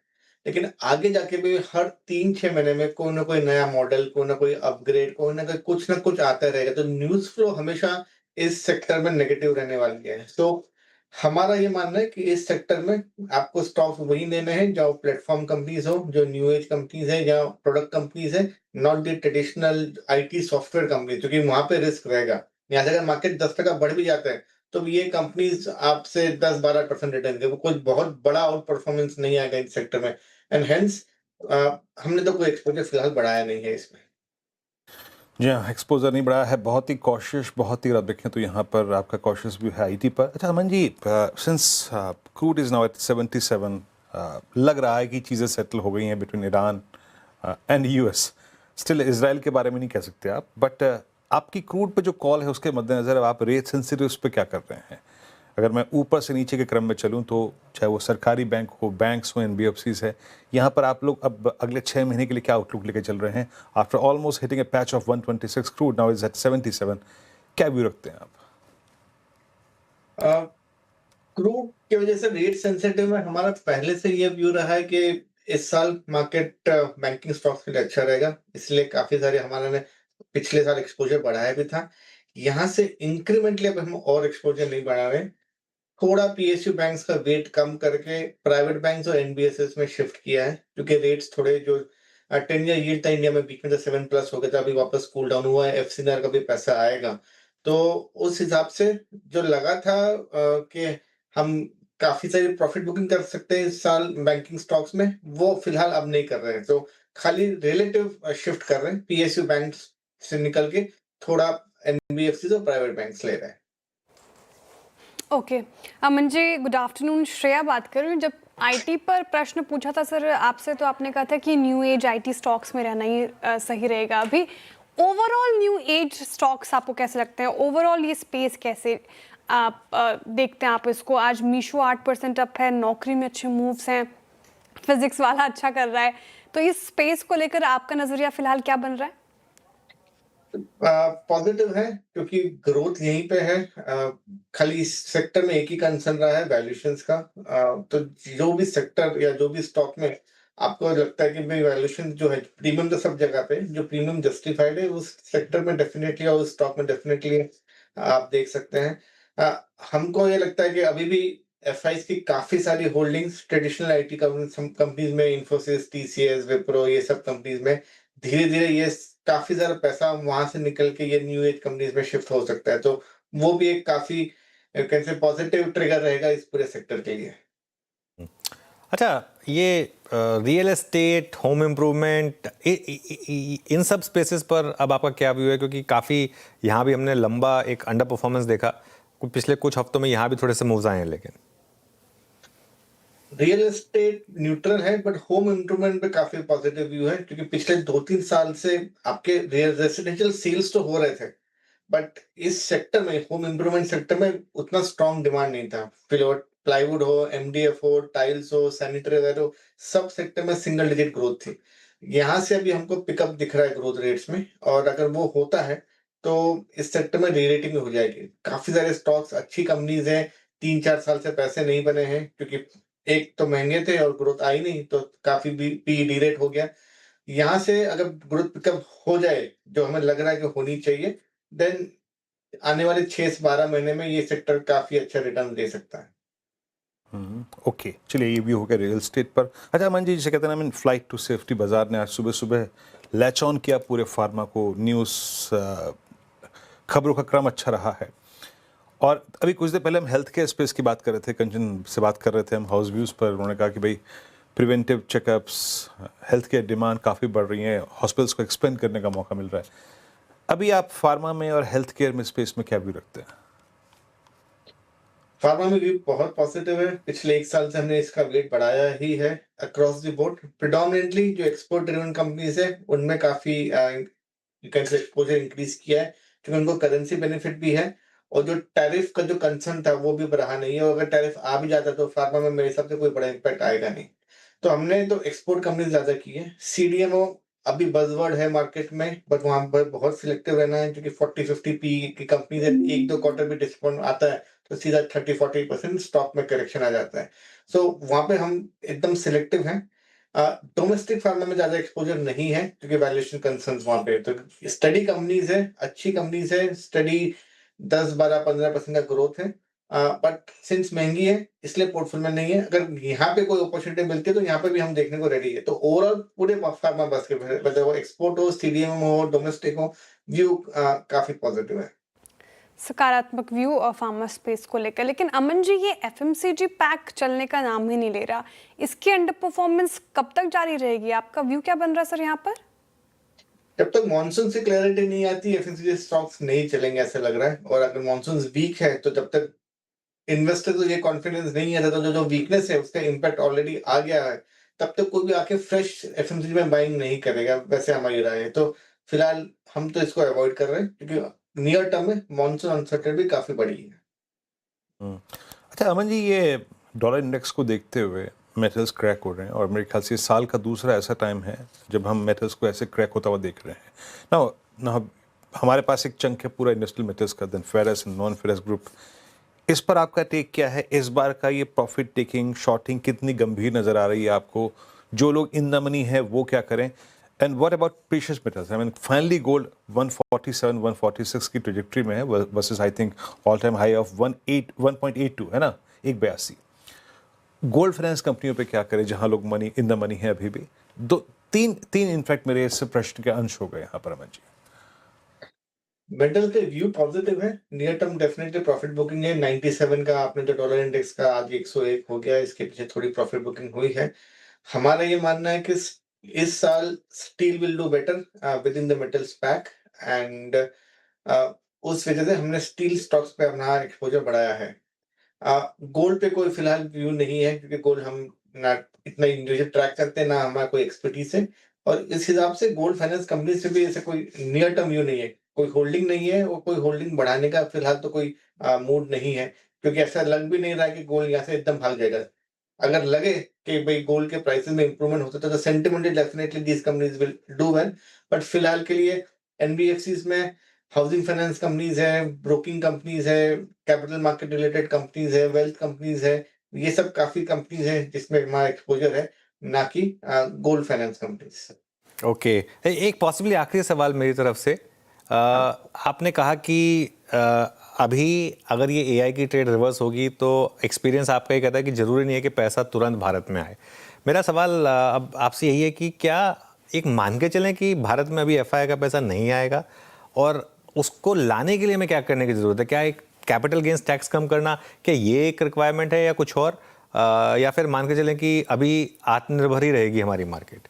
लेकिन आगे जाके भी हर 3-6 महीने में कोई ना कोई नया मॉडल, कोई ना कोई अपग्रेड, कोई ना कोई कुछ ना कुछ आता रहेगा, तो न्यूज फ्लो हमेशा इस सेक्टर में नेगेटिव रहने वाली है। तो हमारा ये मानना है कि इस सेक्टर में आपको स्टॉक्स वही लेने हैं जो प्लेटफॉर्म कंपनीज हो, जो न्यू एज कंपनीज है या प्रोडक्ट कंपनीज है, not the traditional IT software company, क्योंकि वहां पे रिस्क रहेगा। यहाँ से अगर मार्केट 10% बढ़ भी जाता है तो ये कंपनीज आपसे 10-12% रिटर्न देंगे, कोई बहुत बड़ा आउट परफॉर्मेंस नहीं आएगा इस सेक्टर में, एंड हेंस हमने तो कोई एक्सपोजर फिलहाल बढ़ाया नहीं है इसमें। जी हाँ, एक्सपोजर नहीं बढ़ाया है, बहुत ही कॉशियस, बहुत ही आप देखें तो यहाँ पर आपका कॉशियस भी है आईटी पर। अच्छा Aman ji, since crude is now at 77, लग रहा है कि चीज़ें सेटल हो गई हैं between Iran and US. Still Israel के बारे में नहीं कह सकते आप, बट आपकी क्रूड पे जो कॉल है उसके मद्देनजर आप रेट सेंसिटिव पे क्या कर रहे हैं? अगर मैं ऊपर से नीचे के क्रम में चलूं तो चाहे वो सरकारी बैंक हो, बैंक्स हो, एनबीएफसीज है, यहाँ पर आप लोग अब अगले 6 महीने के लिए क्या आउटलुक लेके चल रहे हैं? After almost hitting a patch of 126, crude now is at 77, क्या व्यू रखते हैं आप? क्रूड की वजह से रेट सेंसिटिव में हमारा पहले से ये व्यू रहा है कि इस साल मार्केट बैंकिंग स्टॉक्स के लिए अच्छा रहेगा, इसलिए काफी सारे हमारे ने पिछले साल एक्सपोजर बढ़ाया भी था। यहाँ से इंक्रीमेंटली अब हम और एक्सपोजर नहीं बढ़ा रहे, थोड़ा पीएसयू बैंक्स का वेट कम करके प्राइवेट बैंक्स और एनबीएसएस में शिफ्ट किया है, क्योंकि रेट्स थोड़े जो 10 ईयर यील्ड था इंडिया में बीच में तो 7+ हो गया था, अभी वापस कूल डाउन हुआ है, एफसीआर का भी पैसा आएगा, तो उस हिसाब से जो लगा था कि हम काफी सारी प्रॉफिट बुकिंग कर सकते हैं इस साल बैंकिंग स्टॉक्स में, वो फिलहाल अब नहीं कर रहे हैं, तो खाली रिलेटिव शिफ्ट कर रहे हैं, पीएसयू बैंक्स से निकल के थोड़ा एनबीएफसी और प्राइवेट बैंक्स ले रहे हैं। ओके अमन जी, गुड आफ्टरनून, श्रेया बात कर रही हूँ। जब आईटी पर प्रश्न पूछा था सर आपसे, तो आपने कहा था कि न्यू एज आईटी स्टॉक्स में रहना ही सही रहेगा। अभी ओवरऑल न्यू एज स्टॉक्स आपको कैसे लगते हैं? ओवरऑल ये स्पेस कैसे आप देखते हैं आप इसको? आज मीशो 8% अप है, नौकरी में अच्छे मूव्स हैं, फिजिक्स वाला अच्छा कर रहा है, तो इस स्पेस को लेकर आपका नजरिया फिलहाल क्या बन रहा है? पॉजिटिव है, क्योंकि ग्रोथ यहीं पे है। खाली इस सेक्टर में एक ही कंसर्न रहा है वैल्यूएशंस का। तो जो भी सेक्टर या जो भी स्टॉक में आपको लगता है कि भाई वैल्यूएशन जो है, प्रीमियम तो सब जगह पे, जो प्रीमियम जस्टिफाइड है उस सेक्टर में डेफिनेटली और उस स्टॉक में डेफिनेटली आप देख सकते हैं। हमको ये लगता है कि अभी भी एफआईज की काफी सारी होल्डिंग्स ट्रेडिशनल आईटी कंपनीज में, इन्फोसिस, टीसीएस, विप्रो, ये सब कंपनीज में धीरे धीरे ये काफी ज्यादा पैसा वहां से निकल के ये न्यू एज कंपनीज में शिफ्ट हो सकता है, तो वो भी एक काफी कैसे पॉजिटिव ट्रिगर रहेगा इस पूरे सेक्टर के लिए। अच्छा, ये रियल एस्टेट, होम इम्प्रूवमेंट, इन सब स्पेसेस पर अब आपका क्या व्यू है? क्योंकि काफ़ी यहाँ भी हमने लंबा एक अंडर परफॉर्मेंस देखा, पिछले कुछ हफ्तों में यहाँ भी थोड़े से मूव्स आए हैं, लेकिन रियल एस्टेट न्यूट्रल है बट होम इम्प्रूवमेंट पे काफी पॉजिटिव व्यू है, क्योंकि पिछले 2-3 साल से आपके रेसिडेंशियल सेल्स तो हो रहे थे, बट इस सेक्टर में, होम इम्प्रूवमेंट सेक्टर में उतना स्ट्रॉन्ग डिमांड नहीं था। प्लाईवुड हो, एमडीएफ हो, टाइल्स हो, सैनिटरी वेयर हो, सब सेक्टर में सिंगल डिजिट ग्रोथ थी। यहाँ से अभी हमको पिकअप दिख रहा है ग्रोथ रेट्स में, और अगर वो होता है तो इस सेक्टर में रीरेटिंग हो जाएगी। काफी सारे स्टॉक्स, अच्छी कंपनीज हैं, 3-4 साल से पैसे नहीं बने हैं, क्योंकि एक तो महंगे थे और ग्रोथ आई नहीं, तो काफी पी डी रेट हो गया। यहाँ से अगर ग्रोथ पिकअप हो जाए, जो हमें लग रहा है कि होनी चाहिए, देन आने वाले 6 से 12 महीने में ये सेक्टर काफी अच्छा रिटर्न दे सकता है। ओके, चलिए ये भी हो गया रियल एस्टेट पर। अच्छा अमन जी, जिसे कहते हैं ना, फ्लाइट टू सेफ्टी बाजार ने आज सुबह सुबह लैच ऑन किया पूरे फार्मा को। न्यूज़ खबरों का क्रम अच्छा रहा है। और अभी कुछ देर पहले हम हेल्थ केयर स्पेस की बात कर रहे थे, कंचन से बात कर रहे थे हम हाउस व्यूज़ पर। उन्होंने कहा कि भाई preventive checkups, health care demand काफ़ी बढ़ रही है, हॉस्पिटल्स को एक्सपेंड करने का मौका मिल रहा है। अभी आप फार्मा में और हेल्थ केयर में स्पेस में क्या व्यू रखते हैं? फार्मा में व्यू बहुत पॉजिटिव है। पिछले 1 साल से हमने इसका वेट बढ़ाया ही है अक्रॉस द बोर्ड। प्रिडोमिनेटली जो एक्सपोर्ट ड्रिवन कंपनीज है, उनमें काफी एक्सपोजर इंक्रीज किया है, क्योंकि उनको करेंसी बेनिफिट भी है, और जो टैरिफ का जो कंसर्न था वो भी रहा नहीं है। और अगर टैरिफ आ भी जाता तो फार्मा में मेरे हिसाब से कोई बड़ा इम्पैक्ट आएगा नहीं। तो हमने तो एक्सपोर्ट कंपनी ज्यादा की है। सीडीएमओ अभी बजवर्ड है मार्केट में, बट वहां पर बहुत सिलेक्टिव रहना है, क्योंकि 40-50 पी की कंपनी से 1-2 क्वार्टर भी डिस्काउंट आता है तो सीधा 30-40% स्टॉक में करेक्शन आ जाता है। सो वहां पे हम एकदम सिलेक्टिव हैं। डोमेस्टिक फार्मा में ज्यादा एक्सपोजर नहीं है, क्योंकि वैल्यूएशन कंसर्न्स वहां पे। तो स्टडी कंपनीज है, अच्छी कंपनीज है, स्टडी 10-12-15% का ग्रोथ है, बट सिंस महंगी है इसलिए पोर्टफोलियो में नहीं है। अगर यहाँ पे कोई अपॉर्चुनिटी मिलती है तो यहाँ पे भी हम देखने को रेडी है। तो ओवरऑल पूरे फार्मा बस के, वैसे वो एक्सपोर्ट हो, सीडीएमओ हो, डोमेस्टिक हो, व्यू काफी पॉजिटिव है, सकारात्मक व्यू और फार्मा स्पेस को लेकर। लेकिन अमन जी, ये एफएमसीजी पैक चलने का नाम ही नहीं ले रहा, इसकी अंडर परफॉर्मेंस कब तक जारी रहेगी? आपका व्यू क्या बन रहा है सर यहाँ पर? जब तक मॉनसून से क्लैरिटी नहीं आती एफएमसीजी स्टॉक्स नहीं चलेंगे ऐसा लग रहा है। और अगर मॉनसून वीक है तो जब तक इन्वेस्टर को ये कॉन्फिडेंस नहीं है, तो जो वीकनेस है उसका इम्पैक्ट ऑलरेडी आ गया है, तब तक कोई भी आके फ्रेश एफएमसीजी में बाइंग नहीं करेगा, वैसे हमारी राय है। तो फिलहाल हम तो इसको अवॉइड कर रहे हैं, क्योंकि नियर टर्म में मॉनसून अनसर्टेनिटी भी काफी बड़ी है। अच्छा अमन जी, ये डॉलर इंडेक्स को देखते हुए मेटल्स क्रैक हो रहे हैं, और मेरे ख्याल से इस साल का दूसरा ऐसा टाइम है जब हम मेटल्स को ऐसे क्रैक होता हुआ देख रहे हैं ना। हमारे पास एक चंक है पूरा इंडस्ट्रियल मेटल्स का, then ferrous and non ferrous group. इस पर आपका टेक क्या है? इस बार का ये प्रॉफिट टेकिंग, शॉर्टिंग कितनी गंभीर नजर आ रही है आपको? जो लोग इन द मनी है वो क्या करें? And what about precious metals? I mean finally gold 147-146 की ट्रेजेक्ट्री में है versus I think all time high of 1.82 है ना, 1.82। गोल्ड फाइनेंस कंपनियों पे क्या करें जहां लोग मनी इन द मनी है अभी भी? तीन इनफैक्ट मेरे इस प्रश्न के अंश हो गए यहाँ पर अमन जी। मेटल के व्यू पॉजिटिव है, near term definitely profit booking है। 97 का आपने जो डॉलर इंडेक्स का आज 101 हो गया, इसके पीछे थोड़ी प्रॉफिट बुकिंग हुई है। हमारा ये मानना है कि इस साल steel will do better with in the metals pack, and उस वजह से हमने स्टील स्टॉक्स पे अपना एक्सपोजर बढ़ाया है। गोल्ड पे कोई फिलहाल व्यू नहीं है, क्योंकि गोल्ड हम ना इतना इंडिविजुअल ट्रैक करते हैं, ना हमारा कोई एक्सपर्टीज है, और इस हिसाब से गोल्ड फाइनेंस कंपनी से भी ऐसा कोई नियर टर्म व्यू नहीं है, कोई होल्डिंग नहीं है, और कोई होल्डिंग बढ़ाने का फिलहाल तो कोई मूड नहीं है, क्योंकि ऐसा लग भी नहीं रहा है कि गोल्ड यहाँ से एकदम भाग जाएगा। अगर लगे कि भाई गोल्ड के प्राइसेस में इंप्रूवमेंट होता तो sentimentally definitely these companies will do well, but फिलहाल के लिए एनबीएफसीज में हाउसिंग फाइनेंस कंपनीज है, ब्रोकिंग कंपनीज है, कैपिटल मार्केट रिलेटेड कंपनीज है, वेल्थ कंपनीज है, ये सब काफी कंपनीज है जिसमें हमारा एक्सपोजर है, ना कि गोल्ड फाइनेंस कंपनीज। ओके, एक पॉसिबली आखिरी सवाल मेरी तरफ से। आपने कहा कि अभी अगर ये एआई की ट्रेड रिवर्स होगी तो एक्सपीरियंस आपका ये कहता है कि ज़रूरी नहीं है कि पैसा तुरंत भारत में आए। मेरा सवाल अब आपसे यही है कि क्या एक मान के चलें कि भारत में अभी एफआई का पैसा नहीं आएगा, और उसको लाने के लिए हमें क्या करने की ज़रूरत है? क्या एक कैपिटल गेंस टैक्स कम करना, क्या ये एक रिक्वायरमेंट है या कुछ और, या फिर मान के चलें कि अभी आत्मनिर्भर ही रहेगी हमारी मार्केट?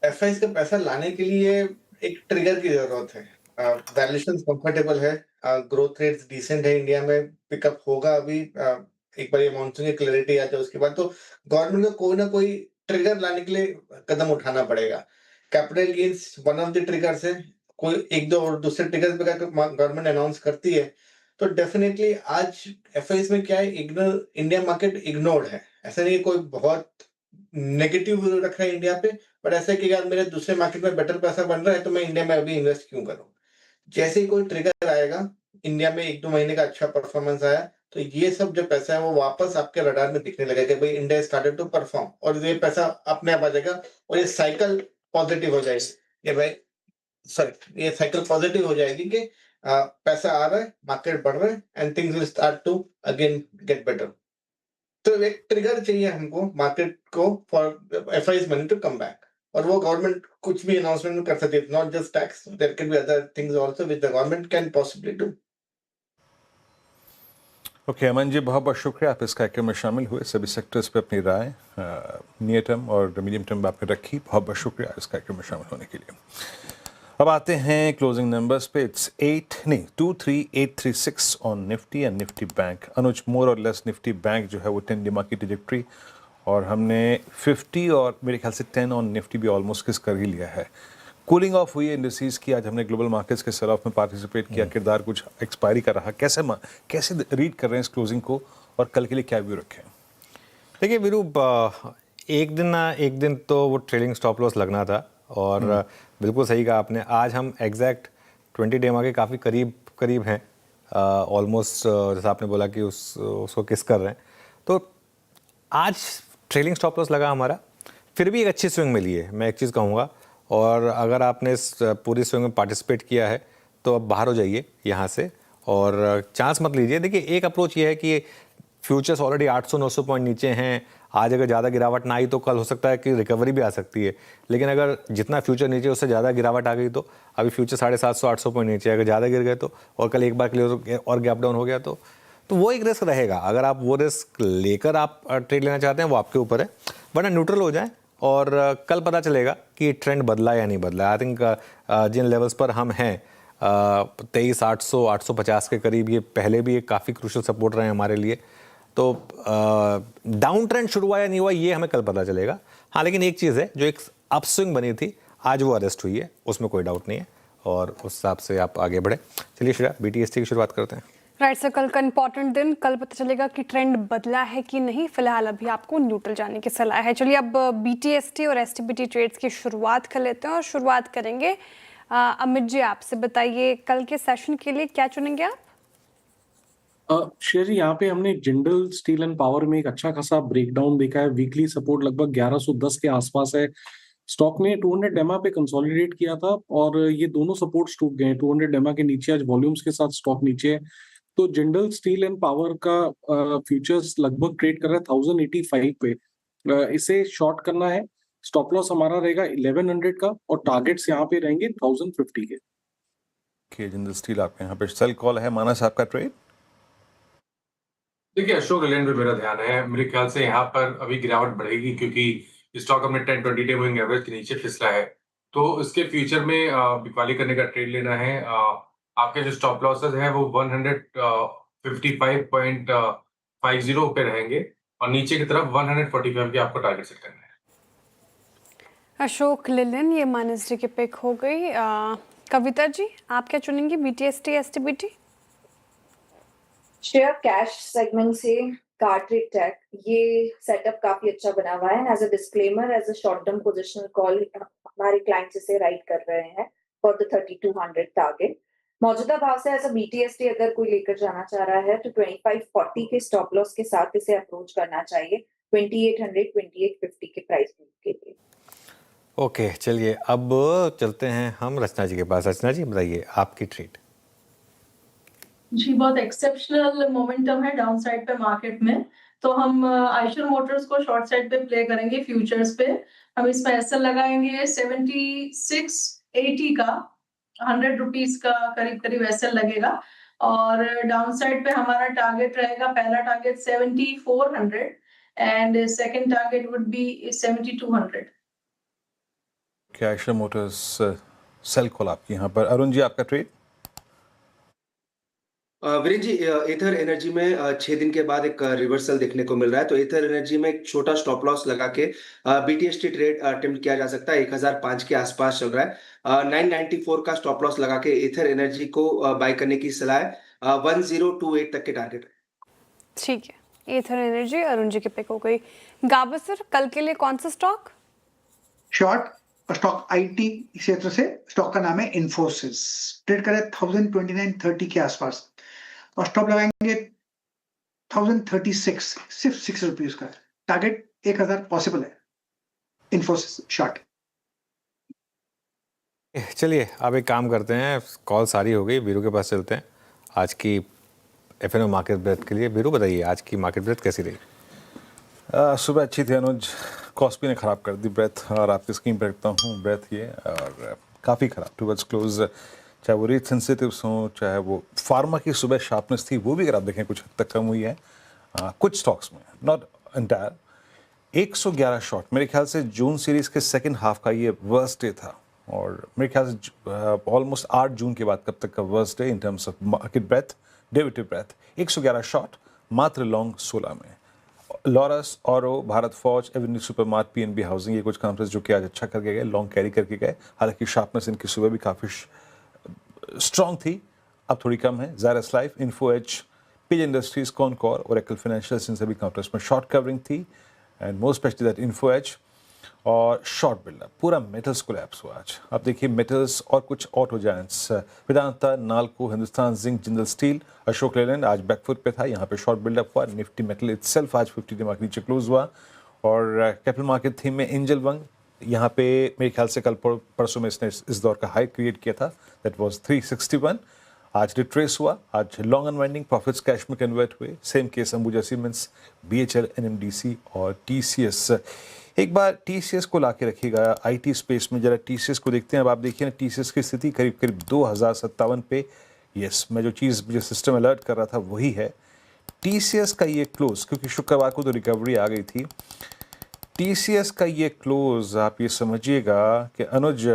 एफआई का पैसा लाने के लिए एक ट्रिगर की जरूरत है। वैल्यूएशन कंफर्टेबल है, ग्रोथ रेट्स डिसेंट है इंडिया में, पिकअप होगा अभी एक बार ये मानसून की क्लैरिटी आ जाए उसके बाद, तो गवर्नमेंट को कोई ना कोई ट्रिगर लाने के लिए कदम उठाना पड़ेगा। Capital gains one of the triggers है, कोई एक दो और दूसरे ट्रिगर्स पे गवर्नमेंट अनाउंस करती है तो डेफिनेटली आज एफआईएस में क्या है, इंडिया मार्केट इग्नोर्ड है। ऐसा नहीं कोई बहुत नेगेटिव रख रहा है इंडिया पे, बट ऐसा है कि यार मेरे दूसरे मार्केट में बेटर पैसा बन रहा है तो मैं इंडिया में अभी इन्वेस्ट क्यों करूं। जैसे ही कोई ट्रिगर आएगा, इंडिया में 1-2 महीने का अच्छा परफॉर्मेंस आया तो ये सब जो पैसा है वो वापस आपके रडार में दिखने लगेगा कि भाई इंडिया स्टार्टेड टू परफॉर्म, और ये पैसा अपने आप आ जाएगा और ये साइकिल पॉजिटिव हो जाएगी। ये भाई सॉरी, ये साइकिल पॉजिटिव हो जाएगी कि पैसा आ रहा है, मार्केट बढ़ रहा है and things will start to again get better. तो एक ट्रिगर चाहिए हमको मार्केट को for FIIs money to come back, और वो गवर्नमेंट कुछ भी अनाउंसमेंट कर सकती है, not just tax, there can be other things also which the government can possibly do. Okay Aman ji, बहुत बहुत शुक्रिया आप इस कार्यक्रम में शामिल हुए, सभी सेक्टर्स पे अपनी राय नियर टर्म और मीडियम टर्म में आपने रखी। बहुत बहुत शुक्रिया इस कार्यक्रम में शामिल होने के लिए। अब आते हैं क्लोजिंग नंबर्स पे। It's 23836 on Nifty and Nifty bank. Anuj, more और लेस निफ्टी बैंक जो है वो 10 डिमा की ट्रैजेक्टरी, और हमने 50 और मेरे ख्याल से 10 ऑन निफ्टी भी ऑलमोस्ट किस कर ही लिया है। कूलिंग ऑफ हुई है इंडस्ट्रीज की। आज हमने ग्लोबल मार्केट्स के सेल ऑफ में पार्टिसिपेट किया, किरदार कुछ एक्सपायरी का रहा। कैसे रीड कर रहे हैं इस क्लोजिंग को और कल के लिए क्या व्यू रखें? देखिए वीरू, एक दिन तो वो ट्रेलिंग स्टॉप लॉस लगना था, और बिल्कुल सही कहा आपने। आज हम एग्जैक्ट 20 डेमा के काफ़ी करीब हैं, ऑलमोस्ट जैसा आपने बोला कि उसको किस कर रहे हैं। तो आज ट्रेलिंग स्टॉप लॉस लगा हमारा, फिर भी एक अच्छी स्विंग मिली है, मैं एक चीज़ कहूँगा। और अगर आपने इस पूरी स्विंग में पार्टिसिपेट किया है तो अब बाहर हो जाइए यहाँ से और चांस मत लीजिए। देखिए एक अप्रोच ये है कि फ्यूचर्स ऑलरेडी 800-900 पॉइंट नीचे हैं। आज अगर ज़्यादा गिरावट ना आई तो कल हो सकता है कि रिकवरी भी आ सकती है, लेकिन अगर जितना फ्यूचर नीचे उससे ज़्यादा गिरावट आ गई तो अभी फ्यूचर 750-800 पॉइंट नीचे, अगर ज़्यादा गिर गए तो और कल एक बार क्लियर और गैप डाउन हो गया तो वो एक रिस्क रहेगा। अगर आप वो रिस्क लेकर आप ट्रेड लेना चाहते हैं वो आपके ऊपर है, वरना न्यूट्रल हो जाए और कल पता चलेगा कि ट्रेंड बदला या नहीं बदला। आई थिंक जिन लेवल्स पर हम हैं 23,800-850 के करीब, ये पहले भी एक काफ़ी क्रूशल सपोर्ट रहे हैं हमारे लिए। तो डाउन ट्रेंड शुरू हुआ या नहीं हुआ ये हमें कल पता चलेगा। हाँ, लेकिन एक चीज़ है, जो एक अपस्विंग बनी थी आज वो अरेस्ट हुई है, उसमें कोई डाउट नहीं है, और उस हिसाब से आप आगे बढ़े। चलिए श्रेया, BTST की शुरुआत करते हैं। राइट सर, कल का इंपॉर्टेंट दिन, कल पता चलेगा कि ट्रेंड बदला है कि नहीं। फिलहाल अभी आपको न्यूट्रल जाने की सलाह है। चलिए अब BTST और STBT ट्रेड्स की शुरुआत कर लेते हैं, और शुरुआत करेंगे अमित जी आपसे। बताइए कल के सेशन के लिए क्या चुनेंगे आप? श्रेया जी, यहाँ पे हमने जिंदल स्टील एंड पावर में एक अच्छा खासा ब्रेकडाउन देखा है। वीकली सपोर्ट लगभग 1110 के आसपास है। स्टॉक ने 200 डेमा पे कंसोलिडेट किया था और ये दोनों सपोर्ट्स टूट गए। 200 डेमा के नीचे आज वॉल्यूम्स के साथ स्टॉक नीचे है। तो जिंदल स्टील एंड पावर का फ्यूचर्स लगभग ट्रेड कर रहा है 1085 पे। इसे शॉर्ट करना है। स्टॉप लॉस हमारा रहेगा 1100 का और टारगेट्स यहाँ पे रहेंगे 1050 के। जिंदल स्टील आपके यहाँ पे सेल कॉल है। मानस आपका ट्रेड? देखिए अशोक लेलैंड पे मेरा ध्यान है। मेरे ख्याल से यहाँ पर अभी गिरावट बढ़ेगी क्योंकि स्टॉक अपने 10-20 डे मूविंग एवरेज के नीचे फिसला है, तो इसके फ्यूचर में बिकवाली करने का ट्रेड लेना है। आपके जो स्टॉप लॉसेस हैं वो 155.50 पे रहेंगे और नीचे की तरफ 145 के आपको टारगेट सेट करना है। अशोक लेलैंड, ये मानस जी की पिक हो गई। कविता जी आप क्या चुनेंगी, BTST STBT? Share cash segment से कार्ट्रेड टेक, ये सेटअप काफी अच्छा बना हुआ है। As a disclaimer, as a short term positional call हमारे क्लाइंट्स इसे राइट कर रहे हैं फॉर द 3200 टारगेट। मौजूदा भाव से एज अ BTST अगर कोई लेकर जाना चाह रहा है तो 2540 के स्टॉप लॉस के साथ इसे अप्रोच करना चाहिए 2800-2850 के प्राइस के लिए। ओके, चलिए अब चलते हैं हम रचना जी के पास। रचना जी बताइए आपकी ट्रेड। जी, बहुत एक्सेप्शनल मोमेंटम है डाउन साइड पे मार्केट में, तो हम आइशर मोटर्स को शॉर्ट साइड पे प्ले करेंगे फ्यूचर्स पे। हम इसमें एसएल लगाएंगे 7680 का, 100 रुपीज का करीब एसएल लगेगा, और डाउन साइड पे हमारा टारगेट रहेगा, पहला target 7400 and second target would be 7200। क्या आइशर मोटर्स सेल कॉल आपकी यहाँ पर। अरुण जी आपका ट्रेड? वीरेन जी, एथर एनर्जी में 6 दिन के बाद एक रिवर्सल देखने को मिल रहा है, तो एथर एनर्जी में एक छोटा स्टॉप लॉस लगा के बीटीएसटी ट्रेड अटेम्प्ट किया जा सकता है। 1005 के आसपास चल रहा है। 994 का स्टॉप लॉस लगा के एथर एनर्जी को बाय करने की सलाह है। 1028 तक के टारगेट है। ठीक है, एथर एनर्जी अरुण जी के पिक हो गई। गाबा सर, कल के लिए कौन सा स्टॉक? शॉर्ट स्टॉक आईटी क्षेत्र से, स्टॉक का नाम है इन्फोसिस, ट्रेड करे 1029.30 के आसपास और स्टॉप लगाएंगे 1036, सिर्फ 6 रुपीज का। टारगेट 1000 पॉसिबल है इन्फोसिस शॉर्ट। चलिए अब एक काम करते हैं, कॉल सारी हो गई, वीरू के पास चलते हैं आज की एफएनओ मार्केट ब्रेथ के लिए। वीरू बताइए आज की मार्केट ब्रेथ कैसी रही? सुबह अच्छी थी अनुज, कॉस्पी ने ख़राब कर दी ब्रेथ, और आपकी स्क्रीन पर रखता हूँ ब्रेथ ये, और काफ़ी ख़राब टुवर्ड्स क्लोज। चाहे वो रेट सेंसिटिव्स हों, चाहे वो फार्मा की सुबह शार्पनेस थी, वो भी अगर आप देखें कुछ हद तक कम हुई है। कुछ स्टॉक्स में, नॉट एंटायर। 111 शॉर्ट, मेरे ख्याल से जून सीरीज़ के सेकेंड हाफ का ये वर्स्ट डे था, और मेरे ख्याल से ऑलमोस्ट 8 जून के बाद कब तक का worst day in terms of market breadth, derivative breadth. 111 short, मात्र लॉन्ग 16 में। लॉरस, औरो, भारत फौज, एवेन्यू सुपरमार्ट, पीएनबी हाउसिंग, ये कुछ कंपनीज जो कि आज अच्छा करके गए, लॉन्ग कैरी करके गए। हालांकि शार्पनेस इनकी सुबह भी काफ़ी स्ट्रॉन्ग थी, अब थोड़ी कम है। Zydus Life, Info Edge, Page Industries, Concor, Oracle Financial, इन सभी काउंटर्स में शॉर्ट कवरिंग थी, and most specially that Info Edge. और शॉर्ट बिल्डअप, पूरा मेटल्स कोलैप्स हुआ आज। आप देखिए मेटल्स और कुछ auto giants, Vedanta, Nalco, Hindustan Zinc, Jindal Steel, Ashok Leyland आज बैकफुट पे था, यहाँ पे शॉर्ट बिल्डअप हुआ। निफ्टी मेटल इटसेल्फ आज 50 मार्क नीचे क्लोज हुआ। और कैपिटल मार्केट थीम में एंजल वंग, यहाँ पे मेरे ख्याल से कल परसों में इसने इस दौर का हाई क्रिएट किया था, दैट वाज 361। आज रिट्रेस हुआ, आज लॉन्ग अनवाइंडिंग प्रॉफिट्स कैश में कन्वर्ट हुए। Same case Ambuja cements, BHEL, NMDC और टीसीएस। एक बार टीसीएस को लाके रखिएगा आईटी स्पेस में, जरा टीसीएस को देखते हैं। अब आप देखिए ना टीसीएस की स्थिति करीब करीब 2057 पे। यस, मैं जो चीज़ मुझे सिस्टम अलर्ट कर रहा था वही है। टीसीएस का ये क्लोज, क्योंकि शुक्रवार को तो रिकवरी आ गई थी, टीसीएस का ये क्लोज आप ये समझिएगा कि अनुज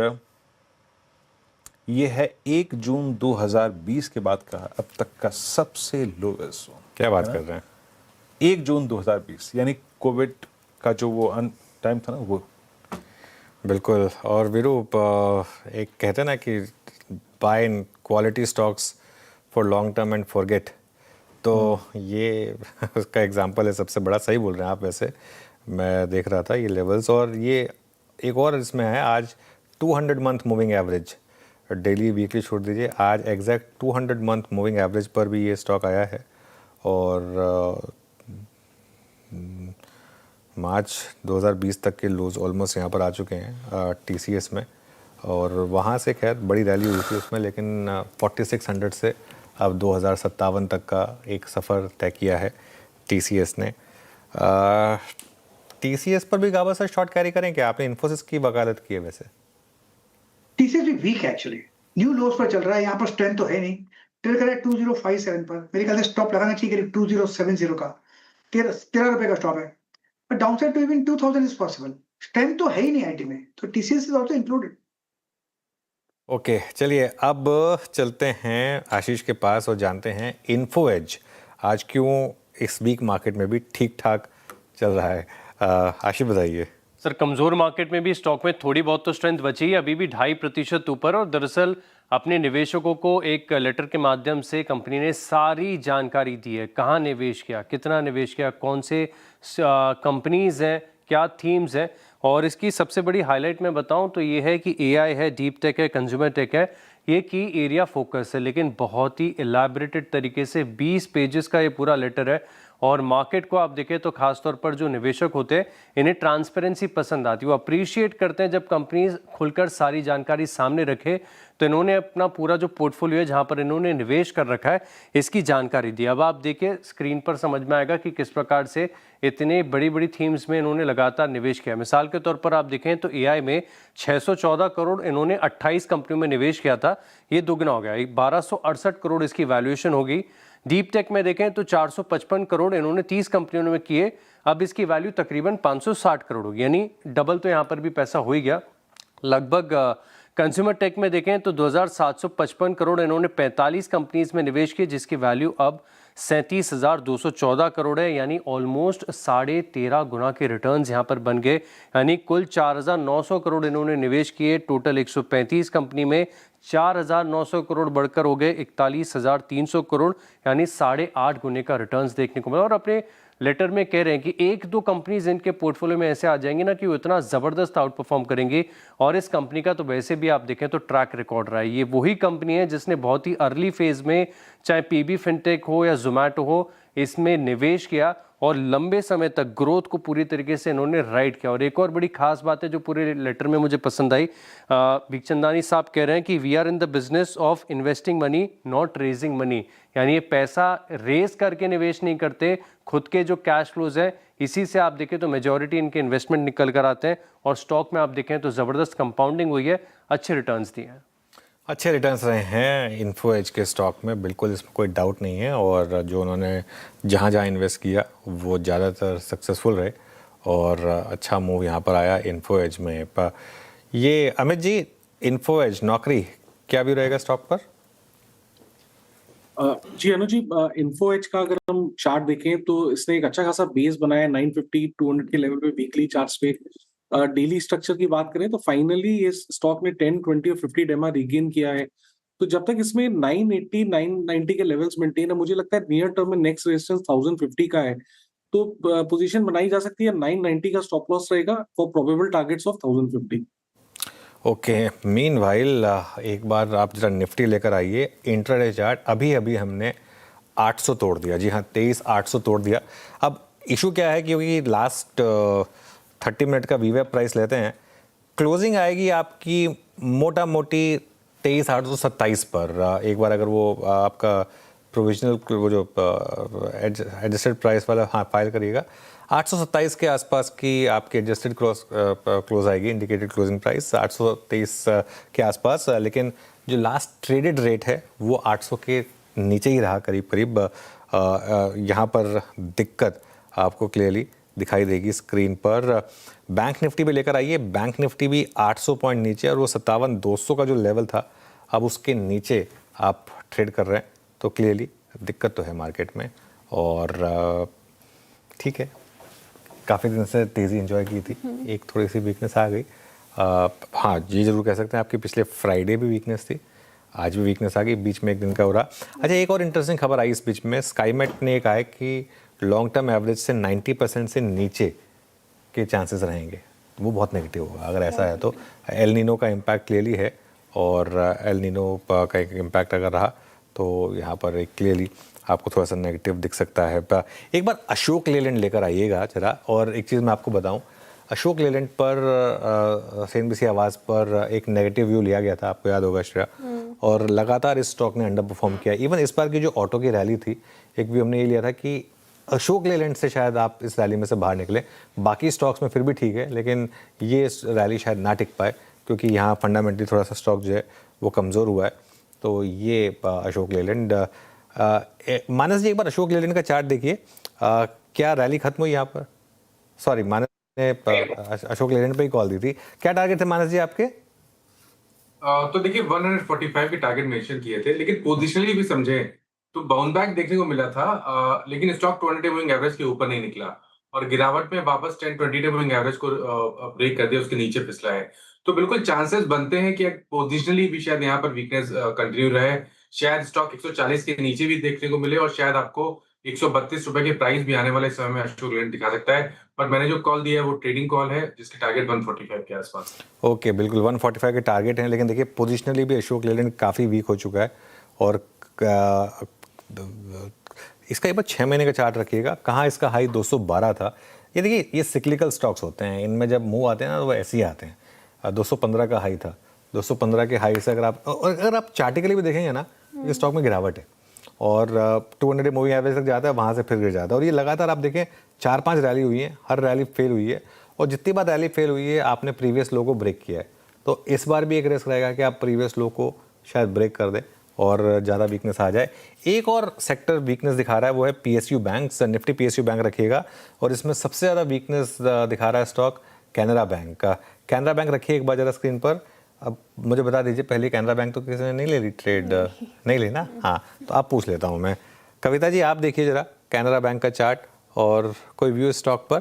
ये है 1 जून 2020 के बाद का अब तक का सबसे लोवेस्ट। क्या बात कर रहे हैं? 1 जून 2020, यानी कोविड का जो वो टाइम था ना वो। बिल्कुल। और वीरू, एक कहते हैं ना कि buy in quality stocks for long term and forget, तो ये उसका एग्जांपल है सबसे बड़ा। सही बोल रहे हैं आप। वैसे मैं देख रहा था ये लेवल्स, और ये एक और इसमें है आज 200 month moving average, daily weekly छोड़ दीजिए, आज एग्जैक्ट 200 मंथ मूविंग एवरेज पर भी ये स्टॉक आया है। और मार्च 2020 तक के लोज ऑलमोस्ट यहाँ पर आ चुके हैं टीसीएस में, और वहाँ से खैर बड़ी रैली हुई थी उसमें, लेकिन 4600 से अब 2057 तक का एक सफ़र तय किया है टीसीएस ने। टीसीएस पर भी गाबा सर शॉर्ट कैरी करें क्या? आपने इन्फोसिस की वकालत की है वैसे। टीसीएस भी वीक है एक्चुअली, न्यू लोस पर चल रहा है, यहाँ पर स्ट्रेंथ तो है नहीं। ट्रेड करें 2057 पर, मेरे ख्याल से स्टॉप लगाना चाहिए करीब 2070 का। 13 रुपए का स्टॉप है, but downside to even 2000 is possible. Strength तो है ही नहीं आईटी में, तो TCS is also included. Okay, चलिए अब चलते हैं आशीष के पास और जानते हैं इन्फो एज आज क्यों इस वीक मार्केट में भी ठीक ठाक चल रहा है। आशीष बताइए। सर, कमज़ोर मार्केट में भी स्टॉक में थोड़ी बहुत तो स्ट्रेंथ बची है, अभी भी 2.5% ऊपर। और दरअसल अपने निवेशकों को एक लेटर के माध्यम से कंपनी ने सारी जानकारी दी है, कहाँ निवेश किया, कितना निवेश किया, कौन से कंपनीज़ हैं, क्या थीम्स हैं। और इसकी सबसे बड़ी हाईलाइट मैं बताऊं तो ये है कि एआई है, डीप टेक है, कंज्यूमर टेक है, ये की एरिया फोकस है, लेकिन बहुत ही एलैबोरेटेड तरीके से 20 पेजेस का ये पूरा लेटर है। और मार्केट को आप देखें तो खासतौर पर जो निवेशक होते हैं इन्हें ट्रांसपेरेंसी पसंद आती है, वो अप्रिशिएट करते हैं जब कंपनीज खुलकर सारी जानकारी सामने रखे। तो इन्होंने अपना पूरा जो पोर्टफोलियो है जहां पर इन्होंने निवेश कर रखा है इसकी जानकारी दी। अब आप देखिए स्क्रीन पर समझ में आएगा कि किस प्रकार से इतने बड़ी बड़ी थीम्स में इन्होंने लगातार निवेश किया। मिसाल के तौर पर आप देखें तो एआई में 614 करोड़ इन्होंने 28 कंपनियों में निवेश किया था, ये दुगना हो गया, 1268 करोड़ इसकी वैल्यूएशन होगी। डीप टेक में देखें तो 455 करोड़ इन्होंने 30 कंपनियों में किए, अब इसकी वैल्यू तकरीबन 560 करोड़ होगी, यानी डबल तो यहाँ पर भी पैसा हो ही गया। लगभग कंज्यूमर टेक में देखें तो 2755 करोड़ इन्होंने 45 कंपनीज में निवेश किए, जिसकी वैल्यू अब 37,214 करोड़ है, यानी ऑलमोस्ट 13.5 गुना के रिटर्न्स यहाँ पर बन गए। यानी कुल 4,900 करोड़ इन्होंने निवेश किए, टोटल 135 कंपनी में 4,900 करोड़ बढ़कर हो गए 41,300 करोड़, यानी 8.5 गुने का रिटर्न्स देखने को मिला। और अपने लेटर में कह रहे हैं कि एक दो कंपनीज इनके पोर्टफोलियो में ऐसे आ जाएंगी ना कि वो इतना ज़बरदस्त आउट परफॉर्म करेंगी। और इस कंपनी का तो वैसे भी आप देखें तो ट्रैक रिकॉर्ड रहा है। ये वही कंपनी है जिसने बहुत ही अर्ली फेज में, चाहे पीबी फिनटेक हो या जोमैटो हो, इसमें निवेश किया और लंबे समय तक ग्रोथ को पूरी तरीके से इन्होंने राइड किया। और एक और बड़ी खास बात है जो पूरे लेटर में मुझे पसंद आई, बिखचंदानी साहब कह रहे हैं कि we are in the business of investing money not raising money, यानी ये पैसा रेज करके निवेश नहीं करते, खुद के जो कैश फ्लोज है इसी से आप देखें तो मेजॉरिटी इनके इन्वेस्टमेंट निकल कर आते हैं। और स्टॉक में आप देखें तो ज़बरदस्त कंपाउंडिंग हुई है, अच्छे रिटर्न्स दिए हैं। अच्छे रिटर्न्स रहे हैं इन्फो एज के स्टॉक में, बिल्कुल इसमें कोई डाउट नहीं है। और जो उन्होंने जहाँ जहाँ इन्वेस्ट किया वो ज़्यादातर सक्सेसफुल रहे और अच्छा मूव यहाँ पर आया इन्फो एज में। ये अमित जी, इन्फो एज नौकरी क्या भी रहेगा स्टॉक पर? जी अनु जी, इन्फो एज का अगर हम चार्ट देखें तो इसने एक अच्छा खासा बेस बनाया 950 200 के लेवल पे वीकली चार्ट्स पे। डेली स्ट्रक्चर की बात करें तो फाइनली इस स्टॉक ने 10, 20 और 50 डेमा रिगेन किया है। तो जब तक इसमें 980, 990 के लेवल्स मेंटेन है, मुझे लगता है नियर टर्म में नेक्स्ट रेजिस्टेंस 1050 का है। तो पोजीशन बनाई जा सकती है, 990 का स्टॉप लॉस रहेगा for probable targets of 1050। Okay, meanwhile एक बार आप जरा निफ्टी लेकर आइए। इंट्राडे चार्ट अभी अभी हमने 800 तोड़ दिया। जी हाँ, 23,800 तोड़ दिया। अब इशू क्या है, क्योंकि लास्ट 30 मिनट का वीवेप प्राइस लेते हैं, क्लोजिंग आएगी आपकी मोटा मोटी 23,827 पर। एक बार अगर वो आपका प्रोविजनल वो जो एडजस्टेड प्राइस वाला फाइल करिएगा, 827 के आसपास की आपकी एडजस्टेड क्लोज आएगी, इंडिकेटेड क्लोजिंग प्राइस 823 के आसपास। लेकिन जो लास्ट ट्रेडेड रेट है वो 800 के नीचे ही रहा करीब करीब। यहाँ पर दिक्कत आपको क्लियरली दिखाई देगी स्क्रीन पर। बैंक निफ्टी भी लेकर आइए। बैंक निफ्टी भी 800 पॉइंट नीचे और वो 57,200 का जो लेवल था अब उसके नीचे आप ट्रेड कर रहे हैं, तो क्लियरली दिक्कत तो है मार्केट में। और ठीक है, काफ़ी दिन से तेज़ी एंजॉय की थी, एक थोड़ी सी वीकनेस आ गई। हाँ, ये जरूर कह सकते हैं आपकी पिछले फ्राइडे भी वीकनेस थी, आज भी वीकनेस आ गई, बीच में एक दिन का हो रहा। अच्छा, एक और इंटरेस्टिंग खबर आई इस बीच में, स्काईमेट ने कहा है कि लॉन्ग टर्म एवरेज से 90% से नीचे के चांसेस रहेंगे। वो बहुत नेगेटिव होगा अगर ऐसा है तो। एल नीनो का इम्पैक्ट क्लियरली है और एल नीनो का एक इम्पैक्ट अगर रहा तो यहाँ पर एक क्लियरली आपको थोड़ा सा नेगेटिव दिख सकता है। एक बार अशोक लेलैंड लेकर आइएगा जरा। और एक चीज़ मैं आपको बताऊं, अशोक लेलैंड पर सीएनबीसी आवाज़ पर एक नेगेटिव व्यू लिया गया था, आपको याद होगा श्रेया, और लगातार इस स्टॉक ने अंडर परफॉर्म किया। इवन इस बार की जो ऑटो की रैली थी, एक व्यू हमने ये लिया था कि अशोक लेलैंड से शायद आप इस रैली में से बाहर निकले। बाकी स्टॉक्स में फिर भी ठीक है, लेकिन ये रैली शायद ना टिक पाए क्योंकि यहाँ फंडामेंटली थोड़ा सा स्टॉक जो है वो कमज़ोर हुआ है। तो ये अशोक लेलैंड। मानस जी, एक बार अशोक लेलैंड का चार्ट देखिए, क्या रैली खत्म हुई यहाँ पर? सॉरी, मानस ने अशोक लेलैंड पे ही कॉल दी थी। क्या टारगेट थे मानस जी आपके? तो देखिए 145 के टारगेट मेंशन किए थे, लेकिन पोजिशनली भी समझे तो बाउंस बैक देखने को मिला था। लेकिन स्टॉक 200 डे मूविंग एवरेज के ऊपर नहीं निकला और गिरावट में वापस 10-20 डे मूविंग एवरेज को ब्रेक कर दिया, उसके नीचे फिसला है। तो बिल्कुल चांसेस बनते हैं कि पोजिशनली भी शायद यहाँ पर वीकनेस कंटिन्यू रहे। शायद स्टॉक 140 के नीचे भी देखने को मिले और शायद आपको 132 रुपए के प्राइस भी आने वाले समय में अशोक लेलैंड दिखा सकता है। पर मैंने जो कॉल दिया है वो ट्रेडिंग कॉल है, जिसके टारगेट 145 के आसपास। ओके, बिल्कुल 145 के टारगेट हैं। लेकिन देखिए पोजिशनली भी अशोक लेलैंड काफ़ी वीक हो चुका है। और इसका एक बार 6 महीने का चार्ट रखिएगा, कहाँ इसका हाई 212 था। ये देखिए, ये सिक्लिकल स्टॉक्स होते हैं, इनमें जब मूव आते हैं ना तो वो ऐसे ही आते हैं। 215 का हाई था, 215 के हाई से अगर आप चार्टिकली भी देखेंगे ना, ये स्टॉक में गिरावट है और 200 डे मूविंग एवरेज तक जाता है, वहाँ से फिर गिर जाता है। और ये लगातार आप देखें 4-5 रैली हुई है, हर रैली फेल हुई है और जितनी बार रैली फेल हुई है आपने प्रीवियस लो को ब्रेक किया है। तो इस बार भी एक रिस्क रहेगा कि आप प्रीवियस लो को शायद ब्रेक कर दें और ज़्यादा वीकनेस आ जाए। एक और सेक्टर वीकनेस दिखा रहा है वो है PSU banks. Nifty PSU bank रखिएगा और इसमें सबसे ज़्यादा वीकनेस दिखा रहा है स्टॉक कैनरा बैंक का। कैनरा बैंक रखिए एक बार ज़रा स्क्रीन पर। अब मुझे बता दीजिए, पहले कैनरा बैंक तो किसी ने नहीं ले ली ट्रेड, नहीं ली ना? हाँ, तो आप पूछ लेता हूँ मैं। कविता जी आप देखिए जरा कैनरा बैंक का चार्ट और कोई व्यू स्टॉक पर।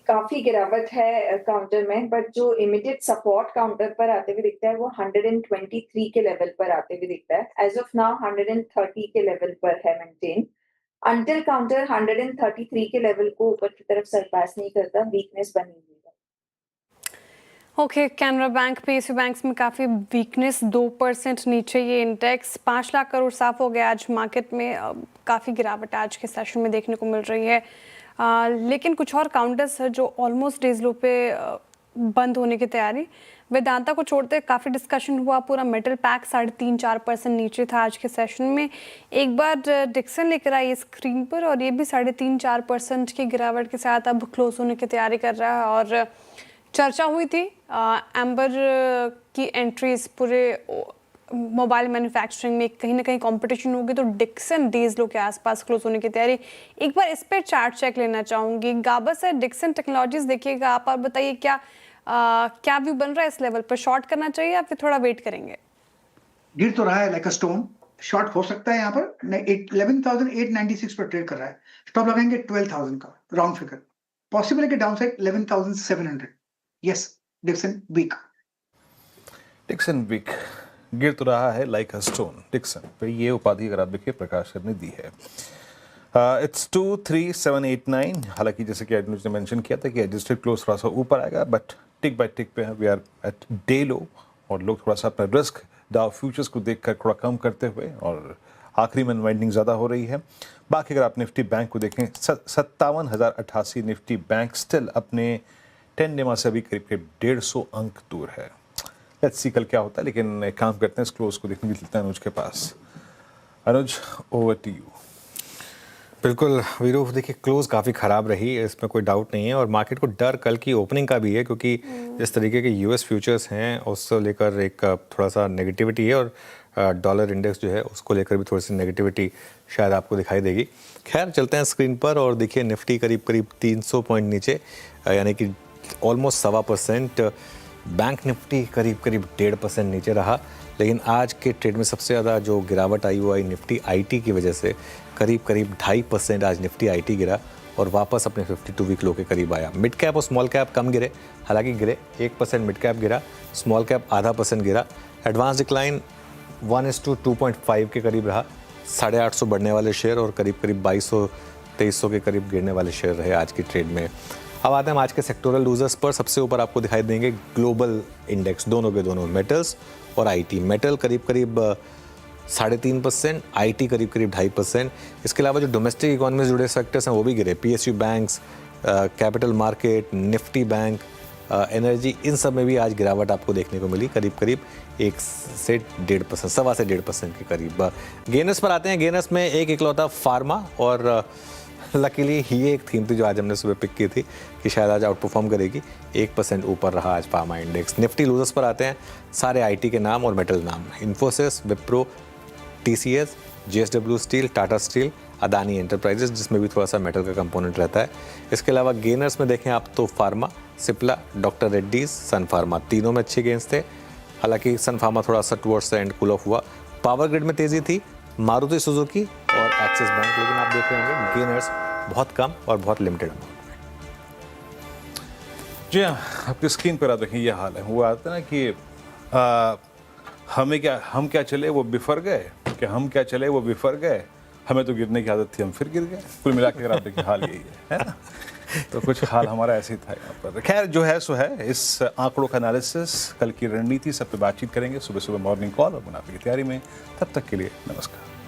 काफी गिरावट है काउंटर में, बट जो इमीडिएट सपोर्ट काउंटर पर आते हुए दिखता है वो 123 के लेवल पर आते हुए दिखता है। एज ऑफ नाउ 130 के लेवल पर है मेंटेन। अंटिल काउंटर 133 के लेवल को ऊपर की तरफ सरपास नहीं करता, वीकनेस बनी हुई है। Okay, Canara bank, PSU banks में काफ़ी वीकनेस, 2% नीचे ये इंडेक्स। 5 लाख करोड़ साफ हो गया आज मार्केट में। काफ़ी गिरावट आज के सेशन में देखने को मिल रही है। लेकिन कुछ और काउंटर्स है जो ऑलमोस्ट डेज लो पे बंद होने की तैयारी। वेदांता को छोड़ते काफ़ी डिस्कशन हुआ। पूरा मेटल पैक 3.5-4% नीचे था आज के सेशन में। एक बार डिक्सन लेकर आई स्क्रीन पर और ये भी 3.5-4% की गिरावट के साथ अब क्लोज होने की तैयारी कर रहा है। और चर्चा हुई थी एम्बर की एंट्रीज पूरे मोबाइल मैन्युफैक्चरिंग में कहीं ना कहीं कंपटीशन होगी, तो डिक्सन डेज लो के आसपास क्लोज होने की तैयारी। एक बार इस पर चार्ट चेक लेना चाहूँगी। गाबा से डिक्सन टेक्नोलॉजीज देखिएगा आप, और बताइए क्या व्यू बन रहा है इस लेवल पर? शॉर्ट करना चाहिए या फिर थोड़ा वेट करेंगे? गिर तो रहा है लाइक अ स्टोन, शॉर्ट हो सकता है यहाँ पर। 11,896 पर ट्रेड कर रहा है। स्टॉप लगाएंगे 12,000 का राउंड फिगर। पॉसिबल है कि down side 11,700। Yes, Dixon weak. Dixon weak गिर तो रहा है लाइक अ स्टोन। डिक्सन पे ये उपाधि अगर आप देखिए प्रकाश सर ने दी है। इट्स 23789। हालांकि जैसे कि अनुज ने मेंशन किया था कि एडजस्टेड क्लोज थोड़ा सा ऊपर आएगा, बट टिक बाय टिक पे we are at day low, और लोग थोड़ा सा अपना रिस्क डाउ फ्यूचर्स को देखकर थोड़ा कम करते हुए, और आखिरी में अनवाइंडिंग ज़्यादा हो रही है। बाकी अगर आप निफ्टी बैंक को देखें 57,088 निफ्टी बैंक स्टिल अपने 10 डेमा से अभी करीब 150 अंक दूर है। लेट्स सी कल क्या होता है, लेकिन एक काम करते हैं, इस क्लोज को देखने के लिए अनुज के पास। अनुज, ओवर टू यू। बिल्कुल वीरू, देखिए क्लोज काफ़ी ख़राब रही, इसमें कोई डाउट नहीं है। और मार्केट को डर कल की ओपनिंग का भी है, क्योंकि जिस तरीके के यूएस फ्यूचर्स हैं उसको लेकर एक थोड़ा सा नेगेटिविटी है, और डॉलर इंडेक्स जो है उसको लेकर भी थोड़ी सी नेगेटिविटी शायद आपको दिखाई देगी। खैर चलते हैं स्क्रीन पर और देखिए निफ्टी करीब 300 पॉइंट नीचे, यानी कि ऑलमोस्ट 1.25%। बैंक निफ्टी करीब 1.5% नीचे रहा। लेकिन आज के ट्रेड में सबसे ज़्यादा जो गिरावट आई वो आई निफ्टी आईटी की वजह से। करीब 2.5% आज निफ्टी आईटी गिरा और वापस अपने 52 वीक लो के करीब आया। मिड कैप और स्मॉल कैप कम गिरे, हालांकि गिरे 1% मिड कैप गिरा, स्मॉल कैप 0.5% गिरा। एडवांस डिक्लाइन 1:2.5 के करीब रहा। 850 बढ़ने वाले शेयर और करीब 2200-2300 के करीब गिरने वाले शेयर रहे आज की ट्रेड में। अब आते हैं हम आज के सेक्टोरल लूजर्स पर। सबसे ऊपर आपको दिखाई देंगे ग्लोबल इंडेक्स, दोनों के दोनों, मेटल्स और आईटी। मेटल करीब 3.5%, आईटी करीब 2.5%। इसके अलावा जो डोमेस्टिक इकोनॉमी से जुड़े सेक्टर्स हैं वो भी गिरे। PSU banks, capital market, Nifty bank, energy, इन सब में भी आज गिरावट आपको देखने को मिली, करीब 1 से 1.5%, 1.25 से 1.5% के करीब। गेनर्स पर आते हैं। गेनर्स में एक इकलौता फार्मा, और लकीली ये एक थीम थी जो आज हमने सुबह पिक की थी कि शायद आज आउट परफॉर्म करेगी। 1% ऊपर रहा आज फार्मा इंडेक्स। निफ्टी लूजर्स पर आते हैं। सारे आईटी के नाम और मेटल नाम, Infosys, Wipro, TCS, JSW steel, Tata steel, Adani enterprises, जिसमें भी थोड़ा सा मेटल का कंपोनेंट रहता है। इसके अलावा गेनर्स में देखें आप तो फार्मा, सिप्ला, डॉक्टर रेड्डीज, सन फार्मा, तीनों में अच्छे गेंस थे। हालांकि सन फार्मा थोड़ा सा towards the end cool off हुआ। पावर ग्रिड में तेजी थी, मारुति सुजुकी और एक्सिस बैंक, लेकिन आप देख रहे होंगे गेनर्स बहुत कम और बहुत लिमिटेड अमाउंट में। जी हाँ, आपकी स्क्रीन पर आप देखें ये हाल है। वो आता है ना कि हम क्या चले वो बिफर गए, कि हम क्या चले वो बिफर गए, हमें तो गिरने की आदत थी, हम फिर गिर गए। कुल मिला के अगर आप देखें हाल यही है ना? तो कुछ हाल हमारा ऐसे ही था यहाँ पर। खैर जो है सो है। इस आंकड़ों का एनालिसिस, कल की रणनीति, सब पे बातचीत करेंगे सुबह सुबह मॉर्निंग कॉल और मुनाफे की तैयारी में। तब तक के लिए नमस्कार।